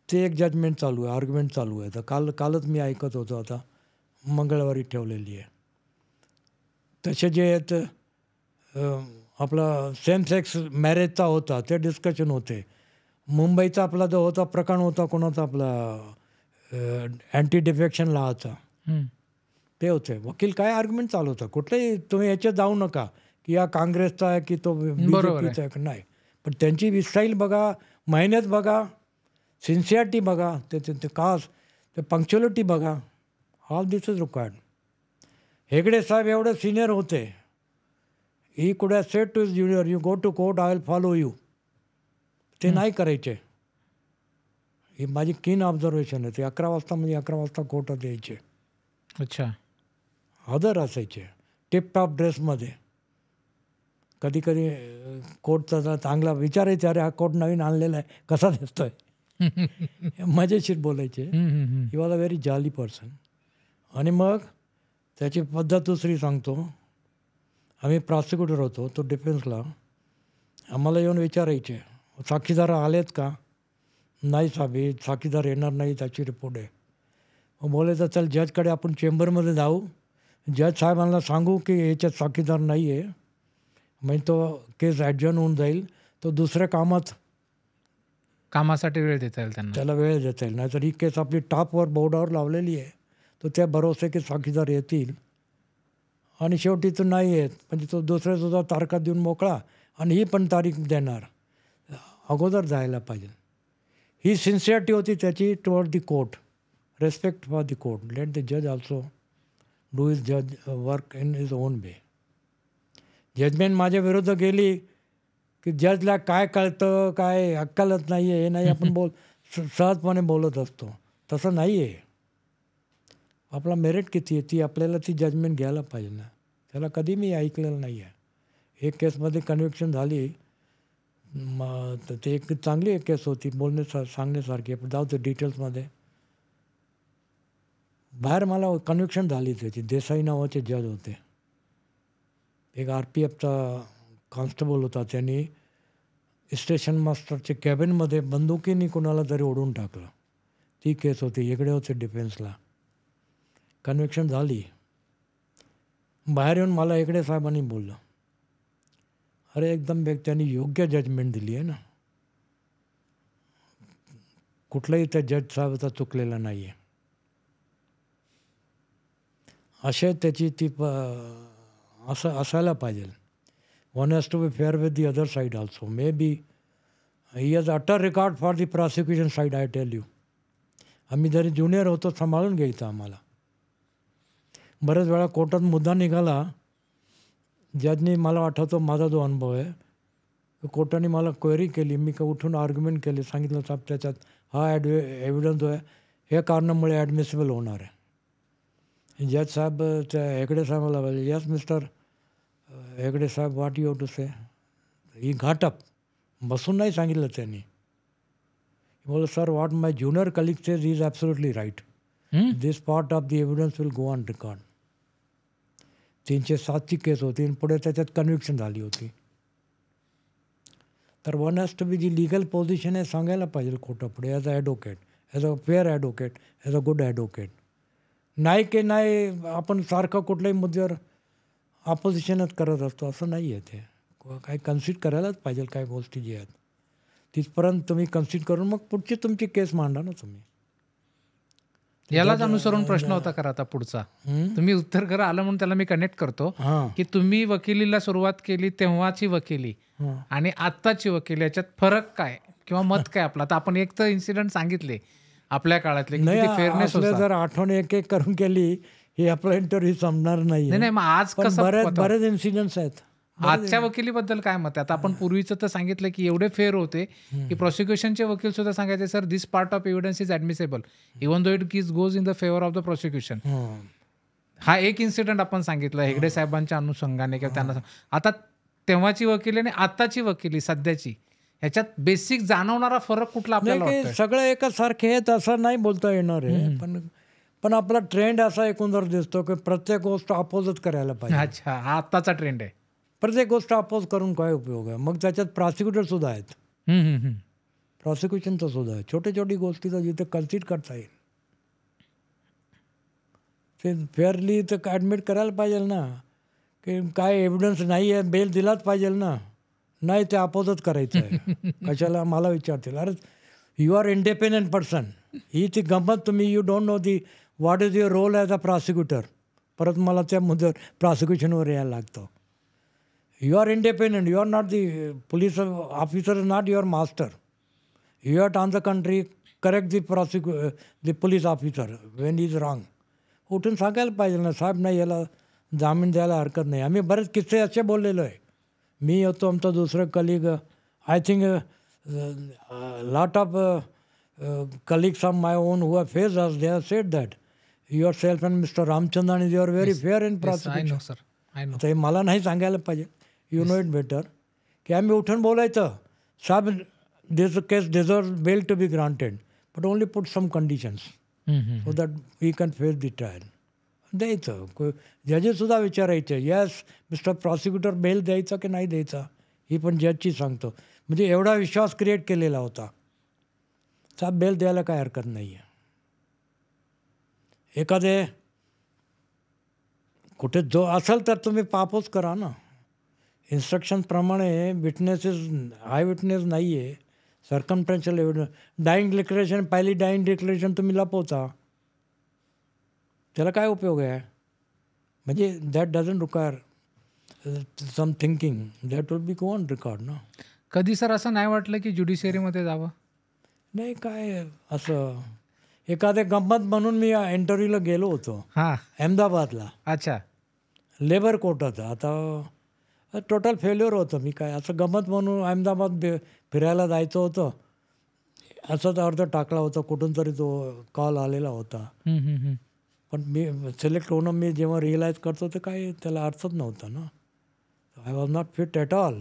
ते एक जजमेंट चालू आहे, आर्ग्युमेंट चालू आहे. तर कालच मी ऐकत होतो, आता मंगळवारी ठेवलेली आहे. तसे जे आहेत आपला सेम सेक्स मॅरेजचा होता ते डिस्कशन होते. मुंबईचा आपला जो होता प्रकरण होता कोणाचा, आपला अँटी डिफेक्शन लॉचा, ते होते. वकील काय आर्ग्युमेंट चालू होतं. कुठलंही तुम्ही याच्यात जाऊ नका की या काँग्रेसचा आहे की तो BJPचा आहे, नाही. पण त्यांची स्टाईल बघा, मेहनत बघा, सिन्सिअरिटी बघा, ते कास, ते पंक्च्युअलिटी बघा. All this is required. Hegde साहेब एवढे सिनियर होते, he could have said to junior, you go to court, I will follow you. ते नाही करायचे. ही माझी कीन ऑब्झर्वेशन आहे. ते 11 वाजता म्हणजे 11 वाजता कोर्टात यायचे. अच्छा. हजर असायचे टिपटॉप ड्रेसमध्ये. कधी कधी कोर्टचा चांगला विचारायचे, अरे हा कोर्ट नवीन आणलेला आहे, कसा दिसतोय, मजेशीर बोलायचे. He was a very jolly person. आणि मग त्याची पद्धत दुसरी सांगतो. आम्ही प्रॉसिक्युटर होतो, तो डिफेन्सला. आम्हाला येऊन विचारायचे, साक्षीदार आलेत का? नाही साहेब, साक्षीदार येणार नाही, त्याची रिपोर्ट आहे. मग बोलायचं चल जजकडे आपण चेंबरमध्ये जाऊ, जज साहेबांना सांगू की याच्यात साक्षीदार नाही आहे, म्हणजे तो केस ॲडजर्न होऊन जाईल, तो दुसऱ्या कामात कामासाठी वेळ देता येईल त्यांना, त्याला वेळ देता येईल. नाहीतर ही केस आपली टॉपवर बोर्डावर लावलेली आहे, तर त्या भरोसे की साक्षीदार येतील आणि शेवटी तो नाही येत, म्हणजे तो दुसऱ्यासुद्धा तारखा देऊन मोकळा आणि ही पण तारीख देणार. अगोदर जायला पाहिजे. ही सिन्सिअरिटी होती त्याची toward the court, respect for the court. Let the जज ऑल्सो डू इज जज work in his own way. Judgement माझ्या विरुद्ध गेली की जजला काय कळतं, काय अक्कलच नाही आहे, हे नाही आपण सहजपणे बोलत असतो. तसं नाही आहे. आपला मेरिट किती आहे ती आपल्याला ती जजमेंट घ्यायला पाहिजे ना. त्याला कधी मी ऐकलेलं नाही आहे. एक केसमध्ये कन्व्हिक्शन झाली, तर ते एक चांगली एक केस होती, सांगण्यासारखी. पण जाऊ ते डिटेल्समध्ये. बाहेर मला कन्व्हिक्शन झाली त्याची. देसाई नावाचे जज होते. एक RPFचा कॉन्स्टेबल होता, त्यांनी स्टेशन मास्टरच्या कॅबिनमध्ये बंदुकीने कुणाला तरी ओढून टाकलं. ती केस होती. इकडे होते डिफेन्सला. कन्व्हिक्शन झाली. बाहेर येऊन मला हेगडे साहेबांनी बोललं, अरे एकदम त्यांनी योग्य जजमेंट दिली आहे ना, कुठलाही त्या जज साहेबाचा चुकलेला नाही आहे. असे त्याची ती असं असायला पाहिजे. One has to be fair with the other side also. Maybe he has utter record for the prosecution side. I tell you, आम्ही जरी ज्युनियर होतो सांभाळून घ्यायचं आम्हाला. बऱ्याच वेळा कोर्टात मुद्दा निघाला, जजनी, मला आठवतो माझा जो अनुभव आहे, कोर्टाने मला क्वेरी केली, मी का उठून आर्ग्युमेंट केली, सांगितलं साहेब त्याच्यात हा एव्हिडन्स जो आहे हे कारणामुळे ॲडमिसिबल होणार आहे. जज साहेब त्या हेगडे साहेबाला बोलले, यस मिस्टर हेगडे साहेब, व्हॉट यू टू से. ही घाटप बसून नाही सांगितलं त्यांनी. बोल sir, what my junior colleague says is absolutely right. This part of the evidence will go on record. 307ची केस होती आणि पुढे त्याच्यात कन्व्हिक्शन झाली होती. तर वन हॅज टू बी जी लिगल पोझिशन आहे सांगायला पाहिजे कोर्टापुढे, as a advocate, as a fair advocate, as a good advocate. नाही की नाही आपण सारखं कुठल्याही मुद्द्यावर ऑपोजिशनच करत असतो असं नाही आहे. ते काही कन्सिड करायलाच पाहिजे. काय गोष्टी जी आहेत तिथपर्यंत तुम्ही कन्सिड करून मग पुढची तुमची केस मांडा ना तुम्ही. यालाच अनुसरून प्रश्न होता करा आता पुढचा. तुम्ही उत्तर करा आलं म्हणून त्याला मी कनेक्ट करतो की तुम्ही वकिलीला सुरुवात केली तेव्हाची वकिली आणि आत्ताची वकिली याच्यात फरक काय किंवा मत काय आपला. तर आपण एक तर इन्सिडेंट सांगितले आपल्या काळातले, फेअरनेस जर आठवण एक एक करून केली हे आपला इंटरव्ह्यू संपणार नाही. मग आज कसं बरेच इन्सिडेंट्स आहेत. आजच्या वकिलीबद्दल काय मत आहे. आता आपण पूर्वीचं तर सांगितलं की एवढे फेअर होते की प्रॉसिक्युशनचे वकील सुद्धा सांगायचे, sir this part of evidence is admissible even though it goes in the favour of the prosecution. हा एक इन्सिडेंट आपण सांगितलं हेगडे साहेबांच्या अनुषंगाने किंवा त्यांना. आता तेव्हाची वकिली आणि आताची वकिली सध्याची ह्याच्यात बेसिक जाणवणारा फरक कुठला आपल्याला. सगळं एकच सारखे आहेत असं नाही बोलता येणार आहे. पण आपला ट्रेंड असा एकंदर दिसतो की प्रत्येक गोष्ट अपोजच करायला पाहिजे. अच्छा, हा आत्ताचा ट्रेंड आहे. प्रत्येक गोष्ट अपोज करून काय उपयोग आहे. मग त्याच्यात प्रॉसिक्युटर सुद्धा आहेत, प्रॉसिक्युशनचं सुद्धा आहे. छोटी गोष्टीचं जिथे कन्सिड करता येईल ते फेअरली तर ॲडमिट करायला पाहिजे ना, की काय एव्हिडन्स नाही आहे, बेल दिलाच पाहिजे ना. नाही ते अपोजच करायचं आहे. कशाला मला विचारतील, अरे यू आर इंडिपेंडंट पर्सन. ही ती गंमत तुम्ही you don't know the what is your role as a prosecutor. परत मला त्या मुद्द्यावर प्रॉसिक्युशनवर यायला लागतं. You are independent. You are not the police officer, is not your master. You are on the country, correct the police officer when he is wrong. उठून सांगायला पाहिजे ना, साहेब नाही याला जामीन द्यायला हरकत नाही. आम्ही बरेच किस्से असे बोललेलो आहे. मी होतो, आमचा दुसरं colleague, I think lot of colleagues of my on who have faced us, they have sed that your self and mister Ramachandran is your very fair in prosecution. आता हे मला नाही सांगायला पाहिजे, यू नो इट बेटर, की आम्ही उठून बोलायचं, साहेब this case deserve bail to be granted but only put some conditions so that we can face the trial. द्यायचं. जजेसुद्धा विचारायचे, यस मिस्टर प्रॉसिक्युटर बेल द्यायचा की नाही द्यायचा, ही पण जजची सांगतो. म्हणजे एवढा विश्वास क्रिएट केलेला होता, साहेब बेल द्यायला काय हरकत नाही आहे. एखादे कुठे जो असेल तर तुम्ही पापोच करा ना. इन्स्ट्रक्शनप्रमाणे विटनेसेस, आय विटनेस नाही आहे, सर्कमस्टॅन्शियल एव्हिडन्स. डाईंग डिक्लेरेशन, पहिली डाईंग डिक्लेरेशन तुम्ही लपवता, त्याला काय उपयोग आहे? म्हणजे that doesn't require some thinking, that will be go on record ना. कधी सर असं नाही वाटलं की ज्युडिशियरीमध्ये जावं? नाही, काय असं एखादे गंमत म्हणून मी इंटरव्ह्यूला गेलो होतो अहमदाबादला. अच्छा. लेबर कोर्टाचं. आता टोटल फेल्युअर होतं. मी काय असं गंमत म्हणून अहमदाबाद फिरायला जायचं होतं, असंच अर्ज टाकला होता, कुठून तरी तो कॉल आलेला होता. पण मी सिलेक्ट होणं मी जेव्हा रिअलाईज करतो तर काही त्याला अर्थच नव्हता ना. I was not fit at all.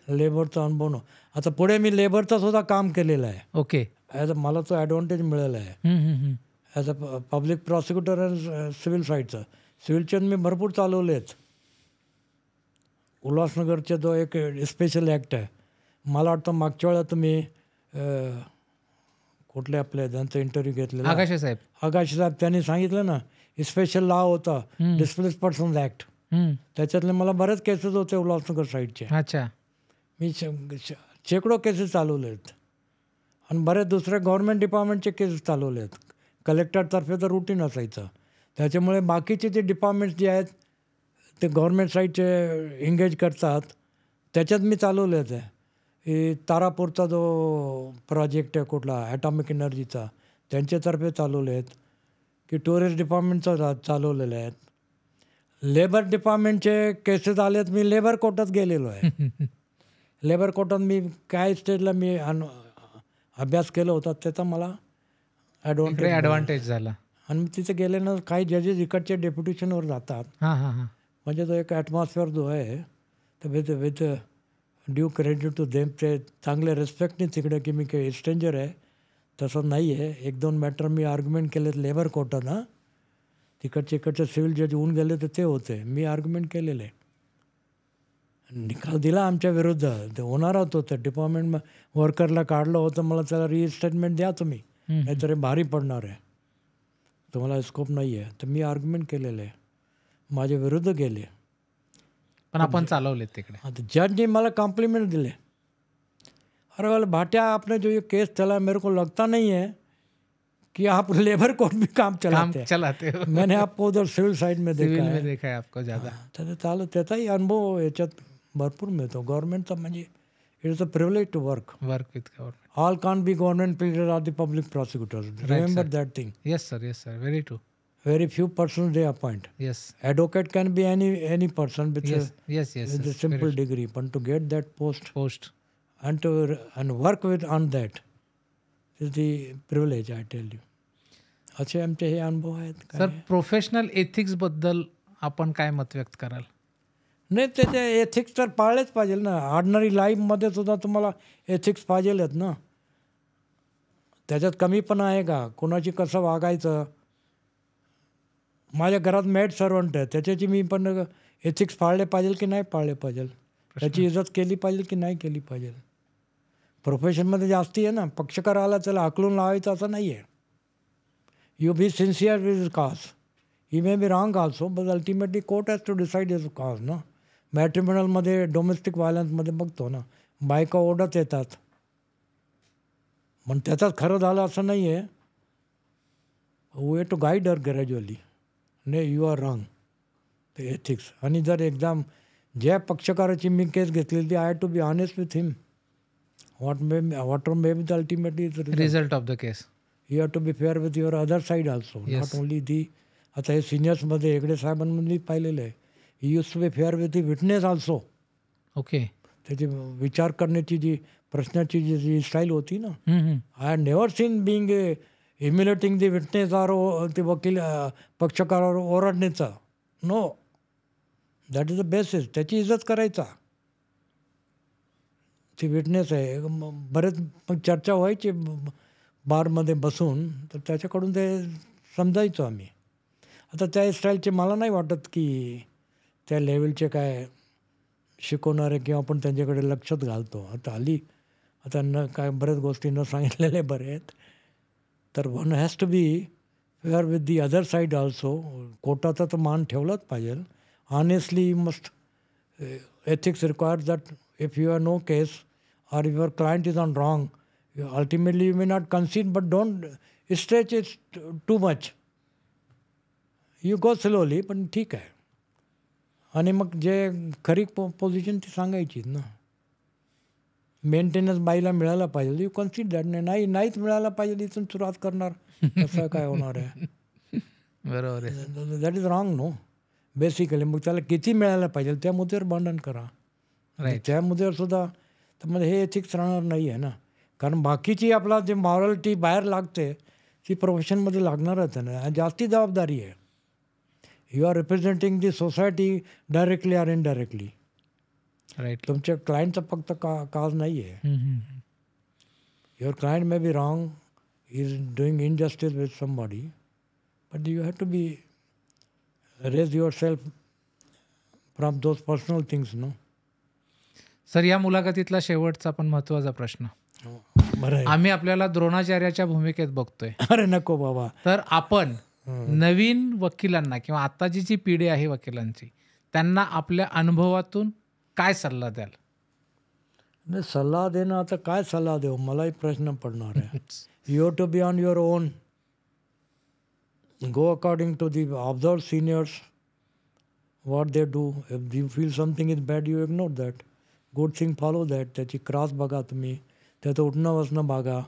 लेबरचा अनुभव न. आता पुढे मी लेबरचं सुद्धा काम केलेलं आहे. ओके. ॲज अ मला तो ॲडव्हान्टेज मिळाला आहे ॲज अ पब्लिक प्रॉसिक्युटर आणि सिव्हिल साईडचं. सिव्हिलचे मी भरपूर चालवले आहेत. उल्हासनगरचा जो एक स्पेशल ॲक्ट आहे, मला वाटतं मागच्या वेळा तुम्ही कुठले आपल्या त्यांचा इंटरव्ह्यू घेतलेला, आगाशे साहेब, त्यांनी सांगितलं ना, स्पेशल लॉ होता डिस्प्लेस पर्सन्स ॲक्ट. त्याच्यातले मला बरेच केसेस होते उल्हासनगर साईडचे. अच्छा. मी शेकडो केसेस चालवले आहेत आणि बरेच दुसऱ्या गव्हर्नमेंट डिपार्टमेंटचे केसेस चालवले आहेत. कलेक्टरतर्फे तर रुटीन असायचं. त्याच्यामुळे बाकीचे जे डिपार्टमेंट्स जे आहेत ते गव्हर्नमेंट साईडचे एंगेज करतात, त्याच्यात मी चालवले आहेत. हे तारापूरचा जो प्रोजेक्ट आहे कुठला ॲटॉमिक एनर्जीचा, त्यांच्यातर्फे चालवले आहेत, की टुरिस्ट डिपार्टमेंटचा चालवलेले आहेत. लेबर डिपार्टमेंटचे केसेस आले आहेत, मी लेबर कोर्टात गेलेलो आहे. लेबर कोर्टात मी काय स्टेजला मी अभ्यास केला होता त्याचा मला ॲडव्हान्टेज झाला. आणि मी तिथे गेल्यानं काही जजेस इकडच्या डेप्युटेशनवर जातात. म्हणजे तो एक ॲटमॉस्फिअर जो आहे तर with due credit to them, ते चांगले रिस्पेक्टने तिकडे की मी काही स्ट्रेंजर आहे तसं नाही आहे. 1-2 मॅटर मी आर्ग्युमेंट केलेत लेबर कोर्टात. तिकडचे सिव्हिल जज होऊन गेले तर ते होते, मी आर्ग्युमेंट केलेले. निकाल दिला आमच्या विरुद्ध, ते होणार होतं. तर डिपार्टमेंट वर्करला काढलं होतं, मला त्याला रिस्टेटमेंट द्या तुम्ही, नाहीतरी भारी पडणार आहे, तुम्हाला स्कोप नाही आहे. तर मी आर्ग्युमेंट केलेलं आहे, माझ्या विरुद्ध गेले, पण आपण चालवले तिकडे. आता जजने मला कॉम्प्लीमेंट दिले. अरे वाले भाटिया, आपने जो ये केस चला मेरे को लगता नहीं है कि आप लेबर कोर्ट में काम चलाते हो. मैंने आपको उधर सिविल साइड में देखा है आपको ज़्यादा. तर चालू त्याचाही अनुभव याच्यात भरपूर मिळतो. गव्हर्नमेंटचा म्हणजे it is a privilege to work with government. All can't be government pleader or the public prosecutors. Remember that thing. Yes sir, very true. Very few persons they appoint. Yes. Advocate can be any person with yes, with a simple degree, but to get that post and work with on that is the privilege, I tell you. असे आमचे हे अनुभव आहेत. Sir, professional ethics बद्दल आपण काय मत व्यक्त कराल? नाही, त्याचे एथिक्स तर पाळलेच पाहिजे ना. ऑर्डिनरी लाईफमध्ये सुद्धा तुम्हाला एथिक्स पाहिजेलच ना. त्याच्यात कमीपणा आहे का? कोणाची कसं वागायचं? माझ्या घरात मेड सर्वंट आहे, त्याच्याची मी पण एथिक्स पाळले पाहिजे की नाही पाळले पाहिजे? त्याची इज्जत केली पाहिजे की नाही केली पाहिजे? प्रोफेशनमध्ये जास्ती आहे ना. पक्षकार आला त्याला हाकलून लावायचं असं नाही आहे. You B sincere with cause. He may be wrong also, but ultimately court has to decide is cause ना. मॅट्रिमोनियलमध्ये डोमेस्टिक व्हायलन्समध्ये बघतो ना, बायका ओढत येतात, पण त्याचाच खरं झालं असं नाही आहे. We have to guide her gradually. नाही, यू आर रॉंग. ते एथिक्स. आणि जर एक्झाम ज्या पक्षकाराची मी केस घेतलेली ती, I have to be honest with him. What may be the ultimately result of the case. You have to be fair with your other side also, not only the. आता हे सिनियर्समध्ये हेगडे साहेबांमध्ये पाहिलेलं आहे. He use to be fair with the witness also. Okay. त्याची विचार करण्याची जी प्रश्नाची जी स्टाईल होती ना, I have never seen being emulating the witness or ते वकील पक्षकारावर ओरडण्याचा. No, that is the basis. त्याची इज्जत करायचा. ती विटनेस आहे. बरेच मग चर्चा व्हायची बारमध्ये बसून, तर त्याच्याकडून ते समजायचो आम्ही. आता त्या स्टाईलचे मला नाही वाटत की त्या लेवलचे काय शिकवणारे किंवा आपण त्यांच्याकडे लक्षात घालतो. आता न काय बऱ्याच गोष्टी न सांगितलेले बरे आहेत. तर one has to be fair with the other side also. कोर्टाचा तर मान ठेवलाच पाहिजे. Honestly you must ethics requires that if you are no case or if your client is on wrong, ultimately you may not concede, but don't stretch it too much. You go slowly, पण ठीक आहे. आणि मग जे खरी position ती सांगायचीच ना. Maintenance बाईला मिळायला पाहिजे, यू कन्सिडर दॅट. नाहीच मिळायला पाहिजे, इथून सुरुवात करणार, कसं काय होणार आहे. बरोबर आहे. That is wrong no basically. मग त्याला किती मिळायला पाहिजे त्या मुद्द्यावर भांडण करा. त्या मुद्द्यावर सुद्धा तर मग हे एथिक्स राहणार नाही आहे ना. कारण बाकीची आपला जे मॉरॅलिटी बाहेर लागते ती प्रोफेशनमध्ये लागणारच आहे ना. जास्ती जबाबदारी आहे. You are representing the society directly or indirectly. Right. तुमच्या क्लायंटचा फक्त काज नाही आहे. Your client may be wrong, is doing injustice with somebody, but you have to be raise yourself from those personal things no. Sir, या मुलाखतीतला शेवटचा पण महत्त्वाचा प्रश्न. बरं आहे. आम्ही आपल्याला द्रोणाचार्याच्या भूमिकेत बघतोय. अरे नको बाबा. तर आपण नवीन वकिलांना किंवा आत्ताची जी पिढी आहे वकिलांची, त्यांना आपल्या अनुभवातून काय सल्ला द्याल? नाही, सल्ला देणं आता काय सल्ला देऊ, मलाही प्रश्न पडणार आहे. You have to be on your own. Go according to the observe seniors what they do. If you feel something is bad, you ignore that. Good thing follow that. त्याची क्रॉस बघा तुम्ही, त्याचं उठणं बसणं बघा,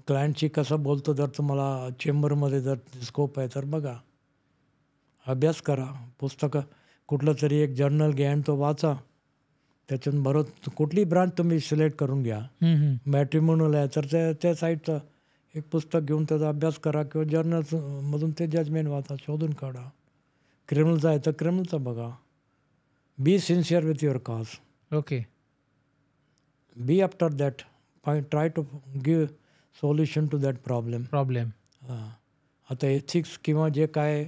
क्लायंटशी कसं बोलतो, जर तुम्हाला चेंबरमध्ये जर स्कोप आहे तर बघा, अभ्यास करा, पुस्तकं कुठलं तरी एक जर्नल घ्या आणि तो वाचा. त्याच्यातून बरोबर कुठली ब्रांच तुम्ही सिलेक्ट करून घ्या. मॅट्रिमोनियल आहे तर त्या साईडचं एक पुस्तक घेऊन त्याचा अभ्यास करा, किंवा जर्नल्समधून ते जजमेंट वाचा, शोधून काढा. क्रिमिनलचा आहे तर क्रिमिनलचा बघा. Be sincere with your cause. Okay. Be after that try to give solution to that problem. हां, आता एथिक्स किंवा जे काय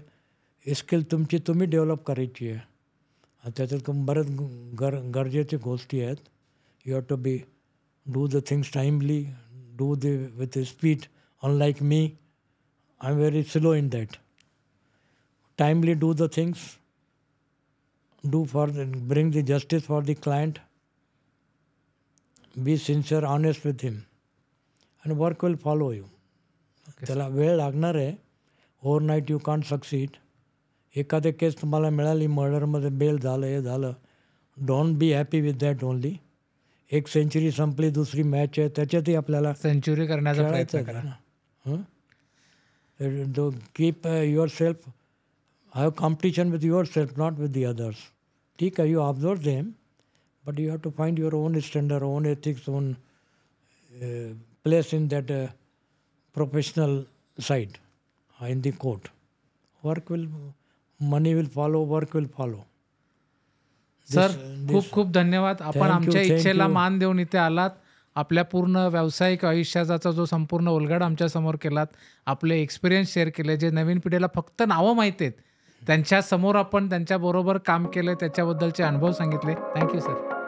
स्किल तुमची तुम्ही डेव्हलप करायची आहे, त्याच्यात बरेच गरजेच्या गोष्टी आहेत. You have to be do the things timely, do the with speed. Unlike me, I am very slow in that. Timely do the things, bring the justice for the client, be sincere, honest with him, and work will follow you. त्याला वेळ लागणार आहे. Overnight you can't succeed. एखादे केस तुम्हाला मिळाली, मर्डरमध्ये bell झालं, हे झालं, don't be happy with that only. एक सेंचुरी संपली, दुसरी मॅच आहे, त्याच्यातही आपल्याला सेंचुरी करण्याचा प्रयत्न करा. Keep your self, have competition with yourself, not with the others. ठीक है, you observe them, but you have to find your own standard, own ethics, own place in that professional side, in the court. Money will follow, work will follow. Sir, खूप खूप धन्यवाद. आपण आमच्या इच्छेला मान देऊन इथे आलात. आपल्या पूर्ण व्यावसायिक आयुष्याचा जो संपूर्ण उलगडा आमच्यासमोर केलात, आपले एक्सपिरियन्स शेअर केले, जे नवीन पिढीला फक्त नावं माहिती आहेत, त्यांच्यासमोर आपण त्यांच्याबरोबर काम केलं, त्याच्याबद्दलचे अनुभव सांगितले. Thank you sir.